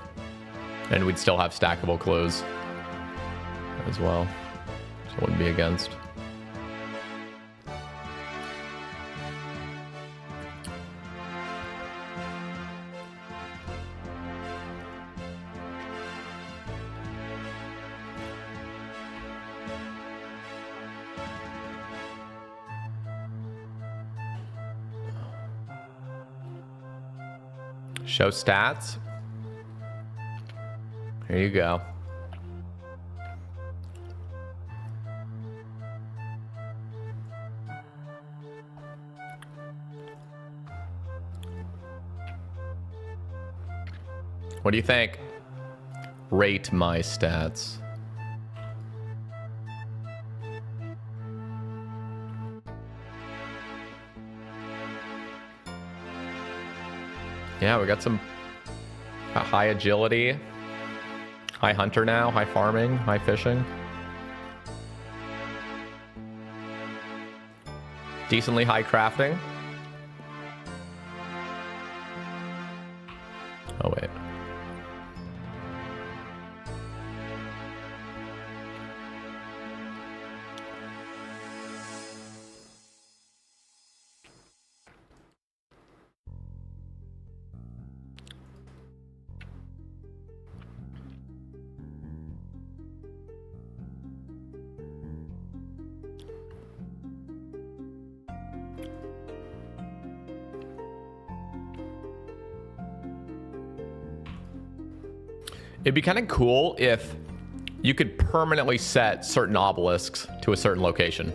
and we'd still have stackable clues as well. So I wouldn't be against. Show stats. Here you go. What do you think? Rate my stats. Yeah, we got some high agility, high hunter now, high farming, high fishing. Decently high crafting. Oh, wait. It'd be kind of cool if you could permanently set certain obelisks to a certain location.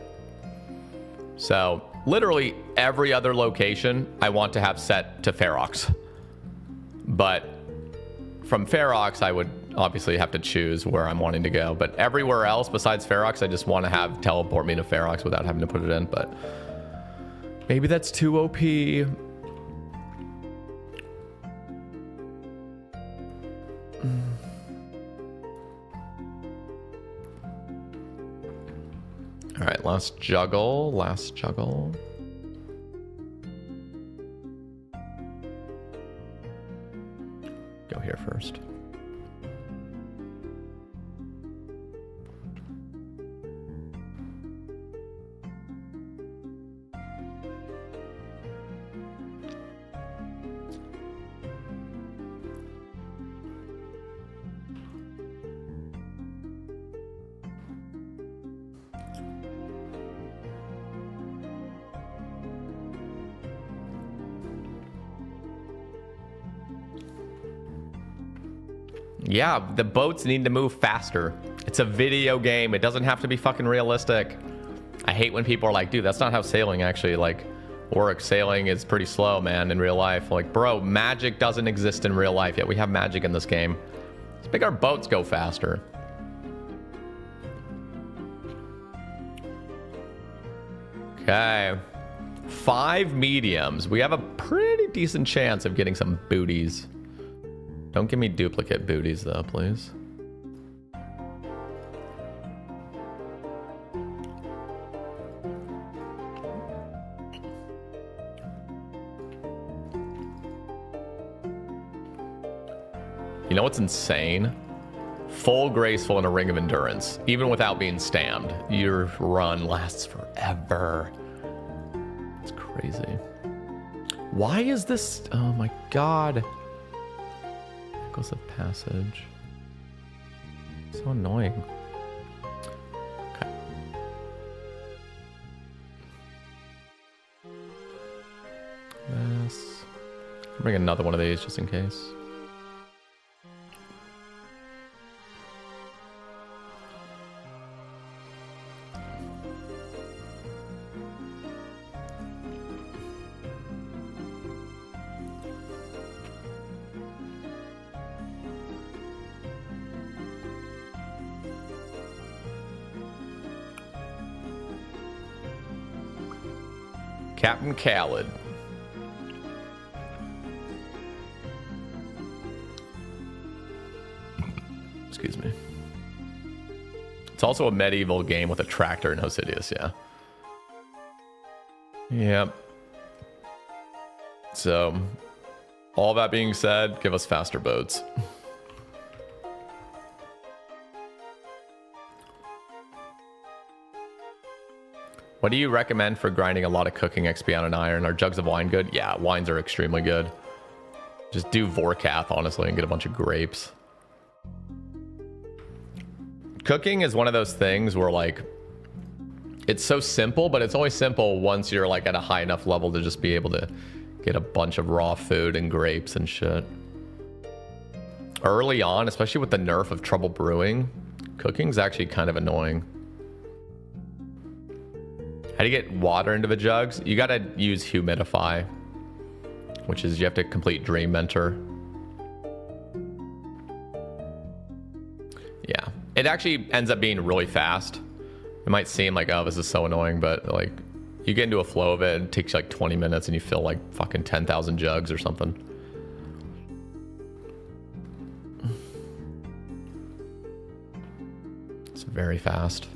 So literally every other location I want to have set to Ferox. But from Ferox, I would obviously have to choose where I'm wanting to go. But everywhere else besides Ferox, I just want to have teleport me to Ferox without having to put it in. But maybe that's too OP. All right, last juggle. Go here first. Yeah, the boats need to move faster. It's a video game. It doesn't have to be fucking realistic. I hate when people are like, dude, that's not how sailing actually like works. Sailing is pretty slow, man, in real life. Like, bro, magic doesn't exist in real life yet. We have magic in this game. Let's make our boats go faster. Okay. 5 mediums. We have a pretty decent chance of getting some booties. Don't give me duplicate booties, though, please. You know what's insane? Full graceful and a ring of endurance. Even without being stammed, your run lasts forever. It's crazy. Why is this? Oh my god. Echoes of passage. So annoying. Okay. This. I'll bring another one of these just in case. Captain Khaled. Excuse me. It's also a medieval game with a tractor in Hosidius, yeah. Yep. So, all that being said, give us faster boats. What do you recommend for grinding a lot of cooking XP on an iron? Are jugs of wine good? Yeah, wines are extremely good. Just do Vorkath, honestly, and get a bunch of grapes. Cooking is one of those things where, like, it's so simple, but it's only simple once you're, like, at a high enough level to just be able to get a bunch of raw food and grapes and shit. Early on, especially with the nerf of trouble brewing, cooking's actually kind of annoying. How do you get water into the jugs? You gotta use humidify, which is you have to complete Dream Mentor. Yeah, it actually ends up being really fast. It might seem like, oh, this is so annoying, but like you get into a flow of it, and it takes like 20 minutes and you fill like fucking 10,000 jugs or something. It's very fast.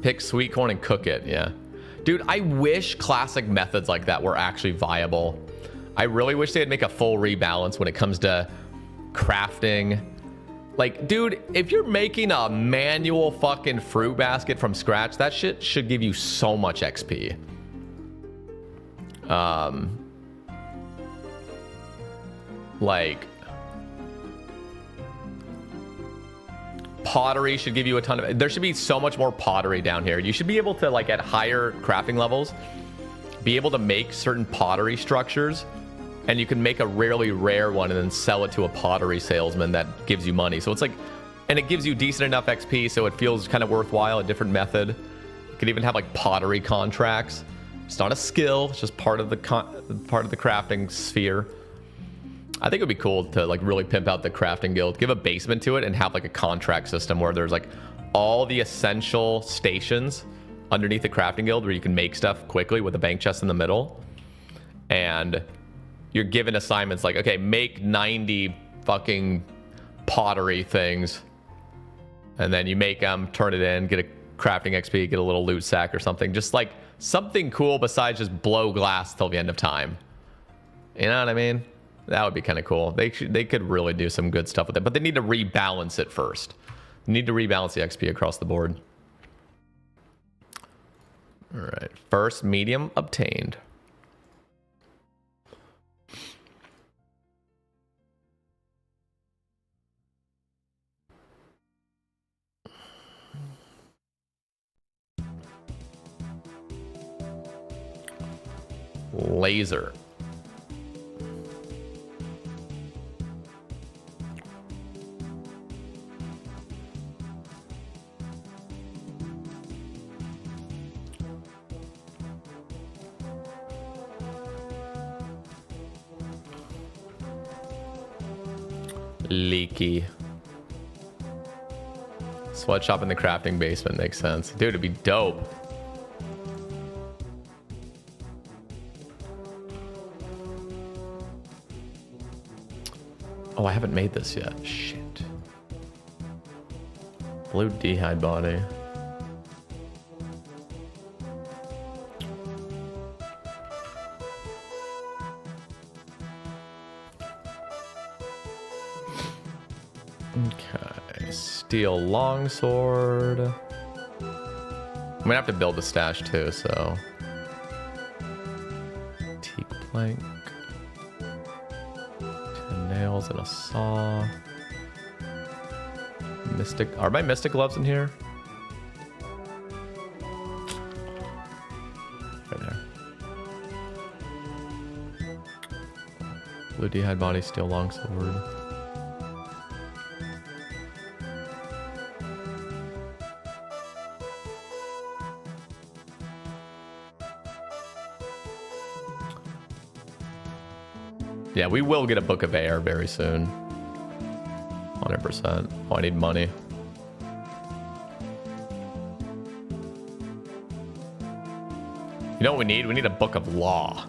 Pick sweet corn and cook it, yeah. Dude, I wish classic methods like that were actually viable. I really wish they'd make a full rebalance when it comes to crafting. Like, dude, if you're making a manual fucking fruit basket from scratch, that shit should give you so much XP. Like, pottery should give you a ton of, there should be so much more pottery down here. You should be able to, like, at higher crafting levels, be able to make certain pottery structures, and you can make a really rare one and then sell it to a pottery salesman that gives you money. So it's like, and it gives you decent enough XP, so it feels kind of worthwhile, a different method. You could even have like pottery contracts. It's not a skill, it's just part of the crafting sphere. I think it would be cool to like really pimp out the crafting guild, give a basement to it, and have like a contract system where there's like all the essential stations underneath the crafting guild where you can make stuff quickly with a bank chest in the middle. And you're given assignments like, okay, make 90 fucking pottery things. And then you make them, turn it in, get a crafting XP, get a little loot sack or something. Just like something cool besides just blow glass till the end of time. You know what I mean? That would be kind of cool. They could really do some good stuff with it, but they need to rebalance it first. They need to rebalance the XP across the board. All right, first medium obtained. Laser. Leaky. Sweatshop in the crafting basement makes sense. Dude, it'd be dope. Oh, I haven't made this yet. Shit. Blue dehyde body. Okay. Steel longsword. I'm gonna have to build a stash too, so. Teak plank. 10 nails and a saw. Mystic. Are my mystic gloves in here? Right there. Blue dehyde body, steel longsword. Yeah, we will get a book of air very soon. 100%. Oh, I need money. You know what we need? We need a book of law.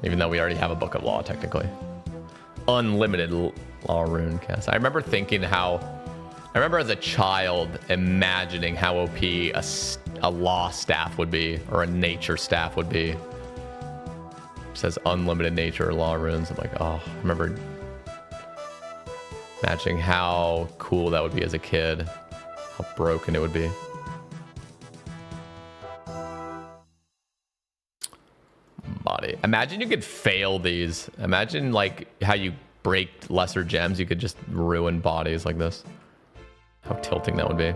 Even though we already have a book of law, technically. Unlimited law rune cast. I remember thinking how... I remember as a child imagining how OP a law staff would be, or a nature staff would be. It says unlimited nature law runes. I'm like, oh, I remember imagining how cool that would be as a kid. How broken it would be. Body. Imagine you could fail these. Imagine like how you break lesser gems. You could just ruin bodies like this. How tilting that would be.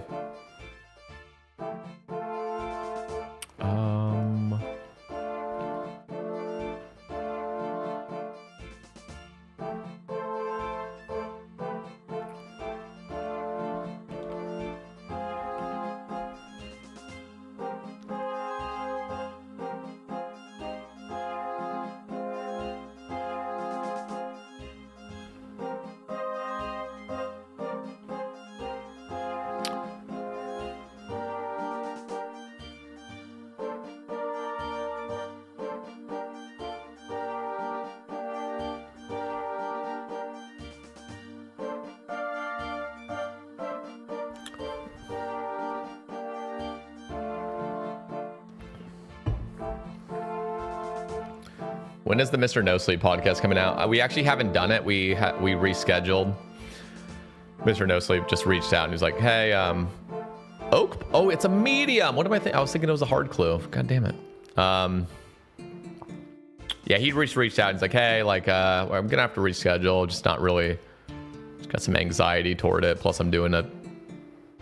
When is the Mr. No Sleep podcast coming out? We actually haven't done it. We rescheduled. Mr. No Sleep just reached out and he's like, "Hey, oak. Oh, it's a medium. What am I thinking? I was thinking it was a hard clue. God damn it." Yeah, he reached out. And he's like, "Hey, like, I'm gonna have to reschedule. Just not really. Just got some anxiety toward it. Plus, I'm doing a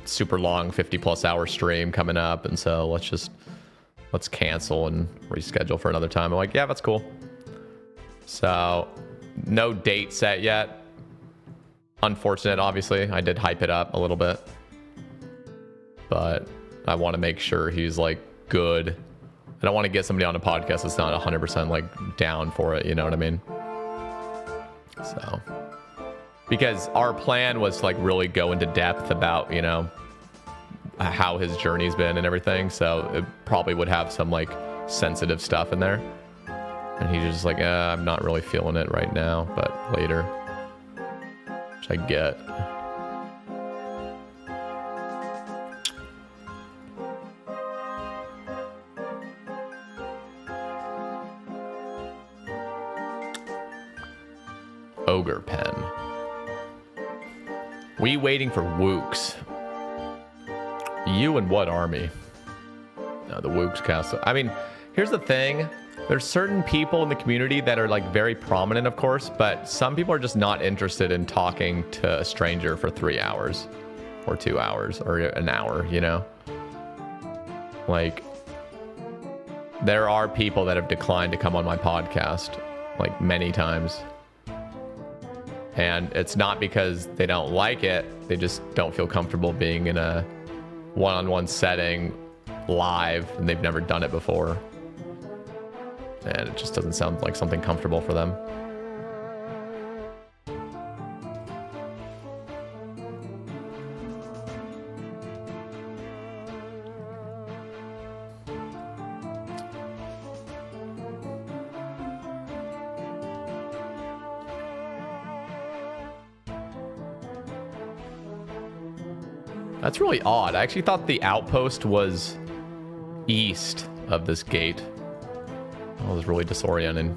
super long 50+ hour stream coming up, and so let's cancel and reschedule for another time." I'm like, "Yeah, that's cool." So, no date set yet. Unfortunate, obviously. I did hype it up a little bit. But I want to make sure he's, like, good. I don't want to get somebody on a podcast that's not 100%, like, down for it, you know what I mean? So, because our plan was to, like, really go into depth about, you know, how his journey's been and everything. So, it probably would have some, like, sensitive stuff in there. And he's just like, I'm not really feeling it right now, but later. Which I get. Ogre pen. We waiting for Wooks. You and what army? No, the Wooks castle. I mean, here's the thing. There's certain people in the community that are like very prominent, of course, but some people are just not interested in talking to a stranger for 3 hours or 2 hours or an hour, you know? Like, there are people that have declined to come on my podcast like many times. And it's not because they don't like it. They just don't feel comfortable being in a one-on-one setting live, and they've never done it before. And it just doesn't sound like something comfortable for them. That's really odd. I actually thought the outpost was east of this gate. That was really disorienting.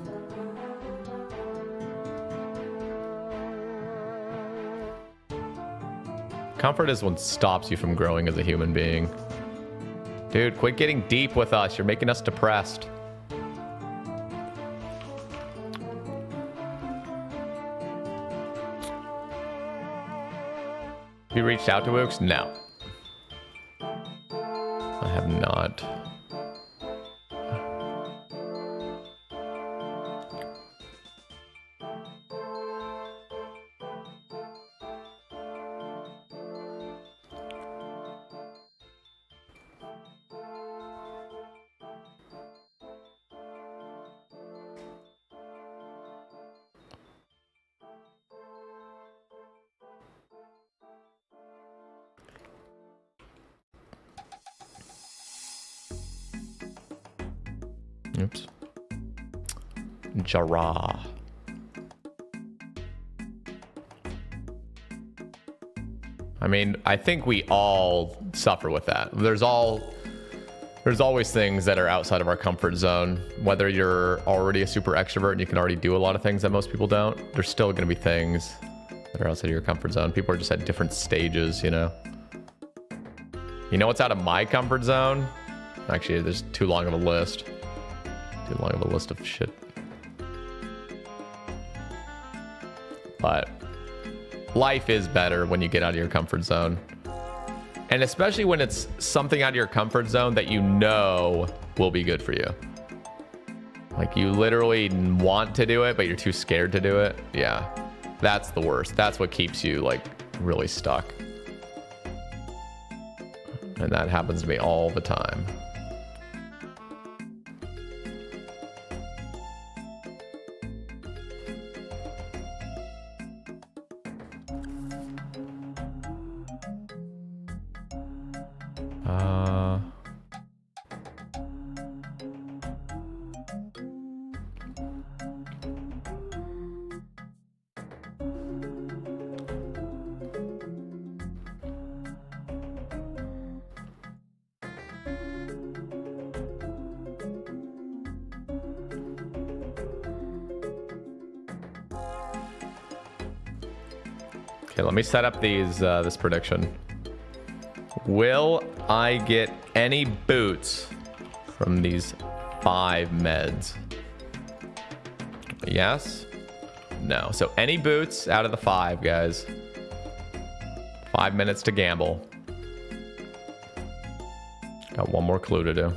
Comfort is what stops you from growing as a human being. Dude, quit getting deep with us. You're making us depressed. Have you reached out to Wooks? No. I have not. Oops. Jara. I mean, I think we all suffer with that. There's always things that are outside of our comfort zone. Whether you're already a super extrovert and you can already do a lot of things that most people don't, there's still going to be things that are outside of your comfort zone. People are just at different stages, you know? You know what's out of my comfort zone? Actually, there's too long of a list. Too long of a list of shit. But life is better when you get out of your comfort zone. And especially when it's something out of your comfort zone that you know will be good for you. Like you literally want to do it, but you're too scared to do it. Yeah, that's the worst. That's what keeps you like really stuck. And that happens to me all the time. Okay, let me set up these this prediction. Will I get any boots from these 5 meds? Yes? No. So any boots out of the 5, guys. 5 minutes to gamble. Got one more clue to do.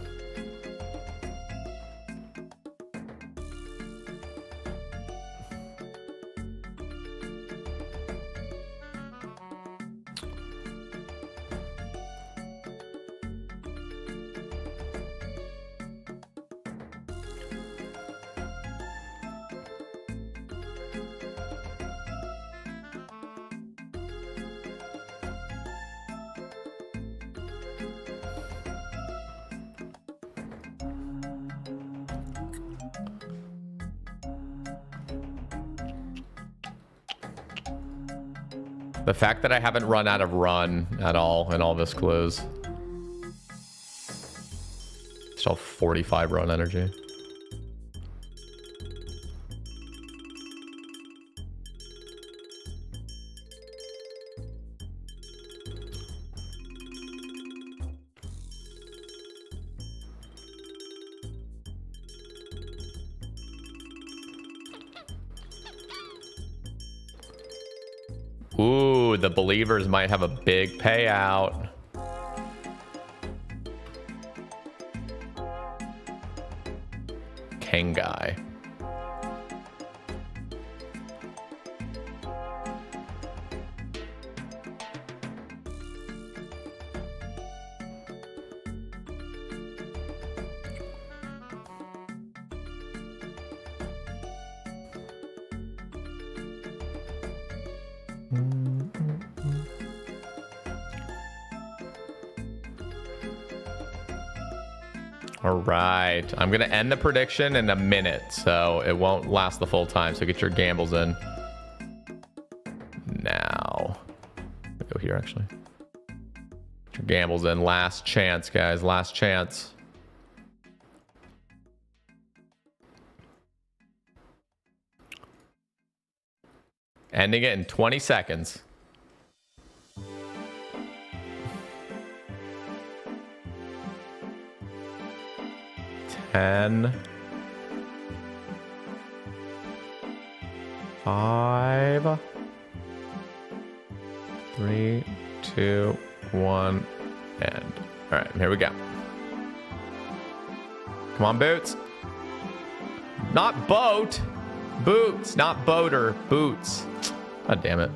The fact that I haven't run out of run at all in all this clues. Still 45 run energy. Ooh, the believers might have a big payout. Kengai. All right, I'm gonna end the prediction in a minute, so it won't last the full time. So get your gambles in now. I'll go here actually. Gamble's in. Last chance, guys. Last chance. Ending it in 20 seconds. 10. 5. 3, 2, 1, and all right, here we go. Come on, boots. Not boat. Boots, not boater. Boots. God damn it.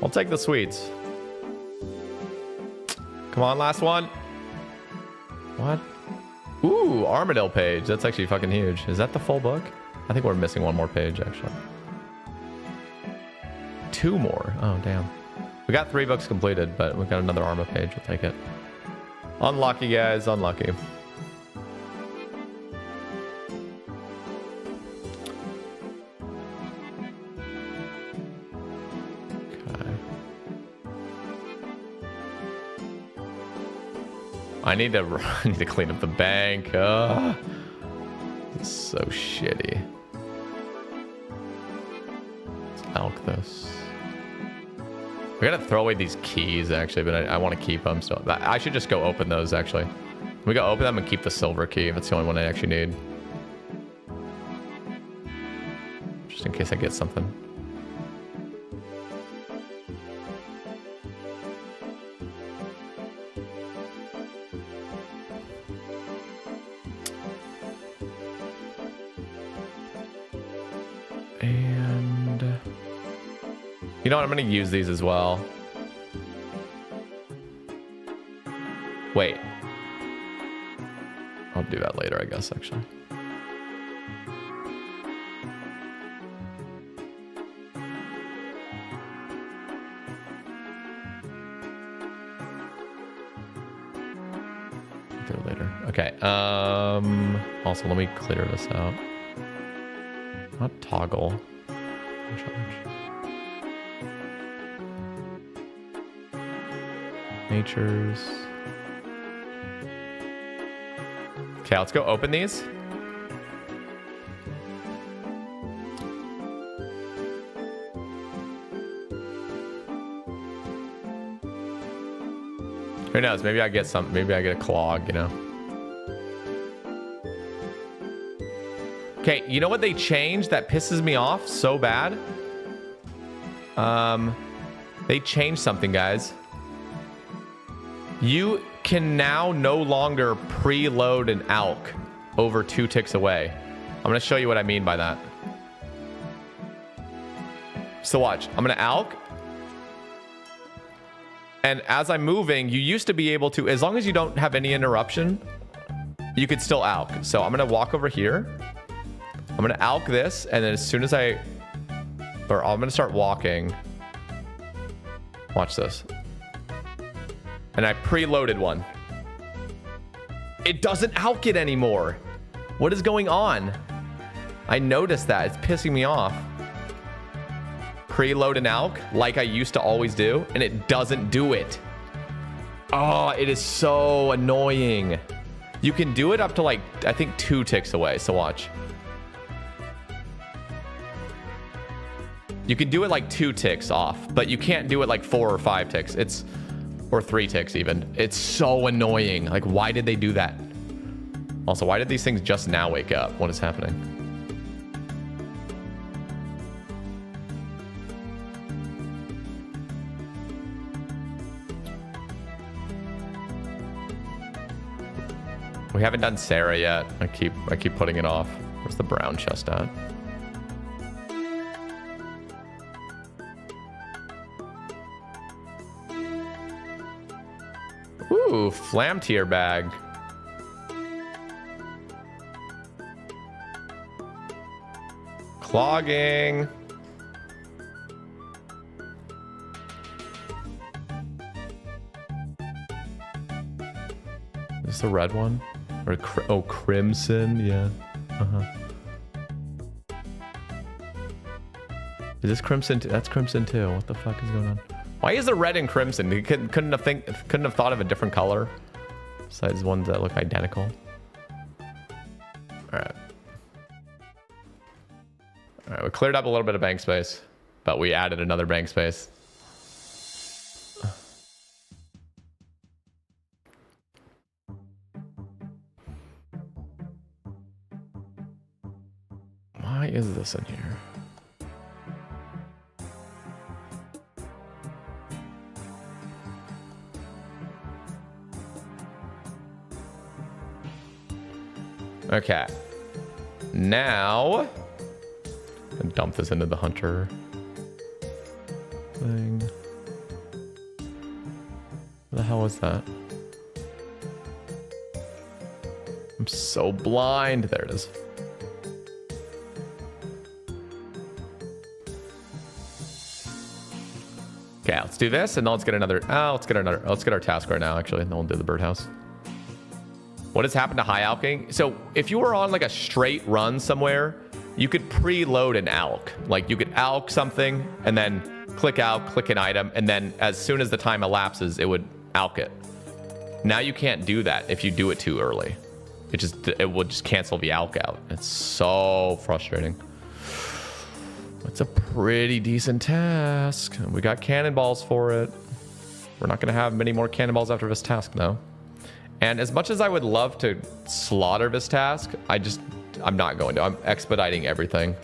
I'll take the sweets. Come on, last one. What? Ooh, Armadillo page. That's actually fucking huge. Is that the full book? I think we're missing one more page, actually. 2 more. Oh, damn. We got 3 books completed, but we got another Arma page. We'll take it. Unlucky, guys. Unlucky. I need to clean up the bank. This is so shitty. Let's elk this. We gotta throw away these keys actually, but I want to keep them. So I should just go open those actually. We go open them and keep the silver key. That's the only one I actually need. Just in case I get something. You know what? I'm going to use these as well. Wait. I'll do that later, I guess, actually. Do it later. Okay. Also, let me clear this out. Not toggle. Natures. Okay, let's go open these. Who knows? Maybe I get some. Maybe I get a clog, you know? Okay, you know what they changed that pisses me off so bad? They changed something, guys. You can now no longer preload an ALK over 2 ticks away. I'm going to show you what I mean by that. So watch. I'm going to ALK. And as I'm moving, you used to be able to, as long as you don't have any interruption, you could still ALK. So I'm going to walk over here. I'm going to ALK this. And then as soon as I'm going to start walking. Watch this. And I preloaded one. It doesn't ALK it anymore. What is going on? I noticed that. It's pissing me off. Preload an ALK like I used to always do, and it doesn't do it. Oh, it is so annoying. You can do it up to like, I think 2 ticks away. So watch. You can do it like 2 ticks off, but you can't do it like 4 or 5 ticks. Or 3 ticks even. It's so annoying. Like, why did they do that? Also, why did these things just now wake up? What is happening? We haven't done Sarah yet. I keep putting it off. Where's the brown chest at? Ooh, flam tier bag. Clogging. this the red one? Or oh, crimson, yeah. Is this crimson? That's crimson too. What the fuck is going on? Why is it red and crimson? You couldn't have thought of a different color besides ones that look identical. All right. All right, we cleared up a little bit of bank space, but we added another bank space. Why is this in here? Okay. Now, dump this into the hunter thing. What the hell was that? I'm so blind. There it is. Okay, let's do this, and then let's get another. Let's get our task right now. Actually, and then we'll do the birdhouse. What has happened to high alking? So if you were on like a straight run somewhere, you could preload an alk. Like you could alk something and then click out, click an item, and then as soon as the time elapses, it would alk it. Now you can't do that if you do it too early. It will just cancel the alk out. It's so frustrating. It's a pretty decent task. We got cannonballs for it. We're not gonna have many more cannonballs after this task though. And as much as I would love to slaughter this task, I'm not going to. I'm expediting everything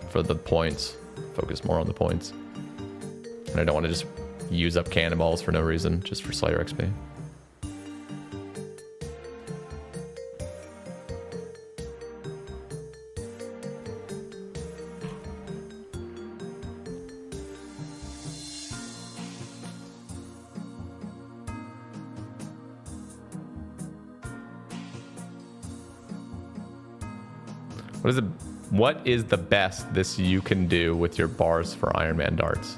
for the points. Focus more on the points. And I don't want to just use up cannonballs for no reason, just for Slayer XP. What is the best you can do with your bars for Iron Man darts?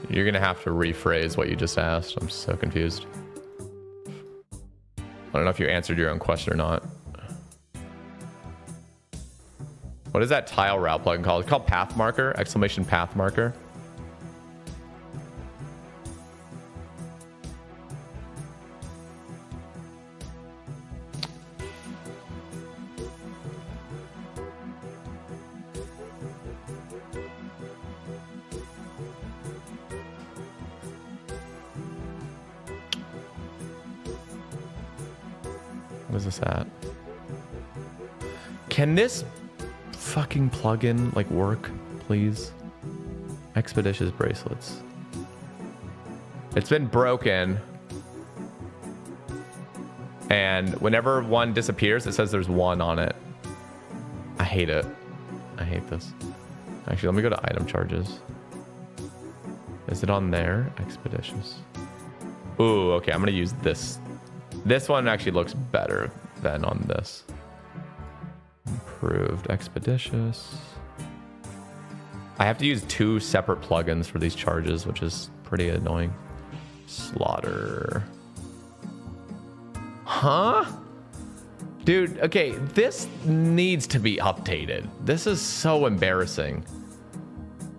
You're gonna have to rephrase what you just asked. I'm so confused. I don't know if you answered your own question or not. What is that tile route plugin called? It's called Path Marker, exclamation Path Marker. What is this at? Can this fucking plugin like work, please? Expeditious bracelets. It's been broken. And whenever one disappears, it says there's one on it. I hate it. I hate this. Actually, let me go to item charges. Is it on there? Expeditious. Ooh, okay, I'm gonna use this. This one actually looks better than on this. Improved expeditious. I have to use 2 separate plugins for these charges, which is pretty annoying. Slaughter. Huh? Dude, okay, this needs to be updated. This is so embarrassing.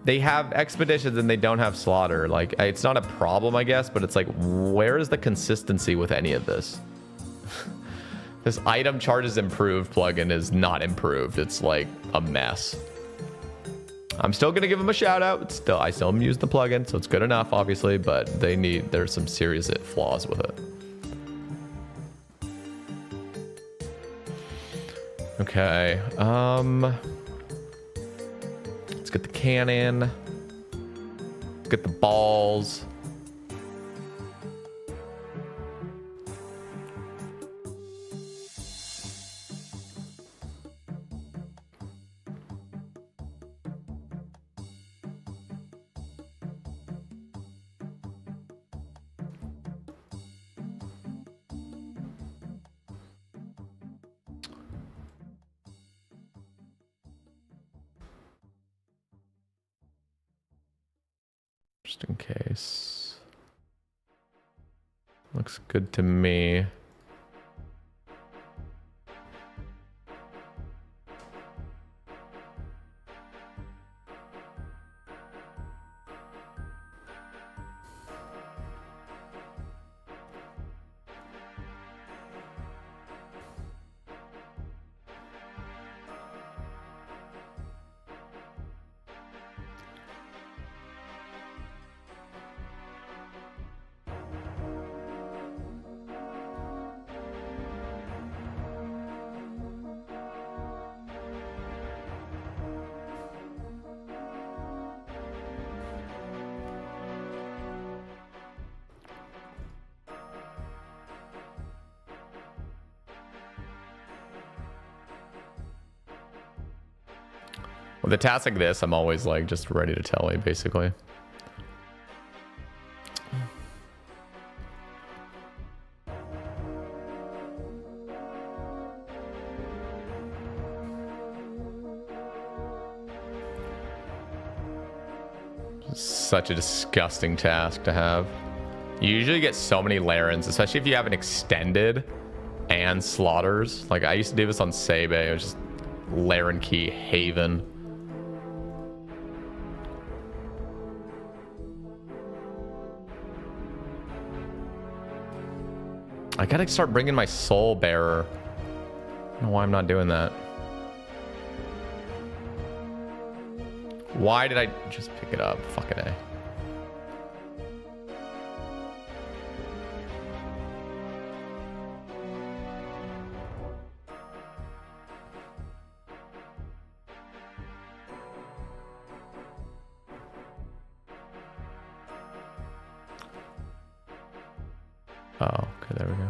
They have expeditions and they don't have slaughter. Like, it's not a problem, I guess, but it's like, where is the consistency with any of this? This item charges improved plugin is not improved. It's like a mess. I'm still gonna give them a shout out. I still use the plugin, so it's good enough, obviously, but there's some serious flaws with it. Okay, let's get the cannon. Let's get the balls. Just in case. Looks good to me. With a task like this, I'm always like just ready to tell you, basically. Such a disgusting task to have. You usually get so many Larens, especially if you have an extended and slaughters. Like I used to do this on Sebe. It was just Laren key haven. I gotta start bringing my soul bearer. I don't know why I'm not doing that. Why did I just pick it up? Fucking A. Oh, okay, there we go.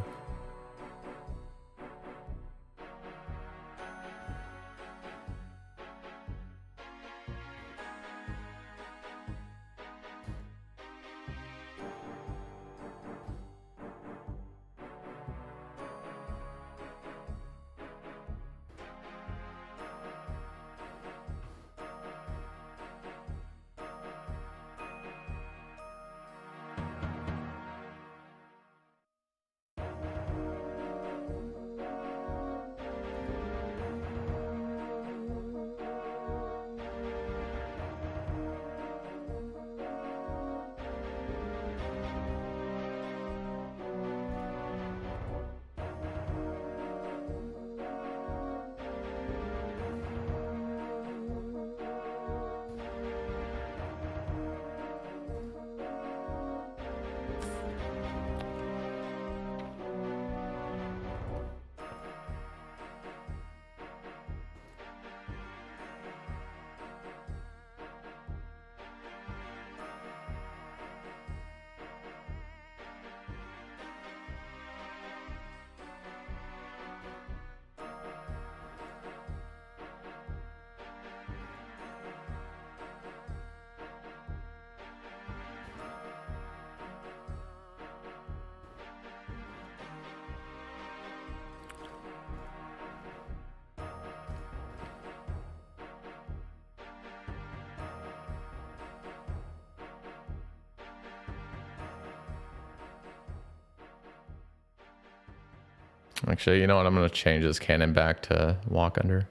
Actually, you know what? I'm going to change this cannon back to walk under.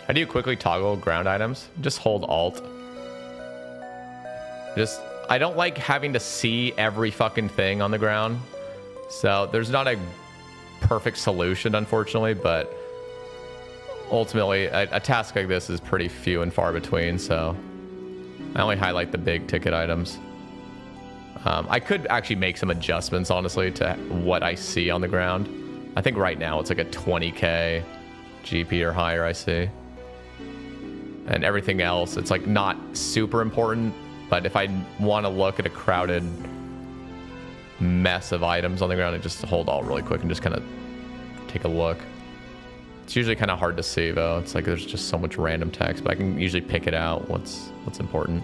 How do you quickly toggle ground items? Just hold Alt. I don't like having to see every fucking thing on the ground. So there's not a perfect solution, unfortunately, but ultimately a task like this is pretty few and far between, so I only highlight the big ticket items. I could actually make some adjustments, honestly, to what I see on the ground. I think right now it's like a 20k GP or higher I see. And everything else, it's like not super important. But if I want to look at a crowded mess of items on the ground, I just hold alt really quick and just kind of take a look. It's usually kind of hard to see, though. It's like there's just so much random text, but I can usually pick it out what's important.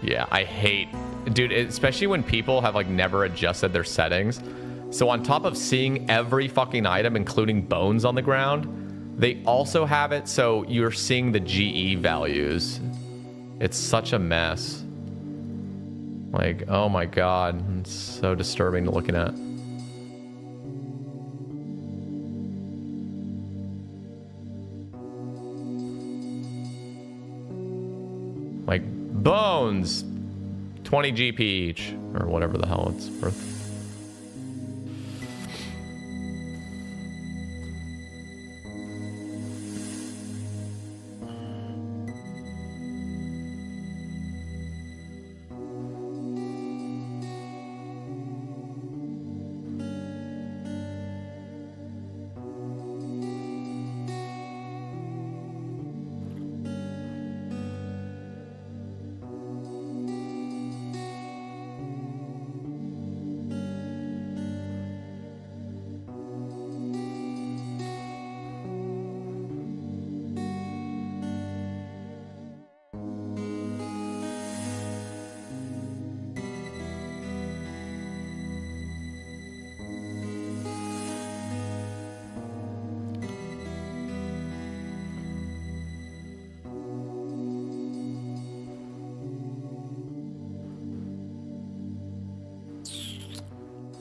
Yeah, I hate, dude, especially when people have like never adjusted their settings. So on top of seeing every fucking item, including bones on the ground, they also have it so you're seeing the GE values. It's such a mess. Like, oh my God, it's so disturbing to looking at. Like, bones, 20 GP each, or whatever the hell it's worth.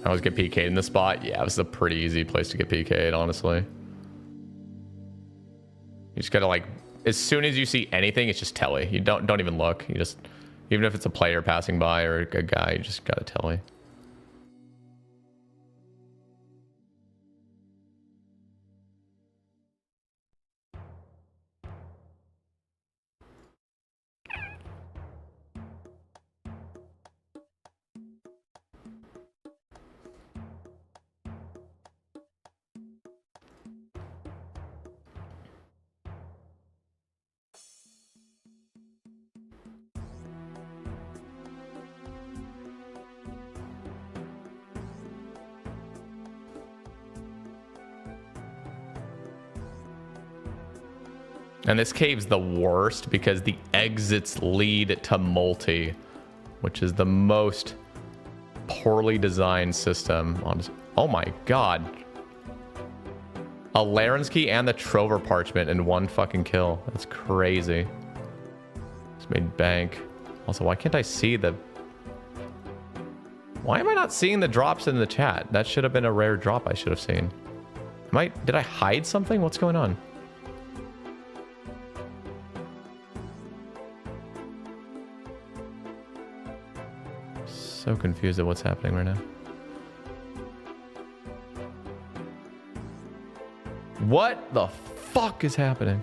I always get PK'd in this spot. Yeah, this is a pretty easy place to get PK'd, honestly. You just gotta like, as soon as you see anything, it's just telly. You don't even look. You just, even if it's a player passing by or a guy, you just gotta telly. And this cave's the worst because the exits lead to multi, which is the most poorly designed system. Oh my God. A Larensky and the Trover Parchment in one fucking kill. That's crazy. Just made bank. Also, why can't I see the... Why am I not seeing the drops in the chat? That should have been a rare drop I should have seen. Did I hide something? What's going on? So confused at what's happening right now. What the fuck is happening?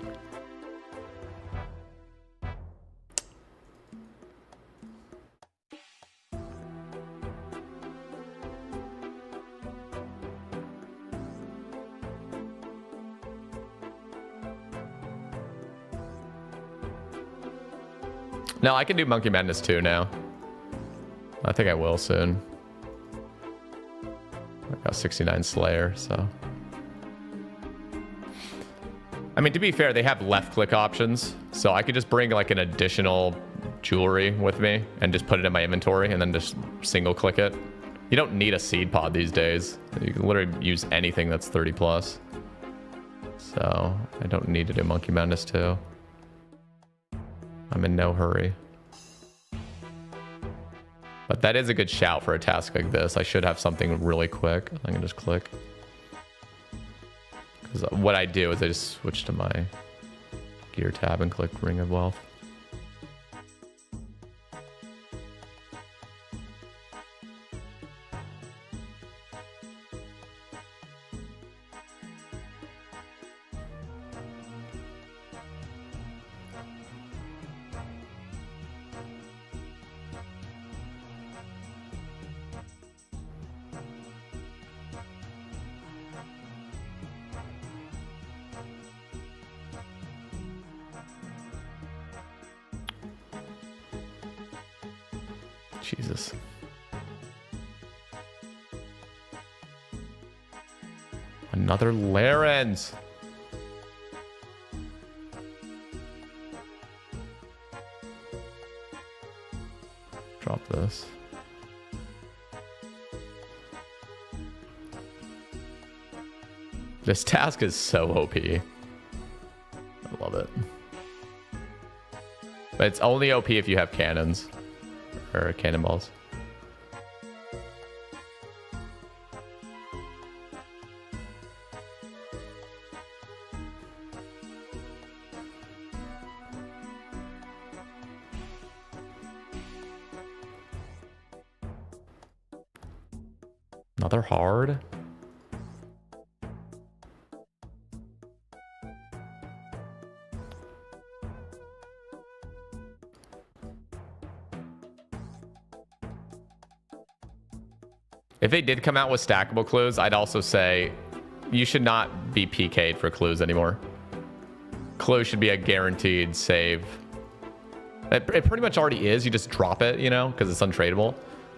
No, I can do Monkey Madness 2 now. I think I will soon. I got 69 Slayer, so. I mean, to be fair, they have left click options, so I could just bring like an additional jewelry with me and just put it in my inventory and then just single click it. You don't need a seed pod these days. You can literally use anything that's 30 plus. So I don't need to do Monkey Madness 2. I'm in no hurry. But that is a good shout for a task like this. I should have something really quick. I can just click. Because what I do is I just switch to my gear tab and click Ring of Wealth. Jesus. Another Larens. Drop this. This task is so OP. I love it. But it's only OP if you have cannons or cannonballs. Another hard. If they did come out with stackable clues, I'd also say you should not be PK'd for clues anymore. Clue should be a guaranteed save. It pretty much already is. You just drop it, you know, because it's untradeable.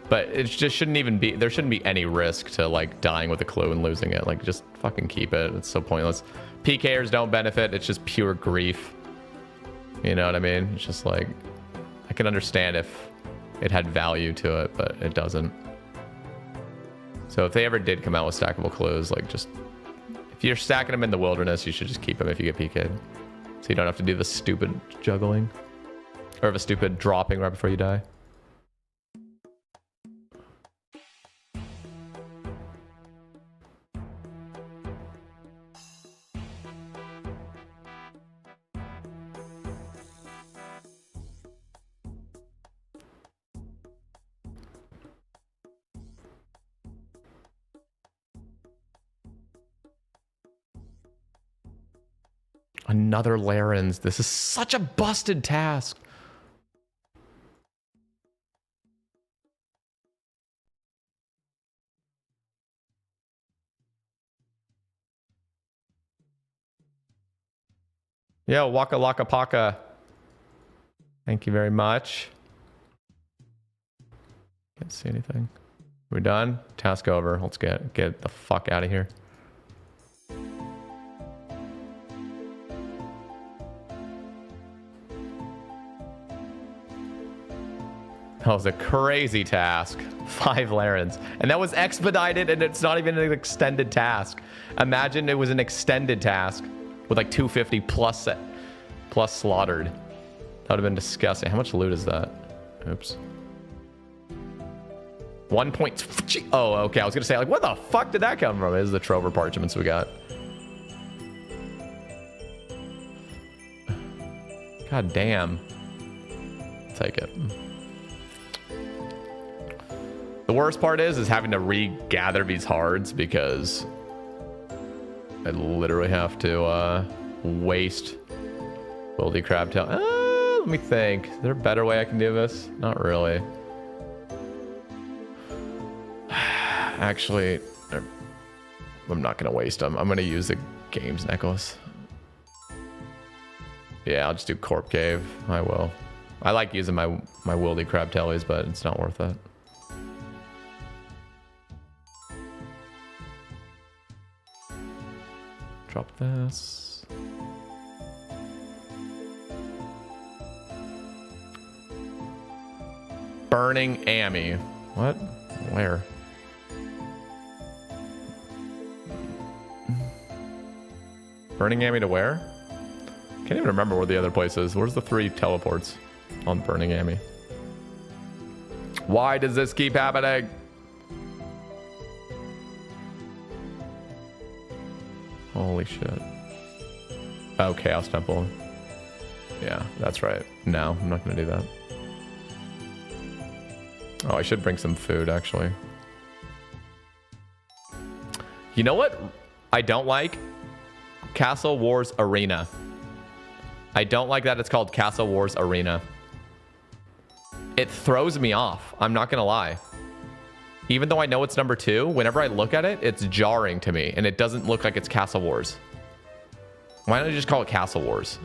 But it just shouldn't even be, there shouldn't be any risk to like dying with a clue and losing it. Like just fucking keep it. It's so pointless. PKers don't benefit. It's just pure grief. You know what I mean? It's just like, I can understand if it had value to it, but it doesn't. So if they ever did come out with stackable clues, like just, if you're stacking them in the wilderness, you should just keep them if you get PK'd. So you don't have to do the stupid juggling or the stupid dropping right before you die. Another Larens. This is such a busted task. Yo, Waka Laka Paka. Thank you very much. Can't see anything. We're done. Task over. Let's get the fuck out of here. That was a crazy task. 5 Larens. And that was expedited, and it's not even an extended task. Imagine it was an extended task with like 250 plus slaughtered. That would have been disgusting. How much loot is that? Oops. 1 point. Oh, okay. I was going to say, like, where the fuck did that come from? This is the Trover parchments we got. God damn. Take it. The worst part is having to regather these hards because I literally have to waste Wildy Crabtail. Let me think. Is there a better way I can do this? Not really. Actually, I'm not going to waste them. I'm going to use the Games Necklace. Yeah, I'll just do Corp Cave. I will. I like using my Wildy Crabtailies, but it's not worth it. Drop this. Burning Amy. What? Where? Burning Amy to where? Can't even remember where the other place is. Where's the 3 teleports on Burning Amy? Why does this keep happening? Holy shit. Oh, Chaos Temple. Yeah, that's right. No, I'm not going to do that. Oh, I should bring some food, actually. You know what I don't like? Castle Wars Arena. I don't like that it's called Castle Wars Arena. It throws me off. I'm not going to lie. Even though I know it's number 2, whenever I look at it, it's jarring to me, and it doesn't look like it's Castle Wars. Why don't you just call it Castle Wars?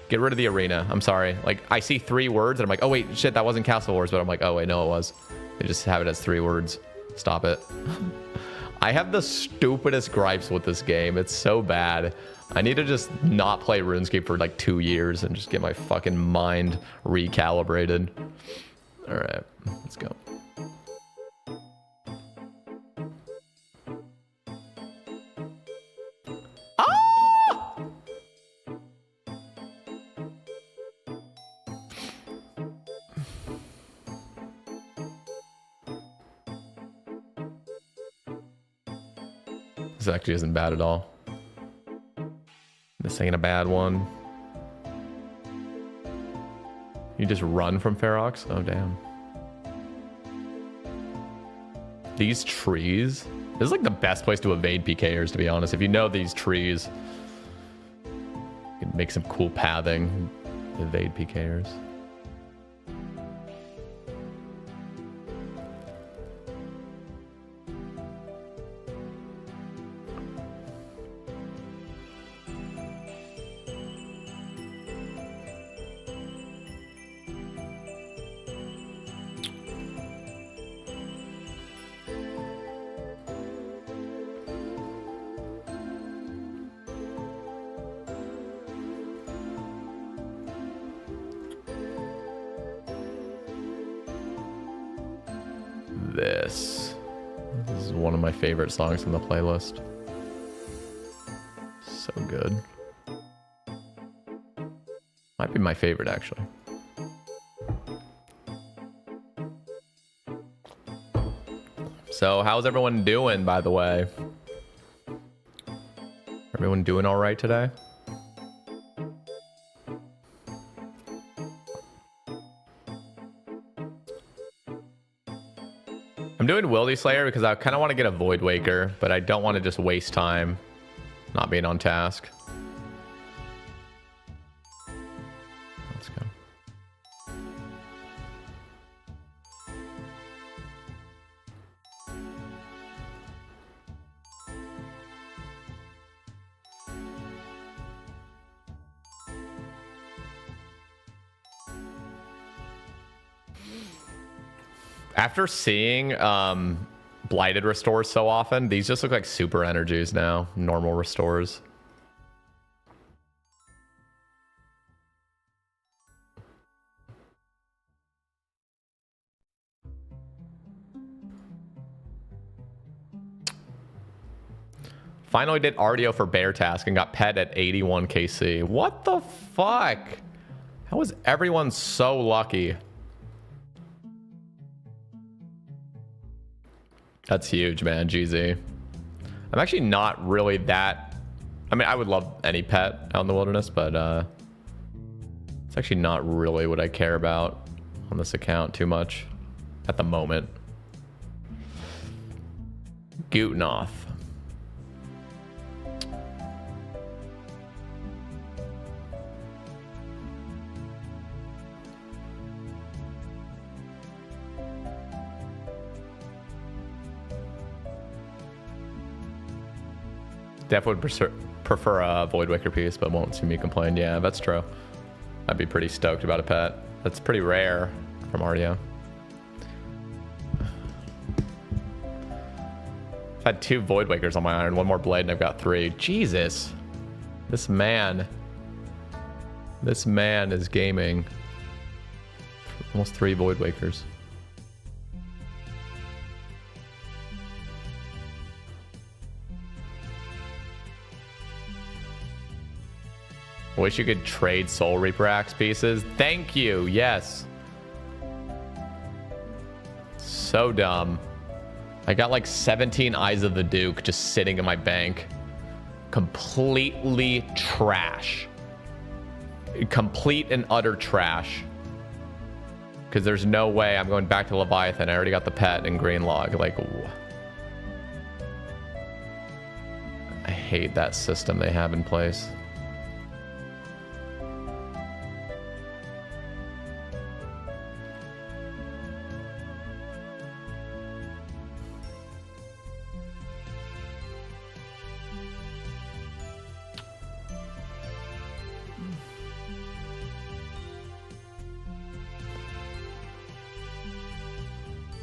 Get rid of the arena. I'm sorry. Like, I see 3 words and I'm like, oh wait, shit, that wasn't Castle Wars. But I'm like, oh wait, no, it was. They just have it as 3 words. Stop it. I have the stupidest gripes with this game. It's so bad. I need to just not play RuneScape for like 2 years and just get my fucking mind recalibrated. All right, let's go. This actually isn't bad at all. This ain't a bad one. You just run from Ferox? Oh, damn. These trees? This is like the best place to evade PKers, to be honest. If you know these trees, you can make some cool pathing. Evade PKers. This is one of my favorite songs on the playlist. So good. Might be my favorite, actually. So, how's everyone doing, by the way? Everyone doing all right today? I'm doing Wildy Slayer because I kind of want to get a Void Waker, but I don't want to just waste time not being on task. Let's go. After seeing blighted restores so often, these just look like super energies now. Normal restores. Finally did RDO for Bear Task and got pet at 81 KC. What the fuck? How is everyone so lucky? That's huge, man. GZ. I'm actually not really that... I mean, I would love any pet out in the wilderness, but it's actually not really what I care about on this account too much at the moment. Gutnoth. Def would prefer a Void Waker piece, but won't see me complain. Yeah, that's true. I'd be pretty stoked about a pet. That's pretty rare from RDO. I've had 2 Void Wakers on my iron, 1 more blade, and I've got 3. Jesus. This man is gaming. Almost 3 Void Wakers. Wish you could trade Soul Reaper Axe pieces. Thank you. Yes. So dumb. I got like 17 Eyes of the Duke just sitting in my bank. Completely trash. Complete and utter trash. Because there's no way I'm going back to Leviathan. I already got the pet and green log. Like, I hate that system they have in place.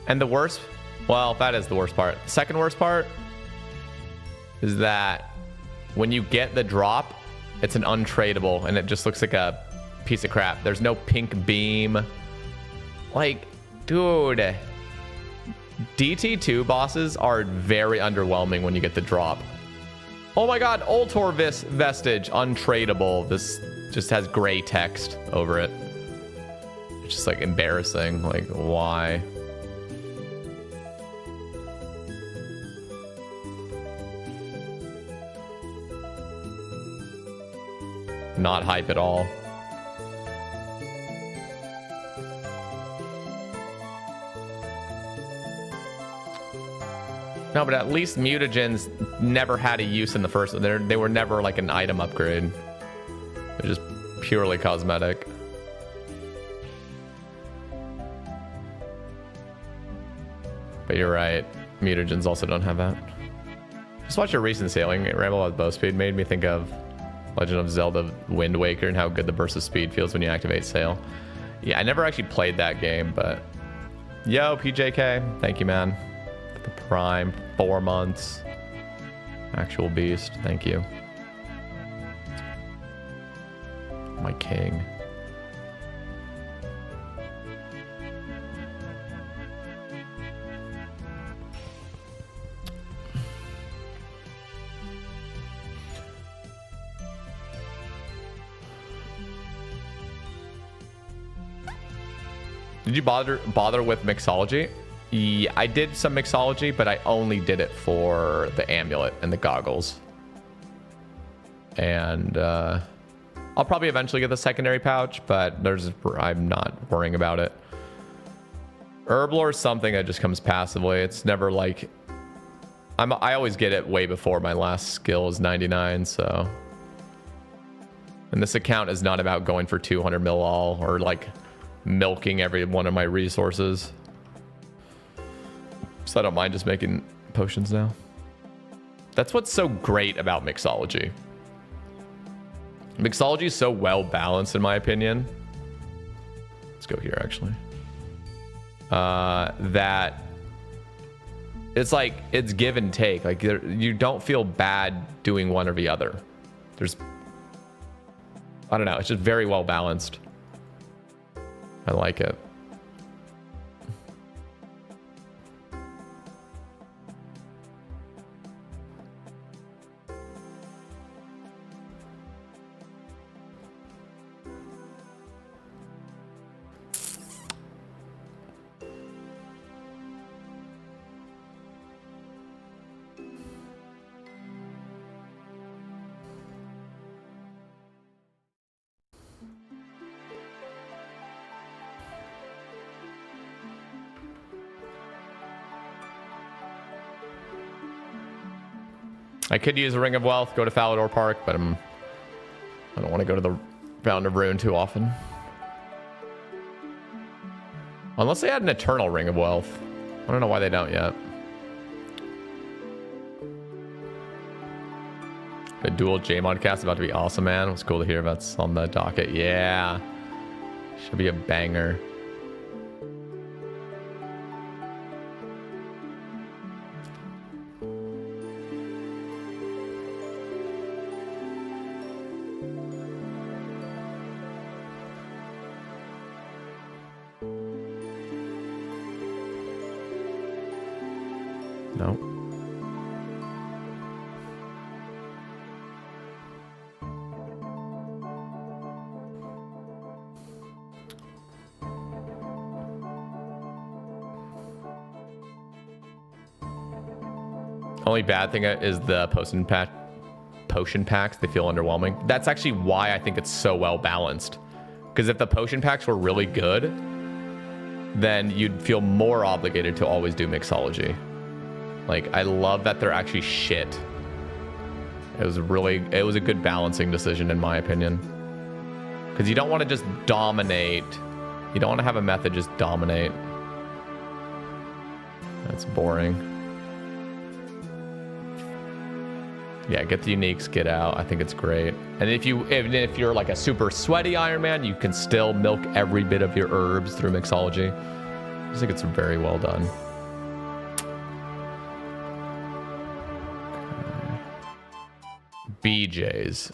And the worst, well, that is the worst part. The second worst part is that when you get the drop, it's an untradeable and it just looks like a piece of crap. There's no pink beam. Like, dude, DT2 bosses are very underwhelming when you get the drop. Oh my god, Ultor Vestige, untradeable. This just has gray text over it. It's just like embarrassing. Like, why? Not hype at all. No, but at least mutagens never had a use in the first. They were never like an item upgrade. They're just purely cosmetic. But you're right. Mutagens also don't have that. Just watch your recent sailing. Ramble with bow speed made me think of Legend of Zelda Wind Waker and how good the burst of speed feels when you activate sail. Yeah, I never actually played that game, but yo, PJK, thank you, man. The Prime, 4 months. Actual beast, thank you. My king. Did you bother with mixology? Yeah, I did some mixology, but I only did it for the amulet and the goggles. And I'll probably eventually get the secondary pouch, but I'm not worrying about it. Herblore is something that just comes passively. It's never like I always get it way before my last skill is 99, so. And this account is not about going for 200 mil all or like milking every one of my resources. So I don't mind just making potions now. That's what's so great about mixology. Mixology is so well balanced in my opinion. Let's go here actually. That it's like it's give and take. Like you don't feel bad doing one or the other. I don't know, it's just very well balanced. I like it. I could use a Ring of Wealth, go to Falador Park, but I don't want to go to the Fountain of Ruin too often. Unless they had an Eternal Ring of Wealth. I don't know why they don't yet. The dual J-Mod cast about to be awesome, man. It's cool to hear that's on the docket. Yeah. Should be a banger. No. Only bad thing is the potion packs. They feel underwhelming. That's actually why I think it's so well balanced. Because if the potion packs were really good, then you'd feel more obligated to always do mixology. Like, I love that they're actually shit. It was a good balancing decision in my opinion. Because you don't want to just dominate. You don't want to have a method just dominate. That's boring. Yeah, get the uniques, get out. I think it's great. And even if you're like a super sweaty Iron Man, you can still milk every bit of your herbs through mixology. just think it's very well done. BJ's.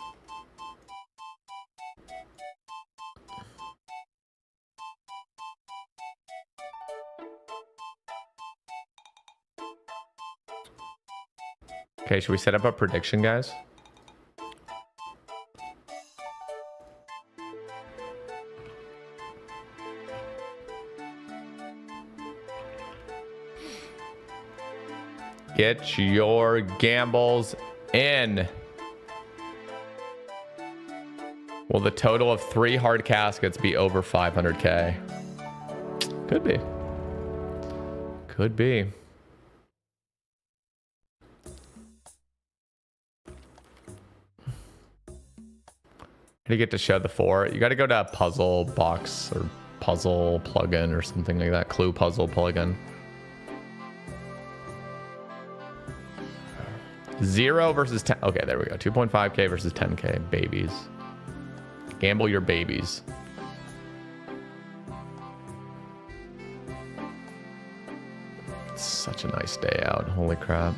Okay, should we set up a prediction, guys? Get your gambles in. Will the total of 3 hard caskets be over 500k? Could be. Could be. You get to show the 4. You got to go to a puzzle box or puzzle plugin or something like that. Clue puzzle plugin. 0 versus 10. Okay, there we go. 2.5k versus 10k. Babies. Gamble your babies. It's such a nice day out. Holy crap.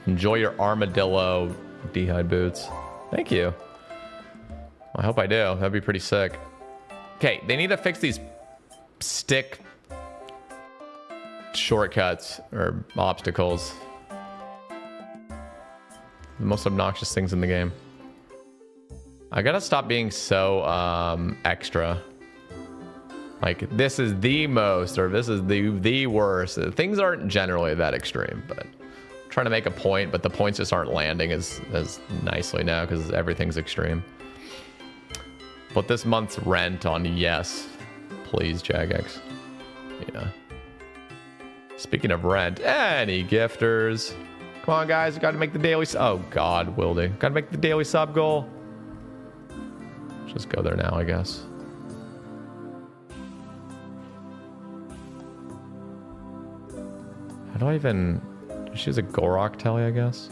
Enjoy your armadillo d'hide boots. Thank you. I hope I do. That'd be pretty sick. Okay, they need to fix these stick shortcuts or obstacles. The most obnoxious things in the game. I gotta stop being so extra. Like, this is the most, or this is the worst. Things aren't generally that extreme, but I'm trying to make a point, but the points just aren't landing as nicely now because everything's extreme. Put this month's rent on yes, please, Jagex. Yeah. Speaking of rent, any gifters? Come on, guys, got to make the daily. Oh God, Wildy, got to make the daily sub goal. Just go there now, I guess. How do I even? She has a Gorok telly, I guess.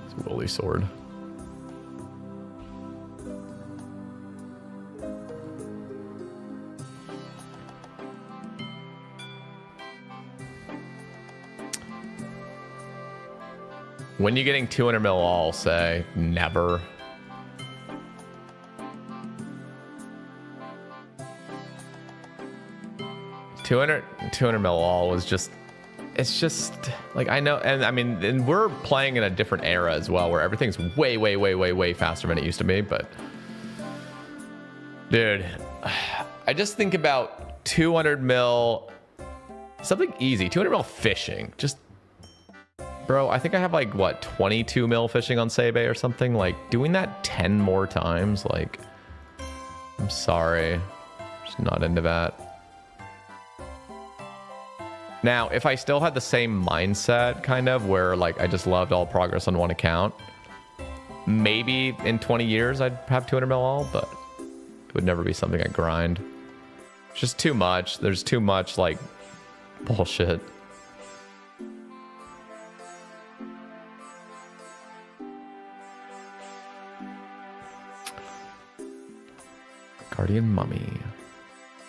It's a Wildy sword. When you getting 200 mil, I'll say never. $200 mil all was just, it's just like, I know, and I mean, and we're playing in a different era as well, where everything's way faster than it used to be. But dude, I just think about 200 mil, something easy, 200 mil fishing, just, bro, I think I have like, what, 22 mil fishing on Sebe or something. Like, doing that 10 more times, like, I'm sorry, just not into that. Now, if I still had the same mindset, kind of, where like I just loved all progress on one account, maybe in 20 years I'd have 200 mil all, but it would never be something I grind. It's just too much. There's too much like bullshit. Guardian Mummy.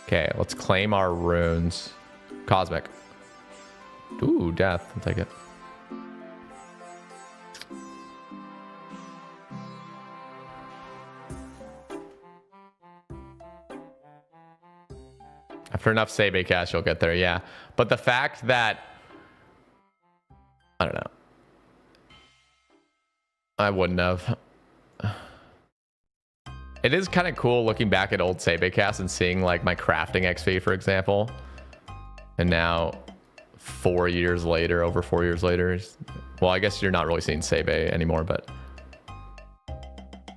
Okay, let's claim our runes. Cosmic. Ooh, death. I'll take it. After enough Sebe cash, you'll get there, yeah. But the fact that... I don't know. I wouldn't have. It is kind of cool looking back at old Sebe cast and seeing like my crafting XP, for example. And now... 4 years later, over 4 years later, well, I guess you're not really seeing Sebe anymore, but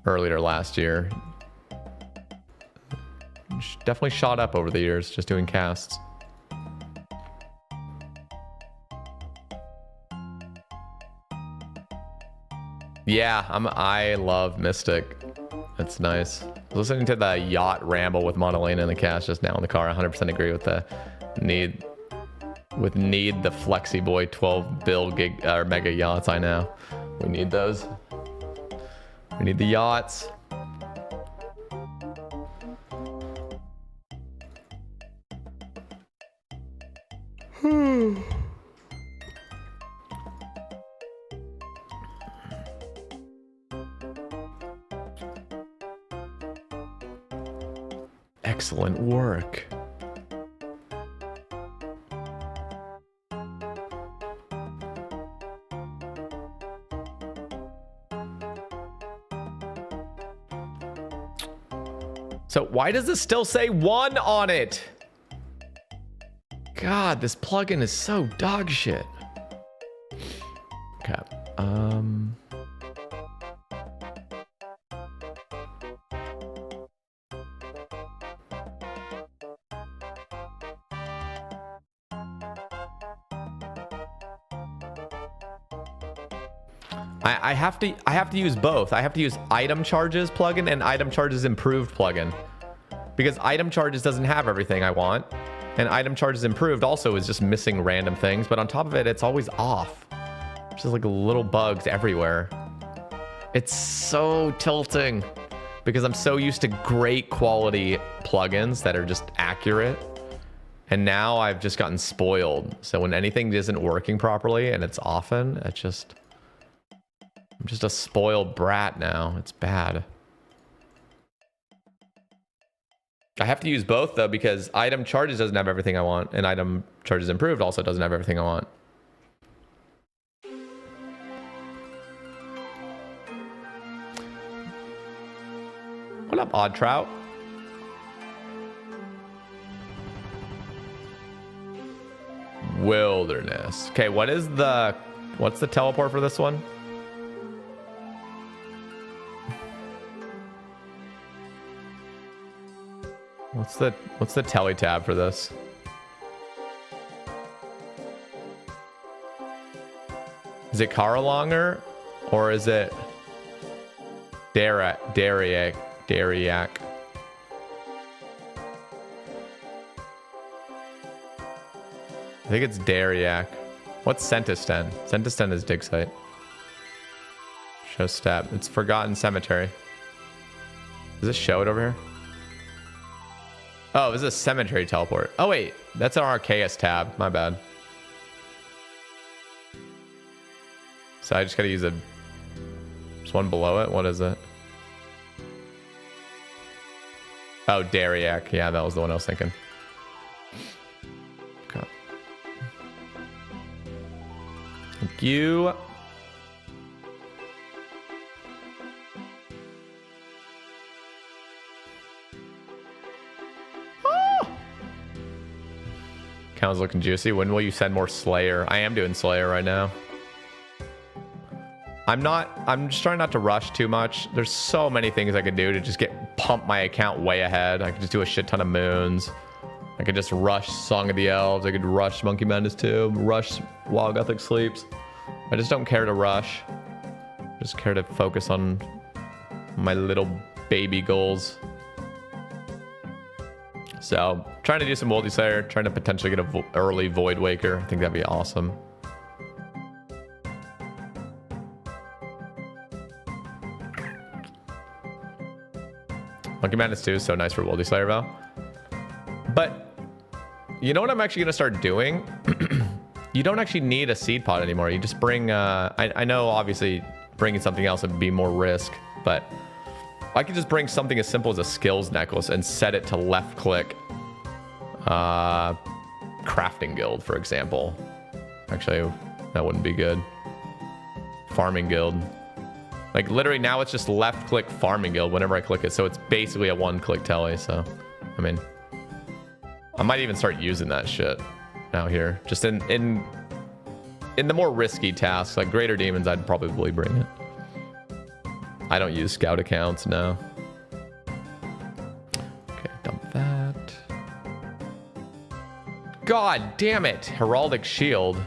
earlier last year, definitely shot up over the years just doing casts. Yeah, I love Mystic. It's nice. Listening to the yacht ramble with Monolena in the cast just now in the car, 100% agree with the need. With need the Flexi Boy 12 bill gig or mega yachts. I know. We need those. We need the yachts. Excellent work. So why does this still say 1 on it? God, this plugin is so dog shit. Okay. I have to use both. I have to use item charges plugin and item charges improved plugin, because item charges doesn't have everything I want, and item charges improved also is just missing random things, but on top of it, it's always off. Just like little bugs everywhere. It's so tilting because I'm so used to great quality plugins that are just accurate, and now I've just gotten spoiled. So when anything isn't working properly and it's often, it's just, I'm just a spoiled brat now. It's bad. I have to use both though, because item charges doesn't have everything I want, and item charges improved also doesn't have everything I want. What up, Odd Trout? Wilderness. Okay, what's the teleport for this one? What's the tele tab for this? Is it Karalonger or is it Dariak? I think it's Dariak. What's Centisten? Centisten is dig site. Show step. It's Forgotten Cemetery. Does this show it over here? Oh, this is a cemetery teleport. Oh wait, that's an Arceus tab. My bad. So I just gotta use just one below it. What is it? Oh, Dariak. Yeah, that was the one I was thinking. Okay. Thank you. Account's looking juicy. When will you send more Slayer? I am doing Slayer right now. I'm just trying not to rush too much. There's so many things I could do to just pump my account way ahead. I could just do a shit ton of moons. I could just rush Song of the Elves. I could rush Monkey Madness 2, rush Wild Gothic Sleeps. I just don't care to rush. I just care to focus on my little baby goals. So, trying to do some multiplayer, trying to potentially get an early Void Waker. I think that'd be awesome. Monkey Madness 2 is so nice for World Slayer, Val. But, you know what I'm actually going to start doing? You don't actually need a seed pod anymore. You just bring, I know obviously bringing something else would be more risk, but I could just bring something as simple as a skills necklace and set it to left click crafting guild, for example. Actually, that wouldn't be good. Farming guild. Like literally now it's just left click farming guild whenever I click it. So it's basically a one click tele. So, I mean, I might even start using that shit now here. Just in the more risky tasks, like Greater Demons, I'd probably bring it. I don't use scout accounts, no. Okay, dump that. God damn it. Heraldic Shield.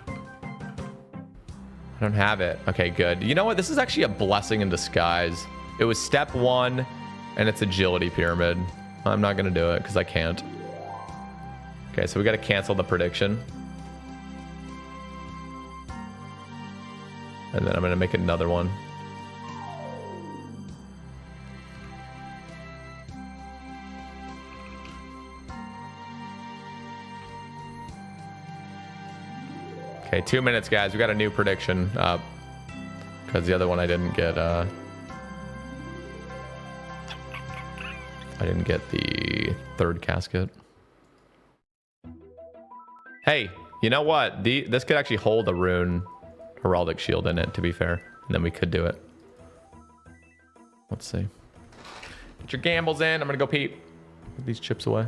I don't have it. Okay, good. You know what? This is actually a blessing in disguise. It was step 1, and it's agility pyramid. I'm not going to do it because I can't. Okay, so we got to cancel the prediction. And then I'm going to make another one. Okay, 2 minutes, guys. We got a new prediction up. Because the other one I didn't get, I didn't get the third casket. Hey, you know what? This could actually hold a rune heraldic shield in it, to be fair. And then we could do it. Let's see. Get your gambles in. I'm going to go peep. Put these chips away.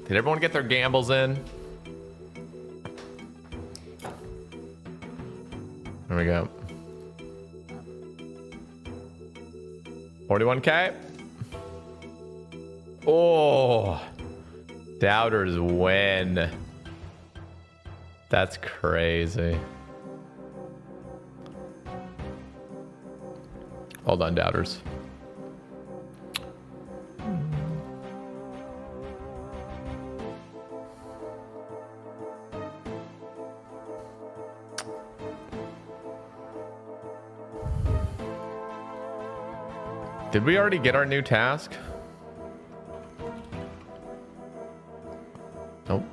Did everyone get their gambles in? There we go. 41K. Oh, doubters win. That's crazy. Hold on, doubters. Did we already get our new task? Nope.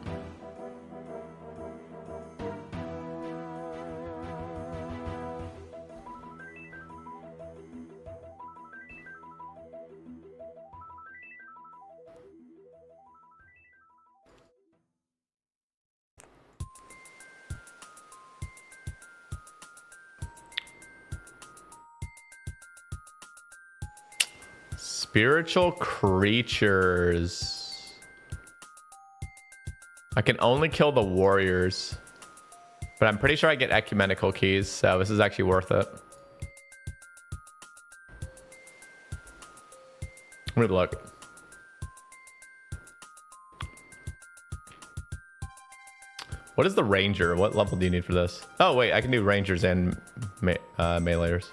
Spiritual creatures. I can only kill the warriors, but I'm pretty sure I get ecumenical keys, so this is actually worth it. Let me look. What is the ranger? What level do you need for this? Oh wait, I can do rangers and meleeers.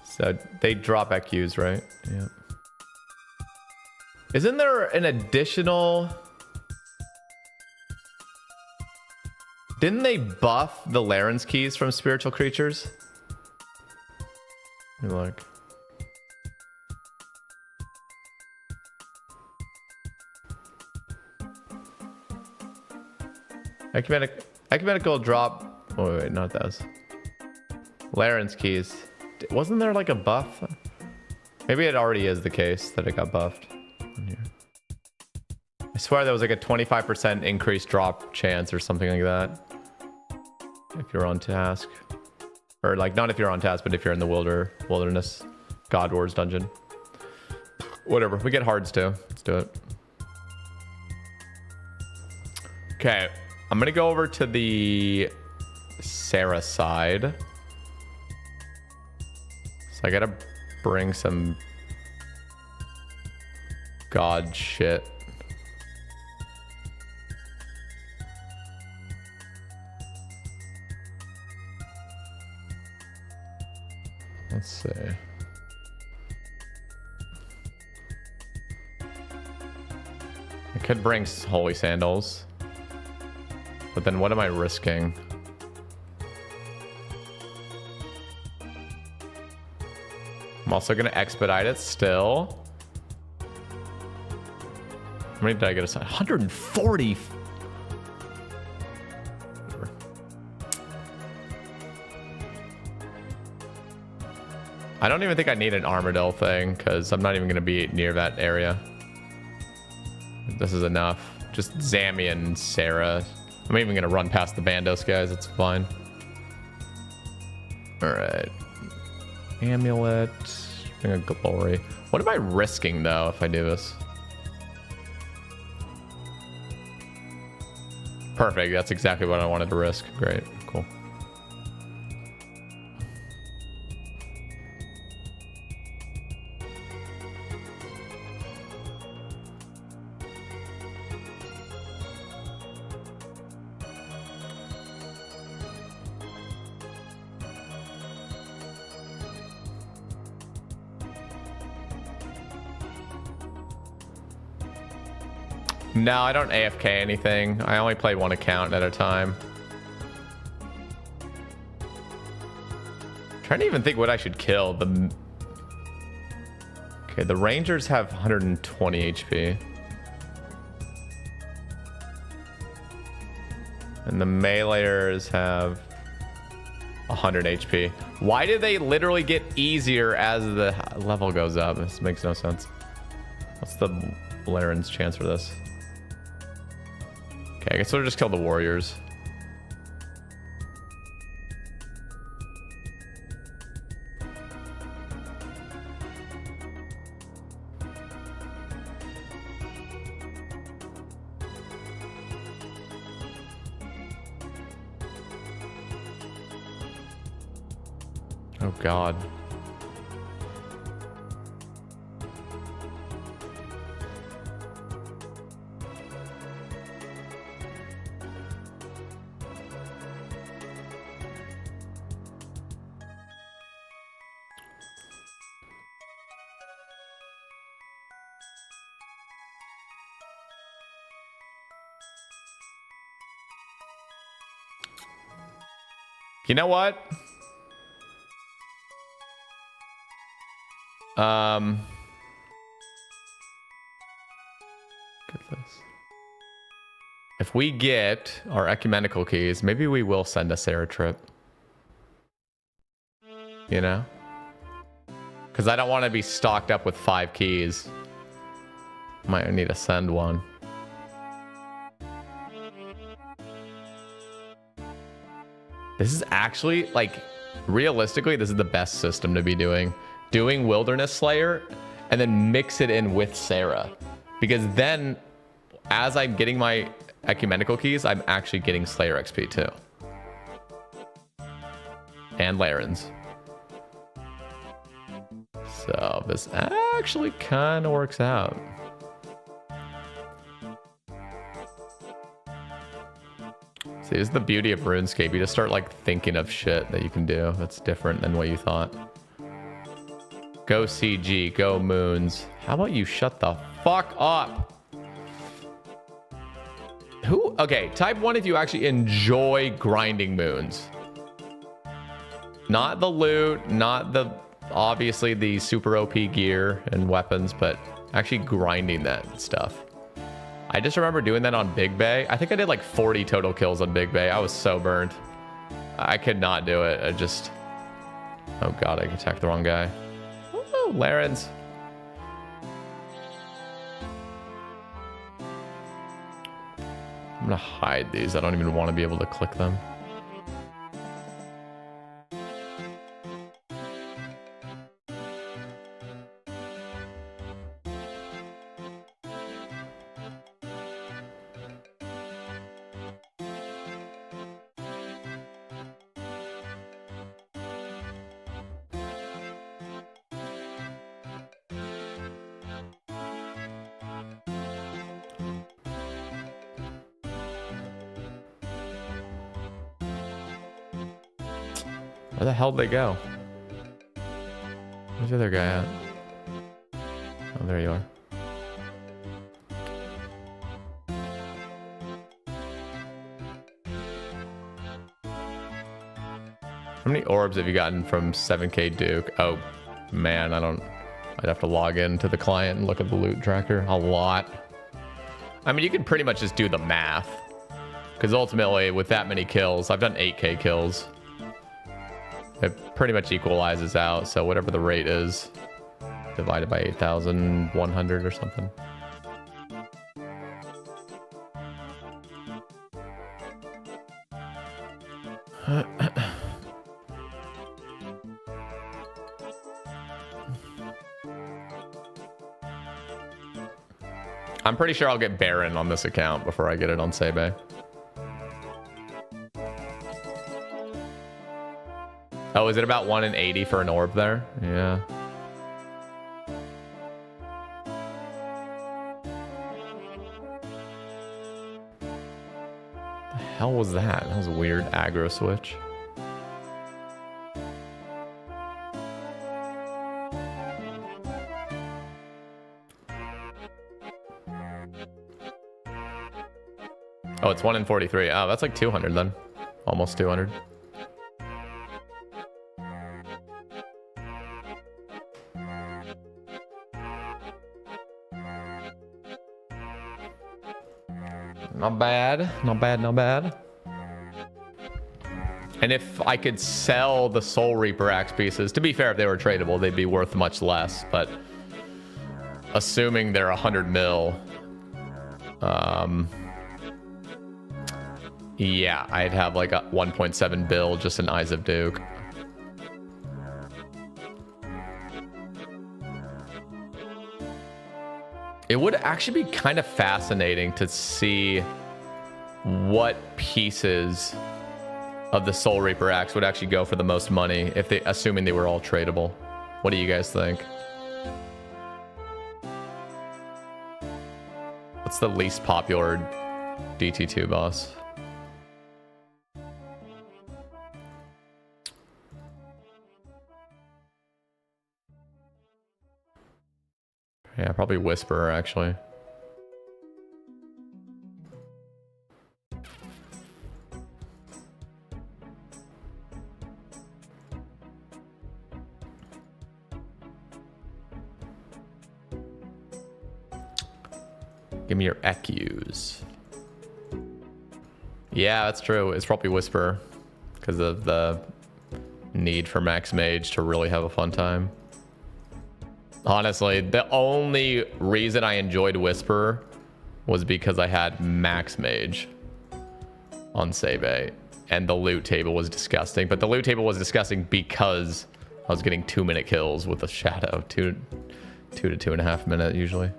So they drop EQs, right? Yeah. Isn't there an additional... Didn't they buff the Laren's keys from spiritual creatures? Let me look. Ecumenical drop... Oh wait, not those. Laren's keys. Wasn't there like a buff? Maybe it already is the case that it got buffed on here. I swear there was like a 25% increased drop chance or something like that. If you're on task. Or like, not if you're on task, but if you're in the wilderness. God Wars dungeon. Whatever, we get hards too. Let's do it. Okay, I'm gonna go over to the Sarah side. So I gotta bring some god shit. Let's see. I could bring holy sandals. But then what am I risking? I'm also going to expedite it still. How many did I get assigned? 140. I don't even think I need an armadillo thing because I'm not even going to be near that area. This is enough. Just Zammy and Sarah. I'm even going to run past the Bandos guys. It's fine. All right. Amulet. Bring a glory. What am I risking, though, if I do this? Perfect. That's exactly what I wanted to risk. Great. Cool. No, I don't AFK anything. I only play one account at a time. Trying to even think what I should kill. Okay, the Rangers have 120 HP. And the Meleeers have 100 HP. Why did they literally get easier as the level goes up? This makes no sense. What's the Laren's chance for this? Okay, I guess we'll just kill the warriors. Oh God. You know what? Get this. If we get our ecumenical keys, maybe we will send a Sarah trip. You know? Because I don't want to be stocked up with 5 keys. Might need to send one. This is actually, like, realistically, this is the best system to be doing. Doing Wilderness Slayer and then mix it in with Sarah. Because then, as I'm getting my ecumenical keys, I'm actually getting Slayer XP too. And Laren's. So this actually kind of works out. See, this is the beauty of RuneScape. You just start like thinking of shit that you can do that's different than what you thought. Go CG, go Moons. How about you shut the fuck up? Who? Okay, type 1 if you actually enjoy grinding Moons. Not the loot, not the, obviously the super OP gear and weapons, but actually grinding that stuff. I just remember doing that on Big Bay. I think I did like 40 total kills on Big Bay. I was so burnt. I could not do it. I just... Oh God, I attacked the wrong guy. Oh, Laren's. gonna hide these. I don't even want to be able to click them. Where the hell did they go? Where's the other guy at? Oh, there you are. How many orbs have you gotten from 7K Duke? Oh, man, I'd have to log in to the client and look at the loot tracker. A lot. I mean, you can pretty much just do the math. Because ultimately, with that many kills, I've done 8K kills. It pretty much equalizes out, so whatever the rate is, divided by 8,100 or something. I'm pretty sure I'll get Baron on this account before I get it on Sebe. Oh, is it about 1 in 80 for an orb there? Yeah. The hell was that? That was a weird aggro switch. Oh, it's 1 in 43. Oh, that's like 200 then. Almost 200. Not bad, not bad, not bad. And if I could sell the Soul Reaper axe pieces, to be fair, if they were tradable, they'd be worth much less. But assuming they're 100 mil, yeah, I'd have like a 1.7 bill just in Eyes of Duke. It would actually be kind of fascinating to see what pieces of the Soul Reaper axe would actually go for the most money, if they, assuming they were all tradable. What do you guys think? What's the least popular DT2 boss? Yeah, probably Whisperer, actually. Give me your EQs. Yeah, that's true. It's probably Whisperer because of the need for Max Mage to really have a fun time. Honestly, the only reason I enjoyed Whisperer was because I had Max Mage on Sebe, and the loot table was disgusting. But the loot table was disgusting because I was getting 2-minute kills with a Shadow, 2 to 2.5 minute usually.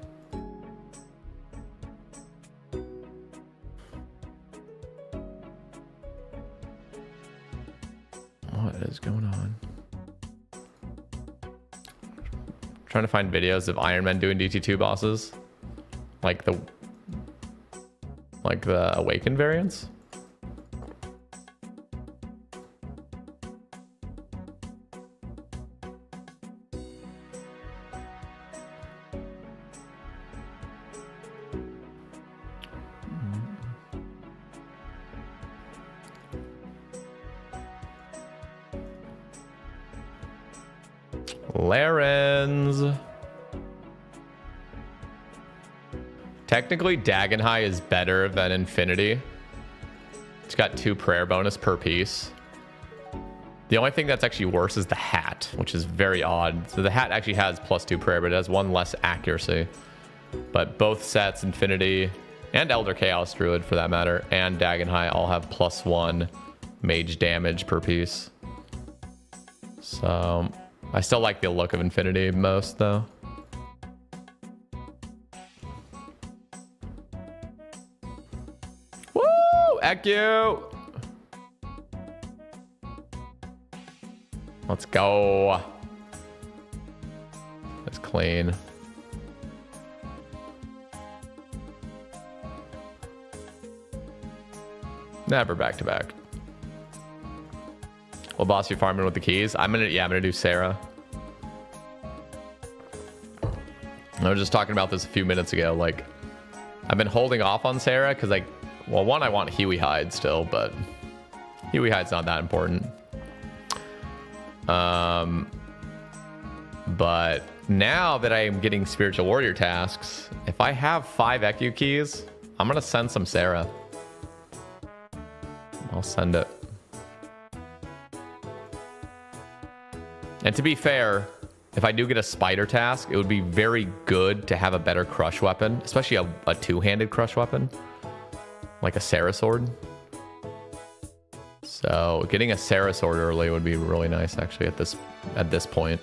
What is going on? Trying to find videos of Iron Men doing DT2 bosses, like the Awakened variants. Larens. Technically, Dagonhai is better than Infinity. It's got 2 prayer bonus per piece. The only thing that's actually worse is the hat, which is very odd. So the hat actually has +2 prayer, but it has 1 less accuracy. But both sets, Infinity And Elder Chaos Druid, for that matter, and Dagon High all have +1 mage damage per piece. So, I still like the look of Infinity most, though. Woo! Eku! Let's go. That's clean. Never back to back. Well, boss, you farming with the keys? I'm gonna do Sarah. I was just talking about this a few minutes ago. Like, I've been holding off on Sarah because, like, well, one, I want Huey Hide still, but Huey Hide's not that important. But now that I am getting Spiritual Warrior tasks, if I have 5 Eku keys, I'm gonna send some Sarah. I'll send it. And to be fair, if I do get a spider task, it would be very good to have a better crush weapon, especially a two-handed crush weapon, like a Sarah sword. So getting a Sarah sword early would be really nice, actually, at this point.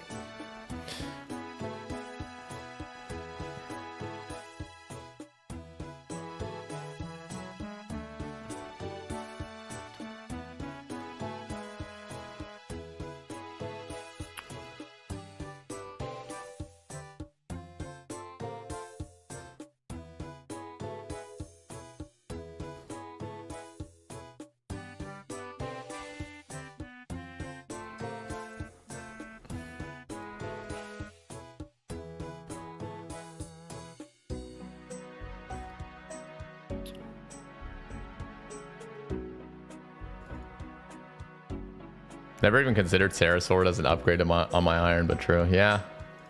Never even considered Sarah Sword as an upgrade on my iron, but true. Yeah.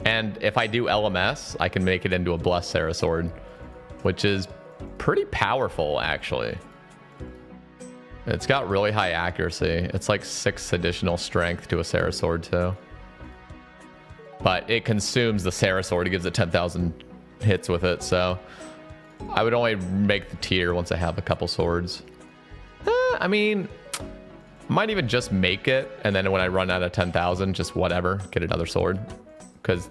And if I do LMS, I can make it into a Blessed Sarah Sword, which is pretty powerful, actually. It's got really high accuracy. It's like 6 additional strength to a Sarah Sword, too. But it consumes the Sarah Sword. It gives it 10,000 hits with it, so I would only make the tier once I have a couple swords. I mean, might even just make it, and then when I run out of 10,000, just whatever, get another sword. Because,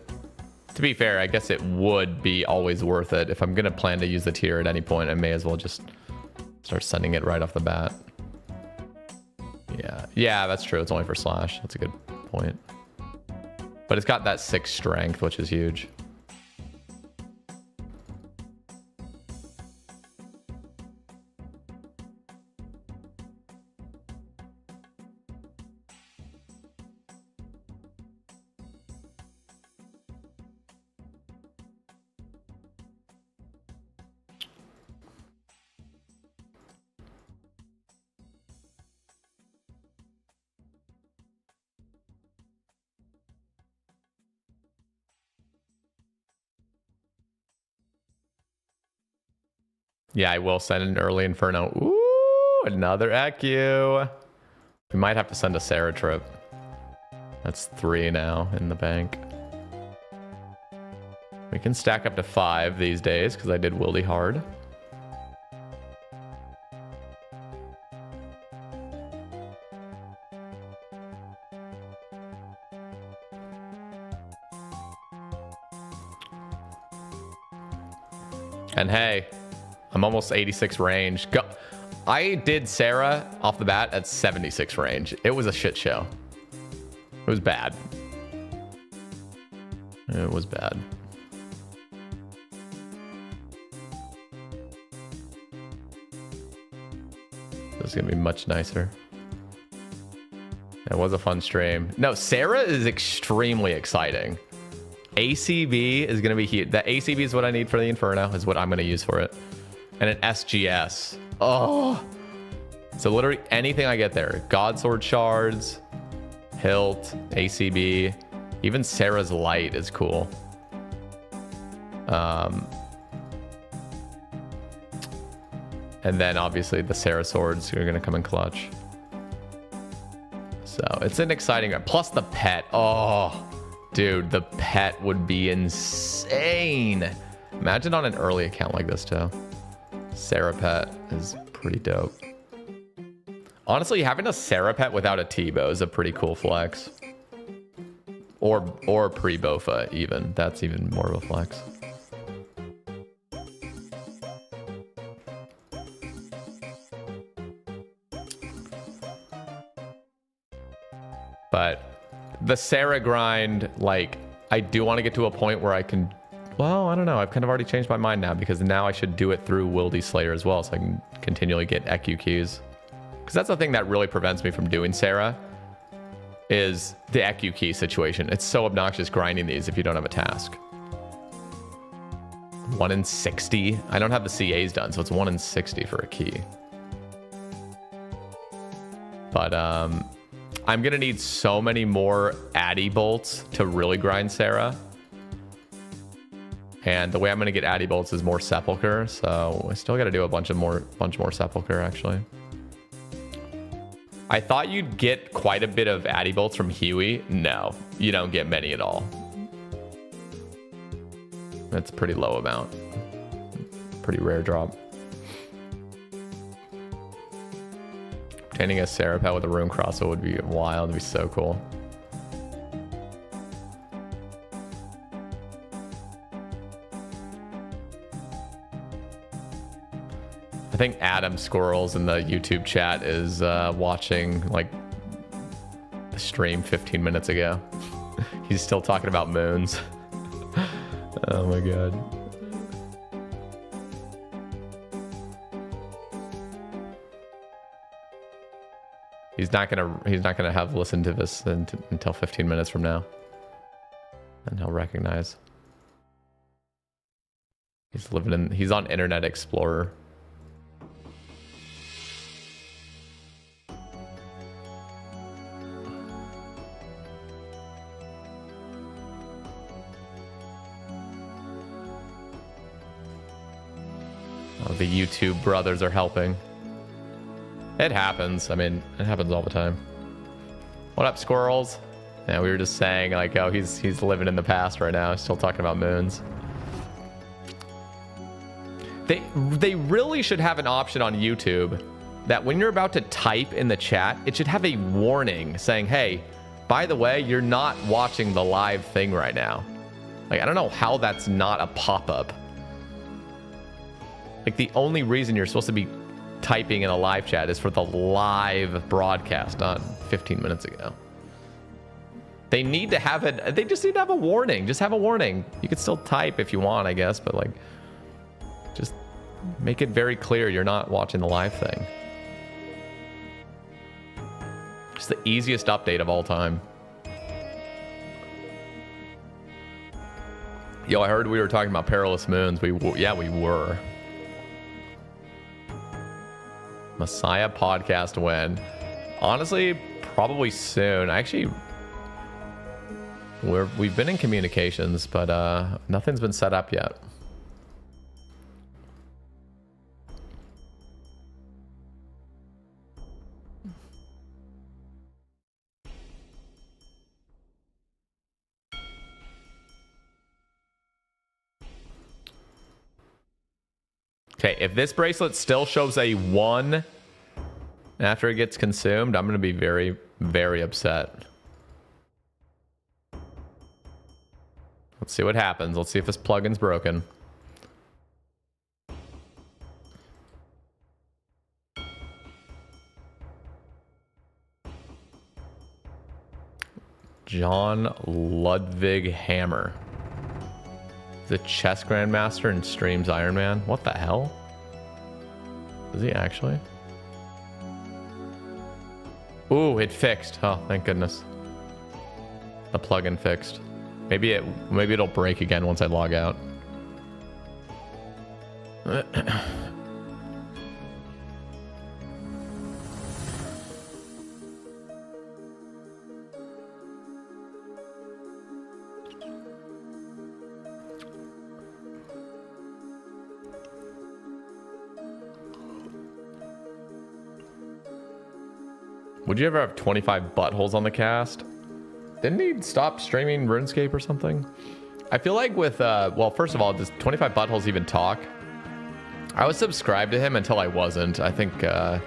to be fair, I guess it would be always worth it. If I'm going to plan to use the tier at any point, I may as well just start sending it right off the bat. Yeah, that's true. It's only for slash. That's a good point. But it's got that 6 strength, which is huge. Yeah, I will send an early Inferno. Ooh, another Eku. We might have to send a Sarah trip. That's 3 now in the bank. We can stack up to 5 these days because I did Wildy hard. And hey, I'm almost 86 range. Go. I did Sarah off the bat at 76 range. It was a shit show. It was bad. It was bad. This is gonna be much nicer. It was a fun stream. No, Sarah is extremely exciting. ACB is gonna be huge. The ACB is what I need for the Inferno, is what I'm gonna use for it. And an SGS. Oh. So literally anything I get there. Godsword shards, hilt, ACB, even Sarah's light is cool. And then obviously the Sarah swords are gonna come in clutch. So it's an exciting, plus the pet. Oh, dude, the pet would be insane. Imagine on an early account like this too. Sarah is pretty dope. Honestly, having a Sarah without a T-bow is a pretty cool flex. Or pre-Bofa even. That's even more of a flex. But the Sarah grind, like, I do want to get to a point where I can... Well, I don't know. I've kind of already changed my mind now because now I should do it through Wildy Slayer as well so I can continually get EQ keys. Because that's the thing that really prevents me from doing Sarah is the EQ key situation. It's so obnoxious grinding these if you don't have a task. 1 in 60. I don't have the CAs done, so it's 1 in 60 for a key. But I'm going to need so many more Addy bolts to really grind Sarah. And the way I'm going to get Addy bolts is more Sepulcher, so I still got to do a bunch more Sepulcher, actually. I thought you'd get quite a bit of Addy bolts from Huey. No, you don't get many at all. That's a pretty low amount. Pretty rare drop. Obtaining a Sarapet with a rune crossbow would be wild. It'd be so cool. I think Adam Squirrels in the YouTube chat is watching like the stream 15 minutes ago. He's still talking about moons. Oh my god. He's not gonna have listened to this until 15 minutes from now, and he'll recognize. He's on Internet Explorer. The YouTube brothers are helping. It happens. I mean, it happens all the time. What up, squirrels? Yeah, we were just saying, like, oh, he's living in the past right now. He's still talking about moons. They really should have an option on YouTube that when you're about to type in the chat, it should have a warning saying, hey, by the way, you're not watching the live thing right now. Like, I don't know how that's not a pop-up. Like, the only reason you're supposed to be typing in a live chat is for the live broadcast, not 15 minutes ago. They need to have it. They just need to have a warning. Just have a warning. You could still type if you want, I guess, but like, just make it very clear you're not watching the live thing. It's the easiest update of all time. Yo, I heard we were talking about Perilous Moons. Yeah, we were. Messiah podcast when? Honestly, probably soon. Actually, we've been in communications, but nothing's been set up yet. Okay, if this bracelet still shows a 1 after it gets consumed, I'm going to be very, very upset. Let's see what happens. Let's see if this plugin's broken. John Ludwig Hammer. The chess grandmaster and streams Iron Man. What the hell? Is he actually? Ooh, it fixed. Oh, thank goodness. The plugin fixed. Maybe it'll break again once I log out. Would you ever have 25 buttholes on the cast? Didn't he stop streaming RuneScape or something? I feel like with, well, first of all, does 25 buttholes even talk? I was subscribed to him until I wasn't. I think a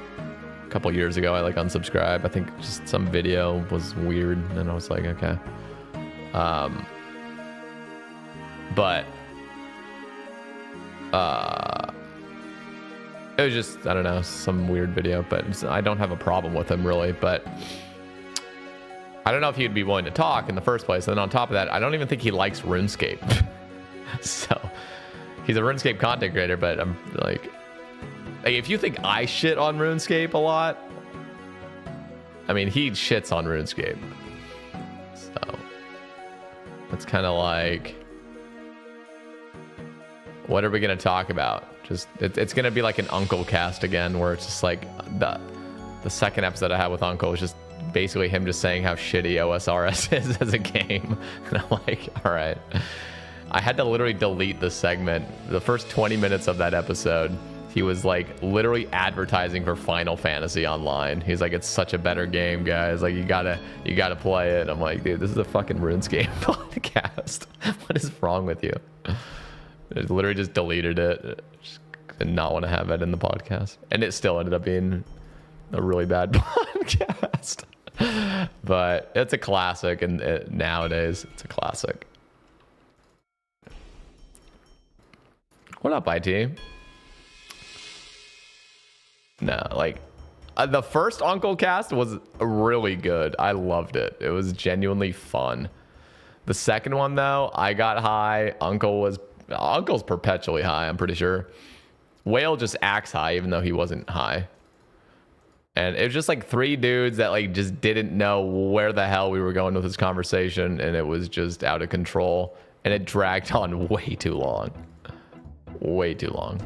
couple years ago I like unsubscribed. I think just some video was weird and I was like, okay. But it was just, I don't know, some weird video, but I don't have a problem with him really, but I don't know if he'd be willing to talk in the first place. And then on top of that, I don't even think he likes RuneScape. So he's a RuneScape content creator, but I'm like, if you think I shit on RuneScape a lot, I mean, he shits on RuneScape. So it's kind of like, what are we going to talk about? Just it's going to be like an Uncle cast again, where it's just like the second episode I had with Uncle was just basically him just saying how shitty OSRS is as a game. And I'm like, all right. I had to literally delete the segment. The first 20 minutes of that episode, he was like literally advertising for Final Fantasy Online. He's like, it's such a better game, guys. Like, you gotta play it. I'm like, dude, this is a fucking RuneScape podcast. What is wrong with you? I literally just deleted it. Just did not want to have it in the podcast. And it still ended up being a really bad podcast. But it's a classic, and nowadays it's a classic. What up, IT? No, like the first Uncle cast was really good. I loved it. It was genuinely fun. The second one though, I got high. Uncle's perpetually high, I'm pretty sure. Whale just acts high even though he wasn't high. And it was just like three dudes that like just didn't know where the hell we were going with this conversation, and it was just out of control, and it dragged on way too long. Way too long.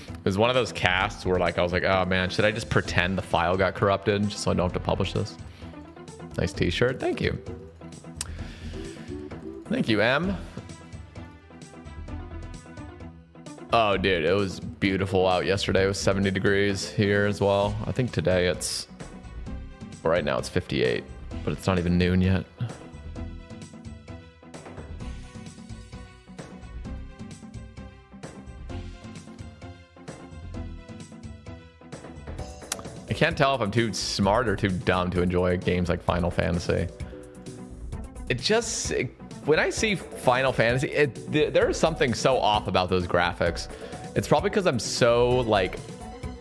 It was one of those casts where like I was like, oh man, should I just pretend the file got corrupted just so I don't have to publish this? Nice t-shirt. Thank you. Thank you, M. Oh, dude, it was beautiful out yesterday. It was 70 degrees here as well. I think today right now it's 58, but it's not even noon yet. I can't tell if I'm too smart or too dumb to enjoy games like Final Fantasy. When I see Final Fantasy, there's something so off about those graphics. It's probably because I'm so like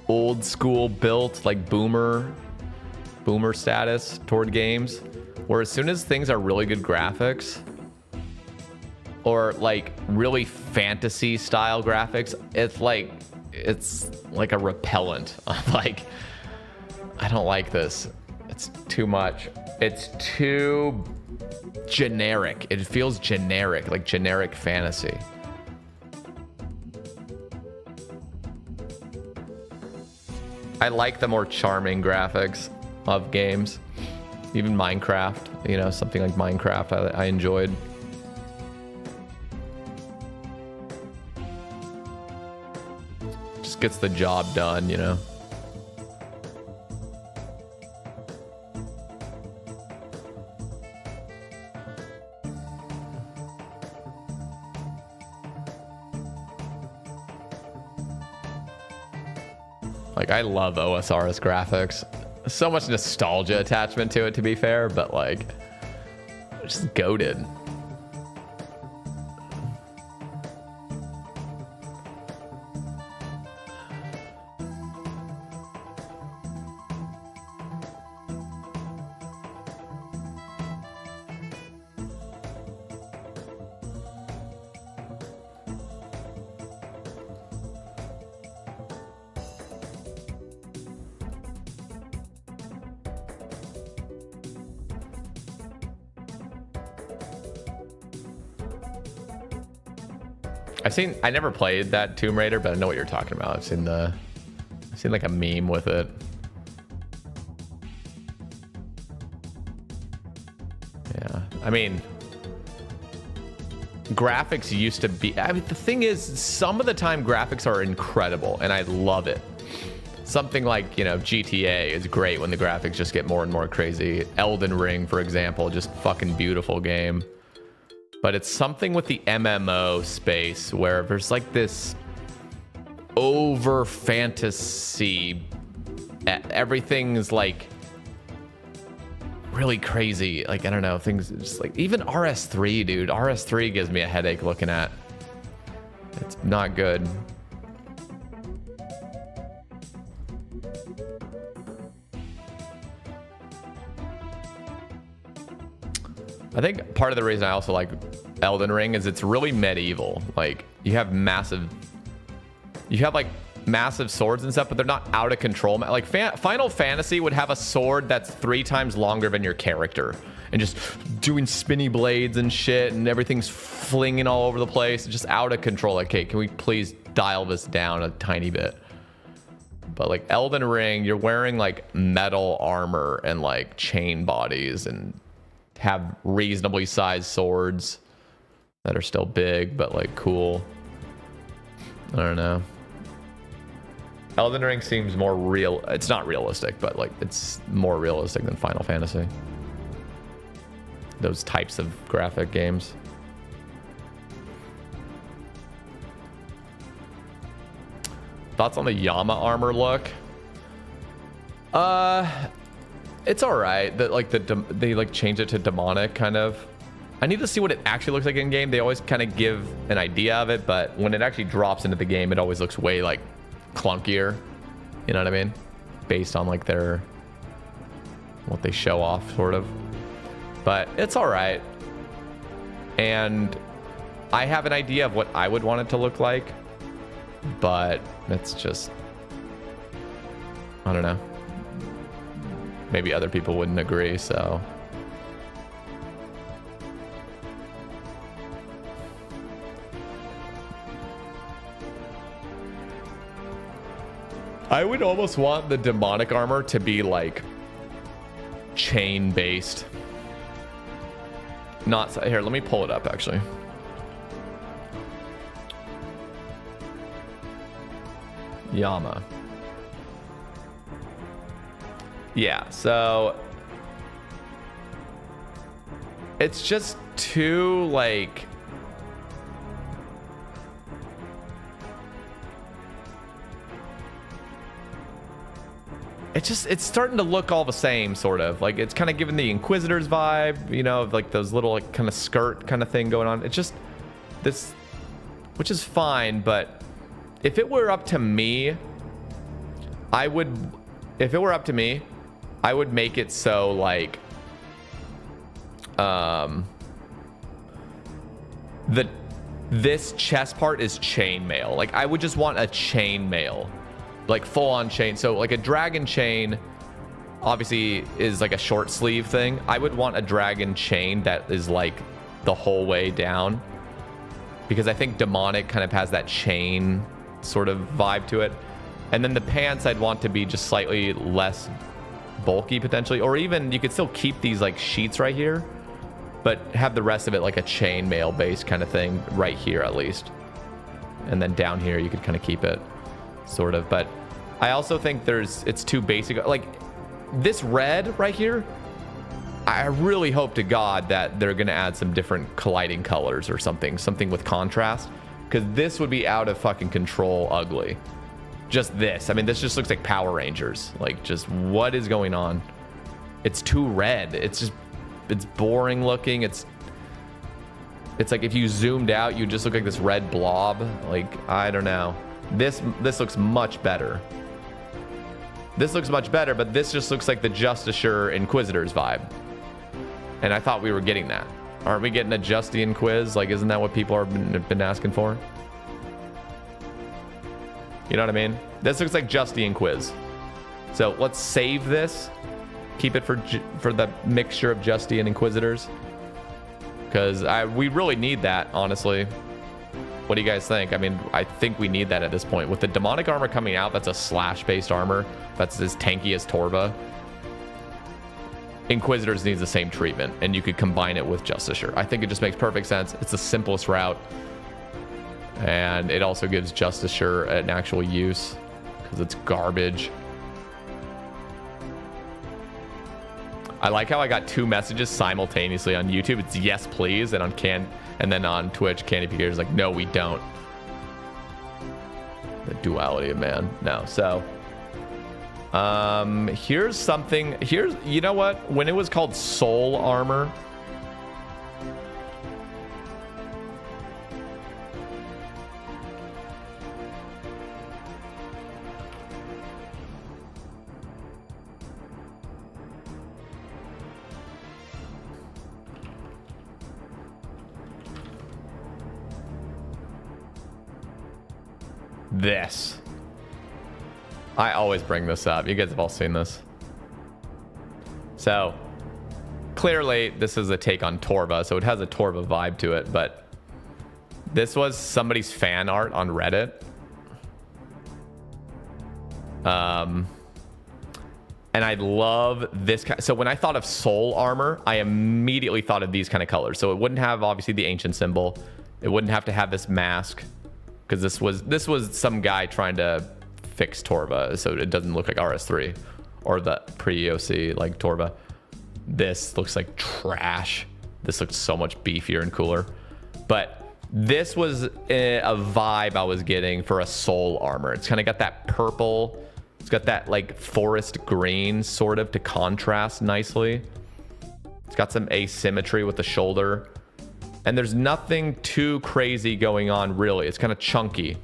old school built, like boomer status toward games, where as soon as things are really good graphics or like really fantasy style graphics, it's like a repellent. I'm like, I don't like this. It's too much. It's too generic. It feels generic, like generic fantasy. I like the more charming graphics of games. Even Minecraft, you know, something like Minecraft I enjoyed. Just gets the job done, you know. Like, I love OSRS graphics. So much nostalgia attachment to it, to be fair, but like, just goated. I never played that Tomb Raider, but I know what you're talking about. I've seen like a meme with it. Yeah, I mean, graphics used to be, I mean, the thing is, some of the time graphics are incredible and I love it. Something like, you know, GTA is great when the graphics just get more and more crazy. Elden Ring, for example, just fucking beautiful game. but it's something with the MMO space where there's like this over fantasy. Everything is like really crazy. Like, I don't know, things just like even RS3, dude. RS3 gives me a headache looking at. It's not good. I think part of the reason I also like Elden Ring is it's really medieval. Like, you have like massive swords and stuff, but they're not out of control. Like Final Fantasy would have a sword that's 3 times longer than your character and just doing spinny blades and shit, and everything's flinging all over the place. It's just out of control. Like, okay, can we please dial this down a tiny bit? But like Elden Ring, you're wearing like metal armor and like chain bodies and have reasonably sized swords that are still big but like cool. I don't know. Elden Ring seems more real. It's not realistic, but like it's more realistic than Final Fantasy. Those types of graphic games. Thoughts on the Yama armor look? It's all right. That like they like change it to demonic kind of. I need to see what it actually looks like in game. They always kind of give an idea of it, but when it actually drops into the game, it always looks way like clunkier. You know what I mean? Based on like what they show off, sort of. But it's all right. And I have an idea of what I would want it to look like, but it's just, I don't know. Maybe other people wouldn't agree, so. I would almost want the demonic armor to be like chain based. Not here, let me pull it up actually. Yama. Yeah, so it's just too like it's starting to look all the same, sort of like it's kind of giving the Inquisitors vibe, you know, like those little like kind of skirt kind of thing going on. It's just this, which is fine, but if it were up to me, I would make it so like this chest part is chainmail. Like I would just want a chainmail, like full on chain. So like a dragon chain obviously is like a short sleeve thing. I would want a dragon chain that is like the whole way down, because I think demonic kind of has that chain sort of vibe to it. And then the pants I'd want to be just slightly less bulky potentially, or even you could still keep these like sheets right here, but have the rest of it like a chainmail based kind of thing right here at least. And then down here you could kind of keep it sort of. But I also think it's too basic. Like this red right here, I really hope to God that they're gonna add some different colliding colors or something with contrast, because this would be out of fucking control ugly. Just this, I mean, this just looks like Power Rangers. Like, just what is going on? It's too red. It's boring looking. It's like if you zoomed out, you just look like this red blob. Like, I don't know. This looks much better. This looks much better, but this just looks like the Just Assure Inquisitors vibe. And I thought we were getting that. Aren't we getting a Justian quiz? Like, isn't that what people have been asking for? You know what I mean? This looks like Justian quiz. So let's save this. Keep it for the mixture of Justian Inquisitors. Because we really need that, honestly. What do you guys think? I mean, I think we need that at this point. With the demonic armor coming out, that's a slash-based armor. That's as tanky as Torva. Inquisitors needs the same treatment, and you could combine it with Just Assure. I think it just makes perfect sense. It's the simplest route. And it also gives Just Assure an actual use, because it's garbage. I like how I got 2 messages simultaneously on YouTube. It's yes, please, and then on Twitch, Candy P is like, no, we don't. The duality of man. No, so here's something. You know what? When it was called soul armor, this. I always bring this up. You guys have all seen this. So, clearly, this is a take on Torva, so it has a Torva vibe to it, but this was somebody's fan art on Reddit. And I love this. So when I thought of soul armor, I immediately thought of these kind of colors. So it wouldn't have, obviously, the ancient symbol. It wouldn't have to have this mask, because this was some guy trying to fix Torva, so it doesn't look like RS3 or the pre-EOC like Torva. This looks like trash. This looks so much beefier and cooler. But this was a vibe I was getting for a soul armor. It's kind of got that purple. It's got that like forest green sort of to contrast nicely. It's got some asymmetry with the shoulder. And there's nothing too crazy going on, really. It's kind of chunky.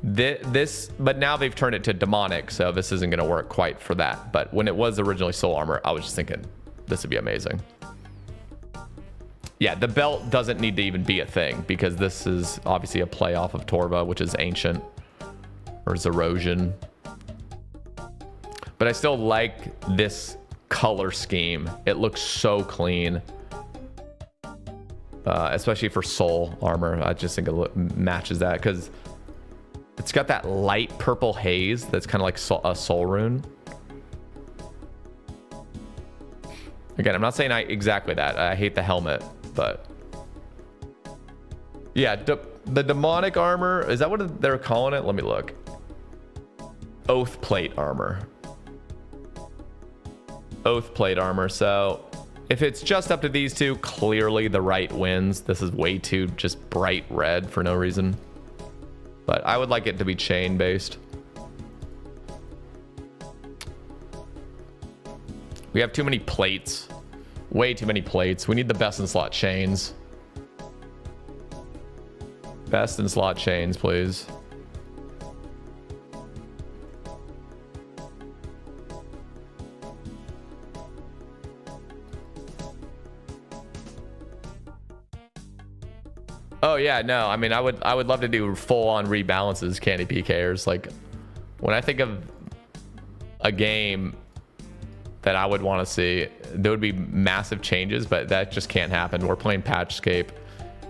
But now they've turned it to demonic, so this isn't going to work quite for that. But when it was originally soul armor, I was just thinking this would be amazing. Yeah, the belt doesn't need to even be a thing, because this is obviously a play off of Torva, which is ancient, or Zerosian. But I still like this color scheme. It looks so clean. Especially for soul armor. I just think it matches that, because it's got that light purple haze that's kind of like a soul rune. Again, I'm not saying exactly that. I hate the helmet, but yeah, the demonic armor, is that what they're calling it? Let me look. Oath plate armor. Oath plate armor. So if it's just up to these two, clearly the right wins. This is way too just bright red for no reason. But I would like it to be chain based. We have too many plates. Way too many plates. We need the best in slot chains. Best in slot chains, please. Oh yeah, no. I mean, I would love to do full on rebalances, Candy PKers. Like, when I think of a game that I would want to see, there would be massive changes, but that just can't happen. We're playing Patchscape.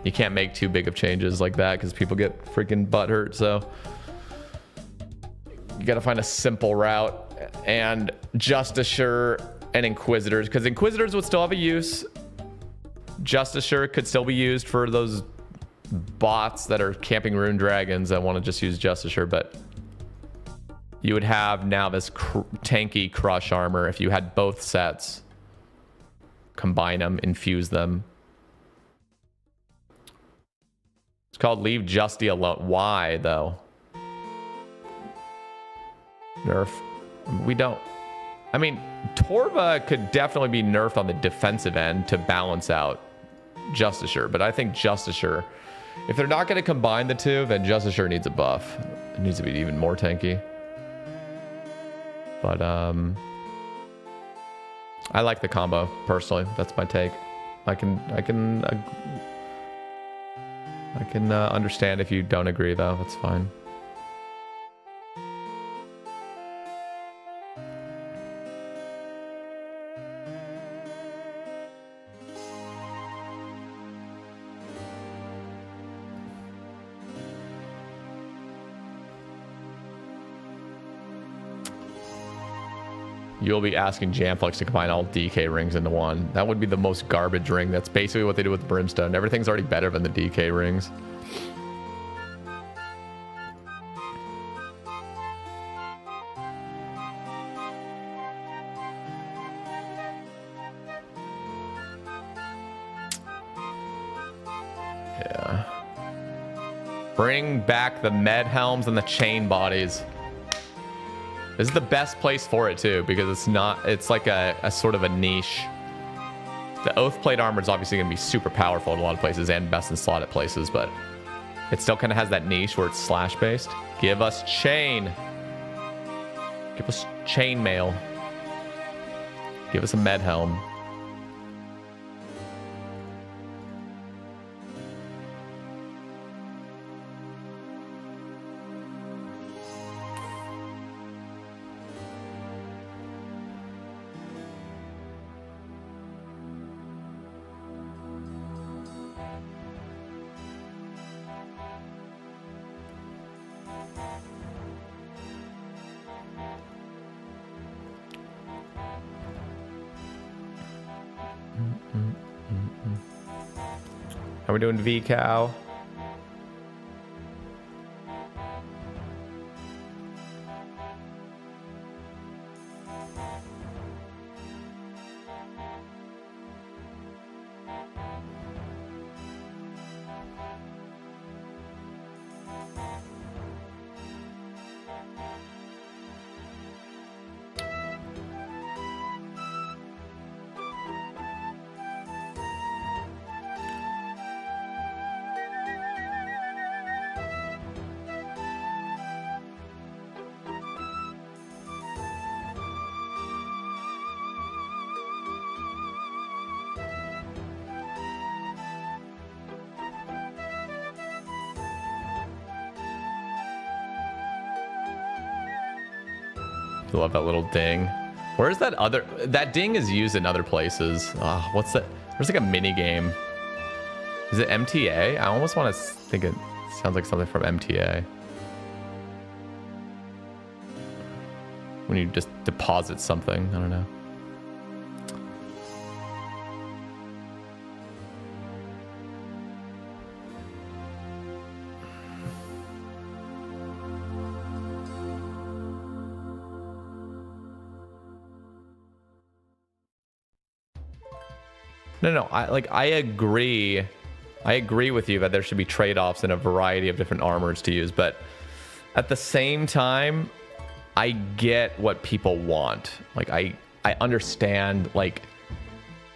You can't make too big of changes like that because people get freaking butthurt. So you got to find a simple route. And Justicure and Inquisitors, because Inquisitors would still have a use. Justicure could still be used for those bots that are camping rune dragons that want to just use Justicure, but you would have now this tanky crush armor if you had both sets. Combine them, infuse them. It's called Leave Justy Alone. Why, though? Nerf. We don't. I mean, Torva could definitely be nerfed on the defensive end to balance out Justicure, but I think Justicure, if they're not going to combine the two, then Justicure needs a buff. It needs to be even more tanky. But I like the combo personally. That's my take. I can understand if you don't agree, though. That's fine. You'll be asking Jamflex to combine all DK rings into one. That would be the most garbage ring. That's basically what they do with Brimstone. Everything's already better than the DK rings. Bring back the med helms and the chain bodies. This is the best place for it too, because it's like a sort of a niche. The oath plate armor is obviously going to be super powerful in a lot of places and best in slot at places, but it still kind of has that niche where it's slash based. Give us chain. Give us chain mail. Give us a med helm. How are we doing, VCow? I love that little ding. Where's that other... That ding is used in other places. What's that? There's like a mini game. Is it MTA? I almost want to think it sounds like something from MTA. When you just deposit something. I don't know. No, I agree. I agree with you that there should be trade-offs in a variety of different armors to use, but at the same time, I get what people want. Like, I understand, like,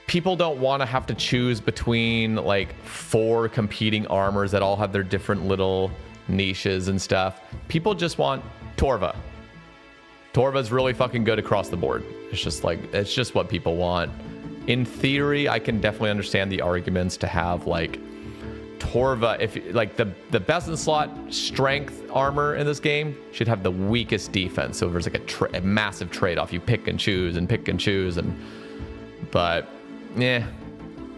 people don't want to have to choose between, like, 4 competing armors that all have their different little niches and stuff. People just want Torva. Torva's really fucking good across the board. It's just, like, it's just what people want. In theory, I can definitely understand the arguments to have, like, Torva, if like the best in slot strength armor in this game should have the weakest defense. So there's like a massive trade-off. You pick and choose, but yeah,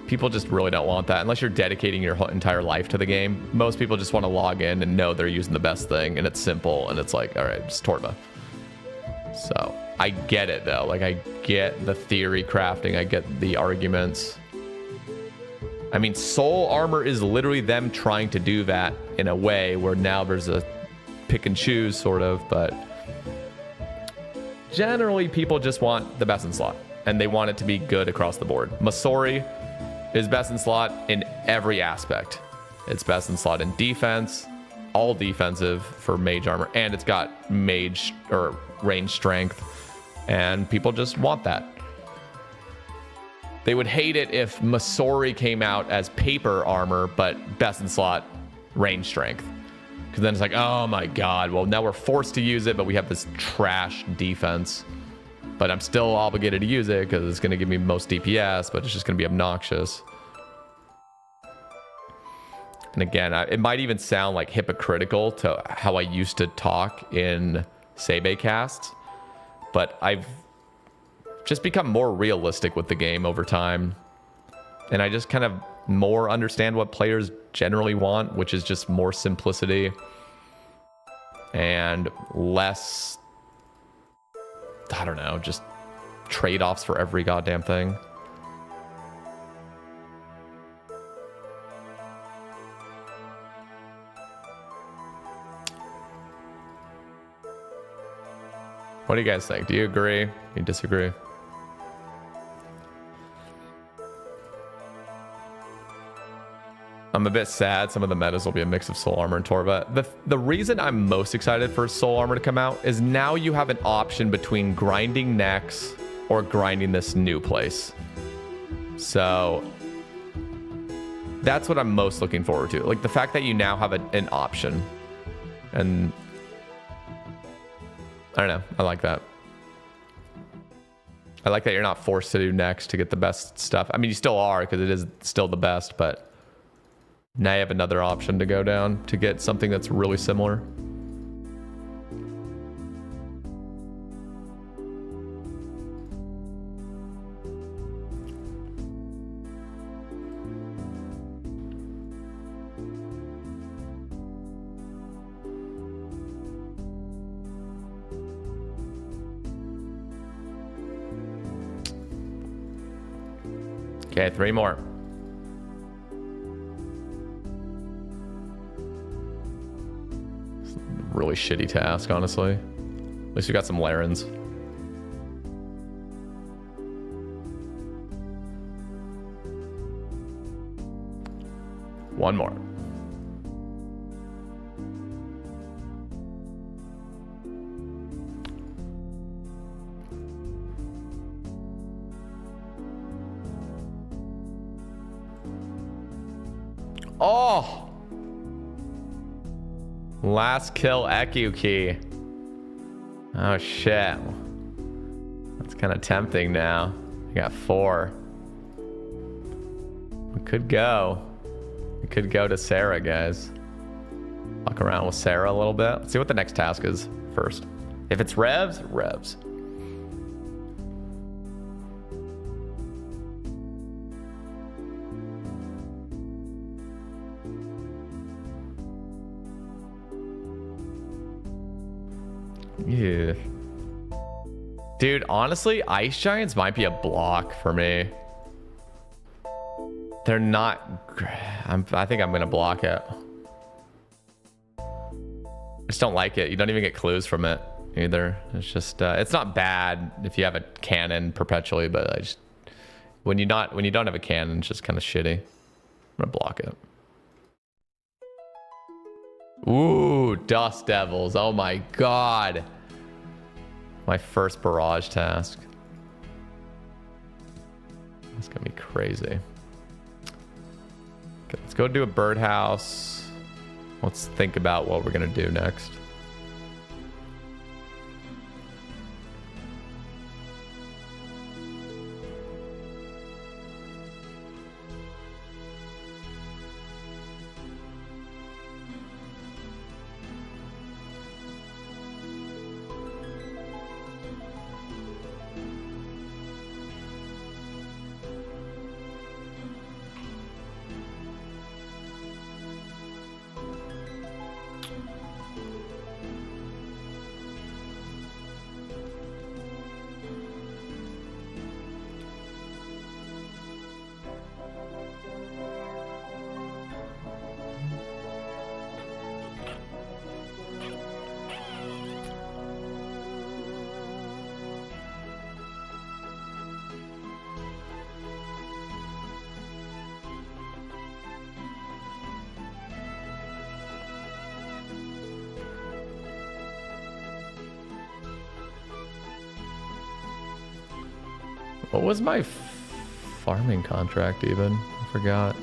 people just really don't want that unless you're dedicating your whole entire life to the game. Most people just want to log in and know they're using the best thing, and it's simple, and it's like, all right, just Torva. So I get it though. Like, I get the theory crafting. I get the arguments. I mean, soul armor is literally them trying to do that in a way where now there's a pick and choose sort of, but generally people just want the best in slot and they want it to be good across the board. Masori is best in slot in every aspect. It's best in slot in defense, all defensive for mage armor, and it's got mage or range strength, and people just want that. They would hate it if Masori came out as paper armor, but best in slot range strength. Because then it's like, oh my god, well now we're forced to use it, but we have this trash defense. But I'm still obligated to use it because it's going to give me most DPS, but it's just going to be obnoxious. And again, it might even sound like hypocritical to how I used to talk in Sebe casts, but I've just become more realistic with the game over time. And I just kind of more understand what players generally want, which is just more simplicity and less, I don't know, just trade-offs for every goddamn thing. What do you guys think? Do you agree? Do you disagree? I'm a bit sad. Some of the metas will be a mix of soul armor and Torva. The reason I'm most excited for soul armor to come out is now you have an option between grinding Nex or grinding this new place. So that's what I'm most looking forward to. Like the fact that you now have an option. And I don't know. I like that. I like that you're not forced to do Nex to get the best stuff. I mean, you still are because it is still the best, but now you have another option to go down to get something that's really similar. Okay, 3 more. Really shitty task, honestly. At least we got some Larens. One more. Oh! Last kill Eku key. Oh shit. That's kind of tempting now. I got 4. We could go. We could go to Sarah, guys. Fuck around with Sarah a little bit. Let's see what the next task is first. If it's revs, revs. Yeah. Dude, honestly, Ice Giants might be a block for me. They're not... I think I'm going to block it. I just don't like it. You don't even get clues from it either. It's just... it's not bad if you have a cannon perpetually, but I just... when you don't have a cannon, it's just kind of shitty. I'm going to block it. Ooh, Dust Devils. Oh my god. My first barrage task. That's gonna be crazy. Okay, let's go do a birdhouse. Let's think about what we're gonna do next. What was my farming contract even? I forgot.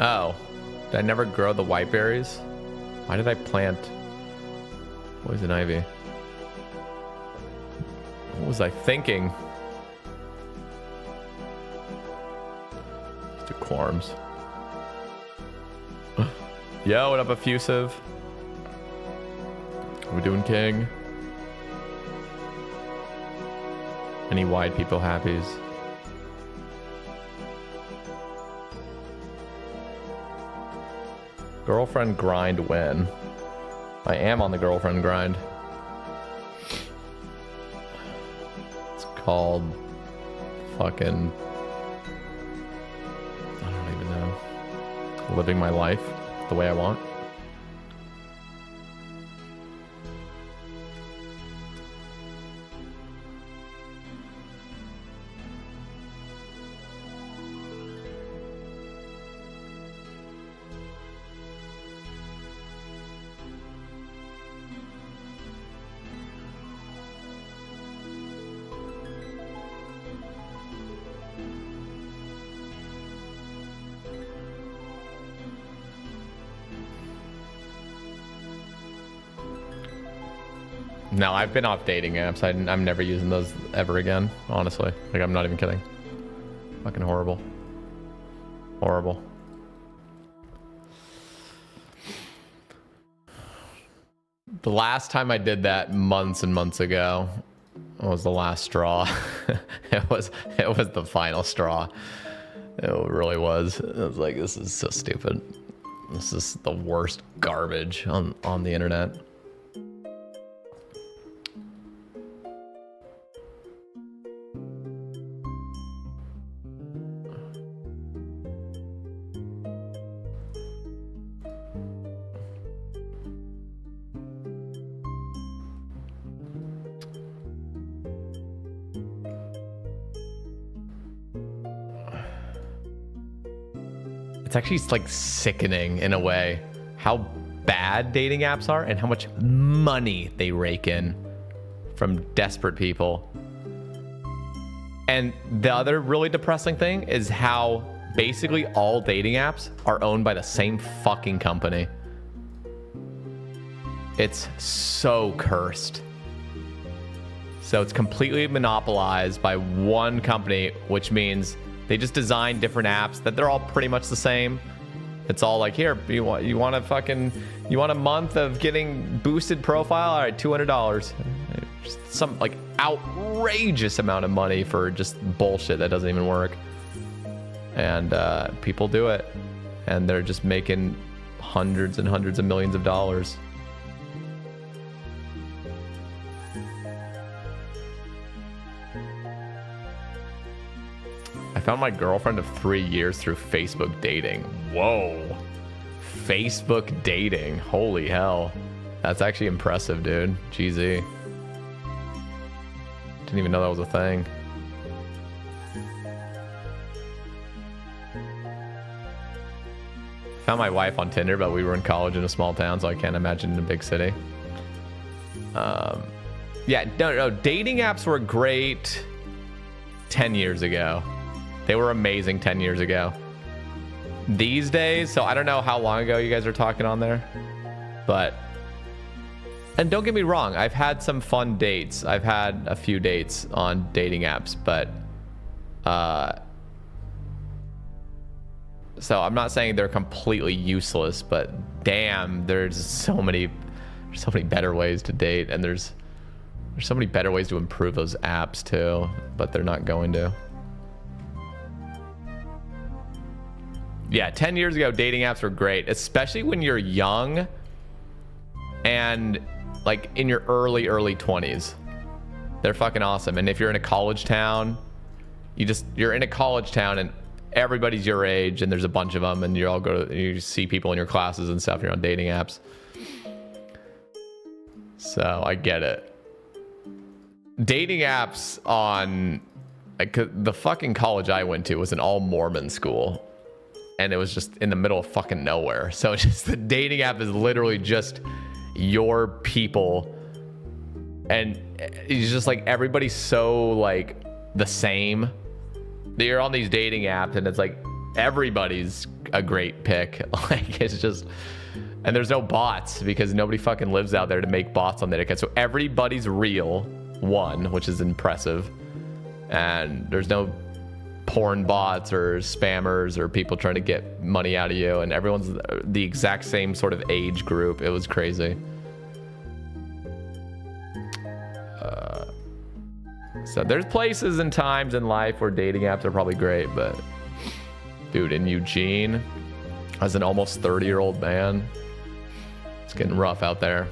Oh, did I never grow the white berries? Why did I plant poison ivy? What was I thinking? Let's do Quorms. Yo, what up, Effusive? Are we doing king? Any wide people happies? Girlfriend grind win. I am on the girlfriend grind. It's called fucking, I don't even know. Living my life the way I want. No, I've been off dating apps. I'm never using those ever again, honestly. Like, I'm not even kidding. Fucking horrible. Horrible. The last time I did that months and months ago was the last straw. It was the final straw. It really was. I was like, this is so stupid. This is the worst garbage on the internet. It's actually like sickening in a way how bad dating apps are and how much money they rake in from desperate people. And the other really depressing thing is how basically all dating apps are owned by the same fucking company. It's so cursed. So it's completely monopolized by one company, which means they just design different apps that they're all pretty much the same. It's all like, here, you want a month of getting boosted profile? All right, $200. Just some like outrageous amount of money for just bullshit that doesn't even work. And people do it, and they're just making hundreds and hundreds of millions of dollars. I found my girlfriend of 3 years through Facebook dating. Whoa. Facebook dating. Holy hell. That's actually impressive, dude. GZ. Didn't even know that was a thing. Found my wife on Tinder, but we were in college in a small town, so I can't imagine in a big city. Yeah, no, dating apps were great 10 years ago. They were amazing 10 years ago. These days, so I don't know how long ago you guys are talking on there, but, and don't get me wrong, I've had some fun dates. I've had a few dates on dating apps, but, so I'm not saying they're completely useless, but damn, there's so many better ways to date, and there's so many better ways to improve those apps too, but they're not going to. Yeah, 10 years ago, dating apps were great, especially when you're young and like in your early 20s. They're fucking awesome. And if you're in a college town, you're in a college town and everybody's your age and there's a bunch of them and you see people in your classes and stuff. You're on dating apps. So I get it. Dating apps on like the fucking college I went to was an all Mormon school. And it was just in the middle of fucking nowhere. So just the dating app is literally just your people. And it's just like everybody's so like the same. You're on these dating apps and it's like everybody's a great pick. Like it's just, and there's no bots because nobody fucking lives out there to make bots on the internet. So everybody's real, one, which is impressive. And there's no porn bots or spammers or people trying to get money out of you, and everyone's the exact same sort of age group. It was crazy. So there's places and times in life where dating apps are probably great, but dude, in Eugene, as an almost 30-year-old man, It's getting rough out there.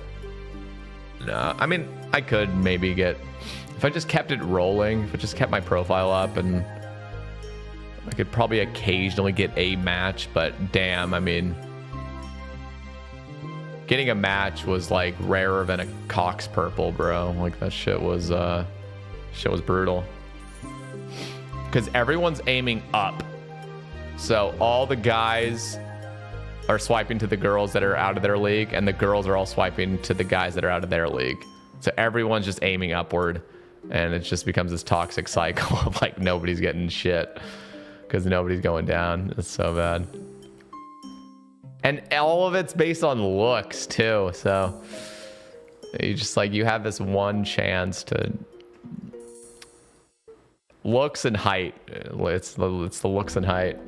No, I mean, I could maybe get, if I just kept it rolling, if I just kept my profile up, and I could probably occasionally get a match, but damn, I mean, getting a match was like rarer than a Cox purple, bro. Like that shit was brutal. Because everyone's aiming up. So all the guys are swiping to the girls that are out of their league, and the girls are all swiping to the guys that are out of their league. So everyone's just aiming upward, and it just becomes this toxic cycle of like nobody's getting shit because nobody's going down. It's so bad. And all of it's based on looks too. So you just like, you have this one chance to looks and height. It's the looks and height.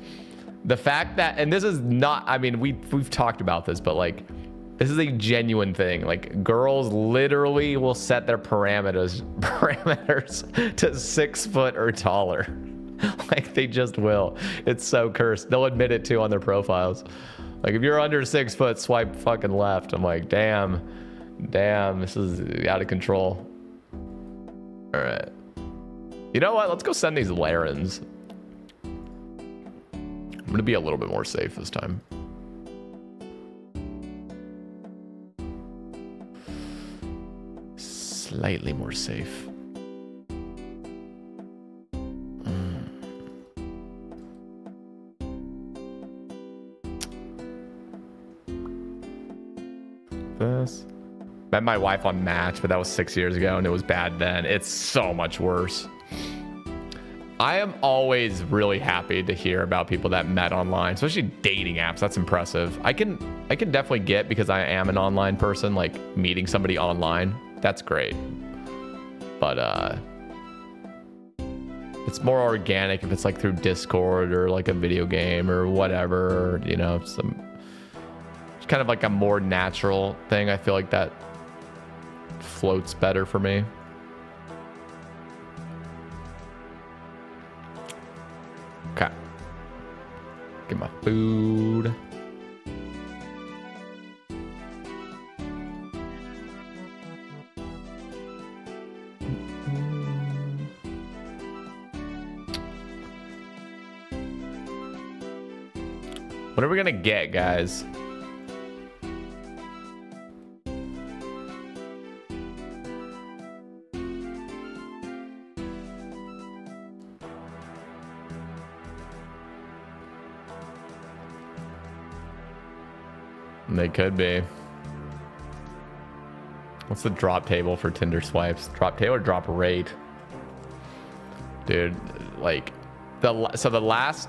The fact that, and this is not, I mean, we've talked about this, but like, this is a genuine thing. Like, girls literally will set their parameters to 6 foot or taller. Like, they just will. It's so cursed. They'll admit it too on their profiles. Like, if you're under 6 foot, swipe fucking left. I'm like, damn, this is out of control. All right. You know what? Let's go send these Larens. I'm gonna be a little bit more safe this time. Slightly more safe. This. Met my wife on Match, but that was 6 years ago, and it was bad then. It's so much worse. I am always really happy to hear about people that met online, especially dating apps. That's impressive. I can definitely get, because I am an online person, like meeting somebody online. That's great. But it's more organic if it's like through Discord or like a video game or whatever, or, you know, it's kind of like a more natural thing. I feel like that floats better for me. Okay. Get my food. What are we gonna get, guys? They could be. What's the drop table for Tinder swipes? Drop table or drop rate? Dude, like, so the last,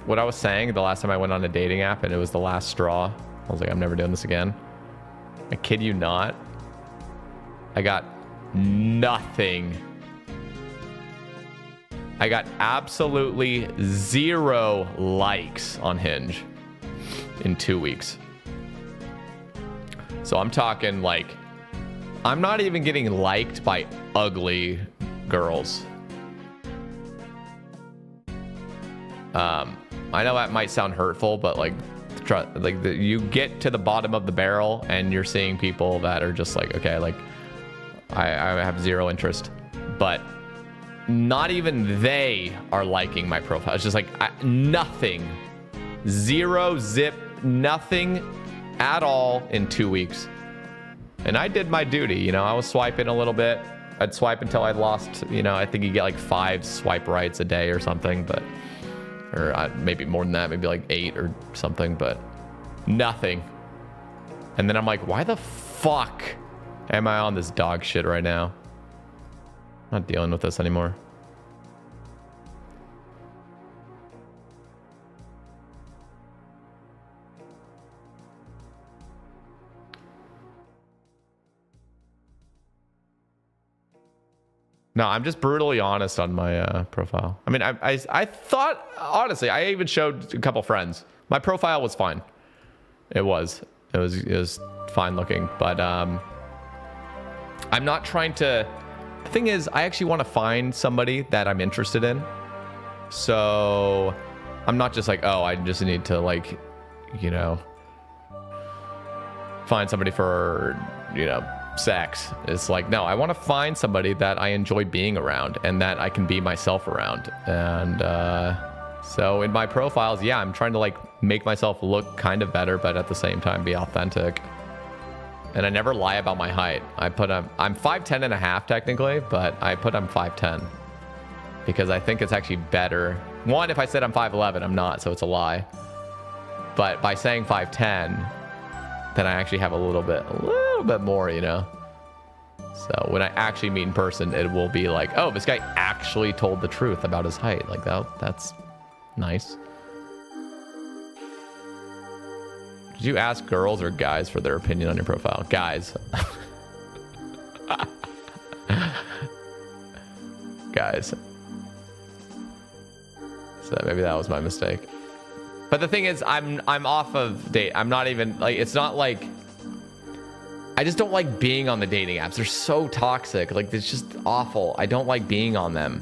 what I was saying, the last time I went on a dating app and it was the last straw, I was like, I'm never doing this again. I kid you not. I got nothing. I got absolutely 0 likes on Hinge in 2 weeks. So I'm talking like, I'm not even getting liked by ugly girls. I know that might sound hurtful, but like, you get to the bottom of the barrel and you're seeing people that are just like, okay, like I have 0 interest, but not even they are liking my profile. It's just like nothing, 0 zip, nothing at all in 2 weeks. And I did my duty, you know, I was swiping a little bit. I'd swipe until I lost, you know, I think you get like 5 swipe rights a day or something, but, or maybe more than that, maybe like 8 or something, but nothing. And then I'm like, why the fuck am I on this dog shit right now? I'm not dealing with this anymore. No, I'm just brutally honest on my profile. I mean, I thought, honestly, I even showed a couple friends. My profile was fine. It was fine looking, but I'm not trying to. The thing is, I actually want to find somebody that I'm interested in. So I'm not just like, oh, I just need to, like, you know, find somebody for, you know, sex. It's like, no, I want to find somebody that I enjoy being around and that I can be myself around. And so in my profiles, yeah, I'm trying to like make myself look kind of better, but at the same time be authentic. And I never lie about my height. I'm 5'10" and a half technically, but I put I'm 5'10" because I think it's actually better. One, if I said I'm 5'11", I'm not, so it's a lie. But by saying 5'10", then I actually have a little bit more, you know. So when I actually meet in person, it will be like, oh, this guy actually told the truth about his height. Like that's nice. Did you ask girls or guys for their opinion on your profile? Guys. Guys. So maybe that was my mistake. But the thing is, I'm off of date. I'm not even like, it's not like, I just don't like being on the dating apps. They're so toxic. Like, it's just awful. I don't like being on them.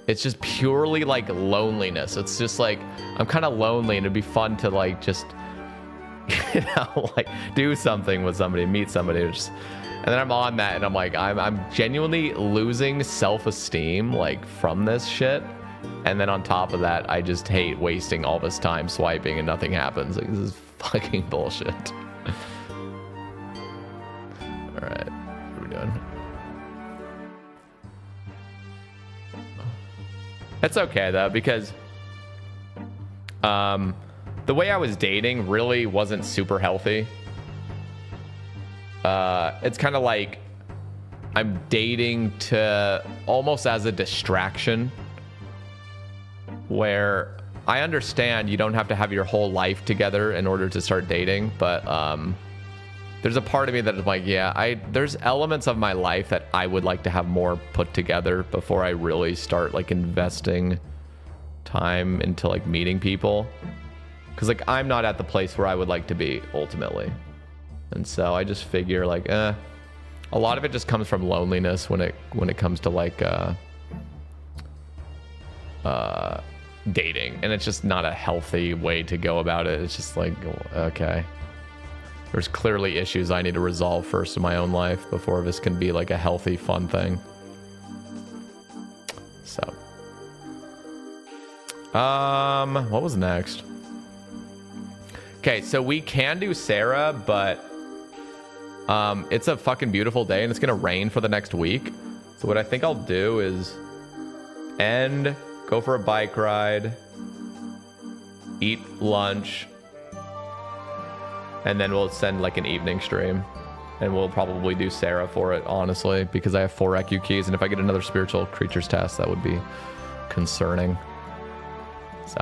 It's just purely like loneliness. It's just like, I'm kind of lonely and it'd be fun to like, just, you know, like do something with somebody, meet somebody. And then I'm on that and I'm like, I'm genuinely losing self-esteem like from this shit. And then on top of that, I just hate wasting all this time swiping and nothing happens. Like, this is fucking bullshit. All right, what are we doing? It's okay though, because the way I was dating really wasn't super healthy. It's kind of like I'm dating to almost as a distraction, where I understand you don't have to have your whole life together in order to start dating, but there's a part of me that is like, yeah, there's elements of my life that I would like to have more put together before I really start like investing time into like meeting people. Because like I'm not at the place where I would like to be ultimately. And so I just figure like, a lot of it just comes from loneliness when it comes to like dating, and it's just not a healthy way to go about it. It's just like, okay, there's clearly issues I need to resolve first in my own life before this can be like a healthy, fun thing. So what was next? Okay, so we can do Sarah, but it's a fucking beautiful day and it's gonna rain for the next week. So what I think I'll do is go for a bike ride, eat lunch, and then we'll send like an evening stream. And we'll probably do Sarah for it, honestly, because I have 4 EQ keys, and if I get another spiritual creatures test, that would be concerning. So.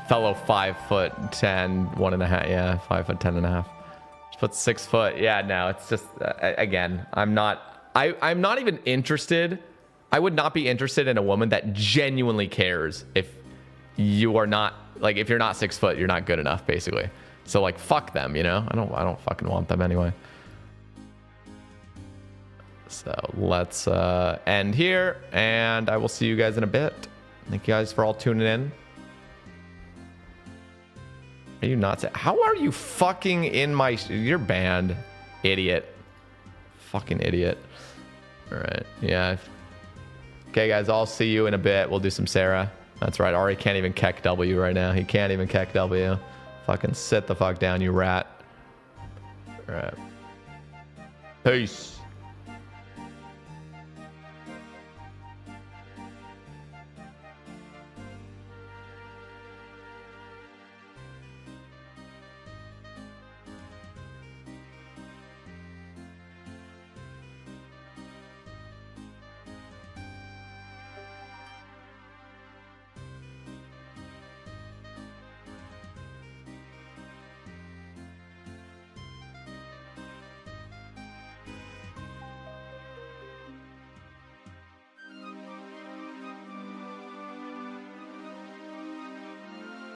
Fellow 5'10", 1.5, yeah, 5'10" and a half. Just put 6 foot. Yeah, no, it's just, again, I'm not even interested. I would not be interested in a woman that genuinely cares if you are not, like, if you're not 6 foot, you're not good enough, basically. So like, fuck them, you know? I don't fucking want them anyway. So let's end here, and I will see you guys in a bit. Thank you guys for all tuning in. Are you nuts? How are you fucking in my... You're banned. Idiot. Fucking idiot. All right. Yeah. Okay, guys. I'll see you in a bit. We'll do some Sarah. That's right. Ari can't even keck W right now. He can't even keck W. Fucking sit the fuck down, you rat. All right. Peace.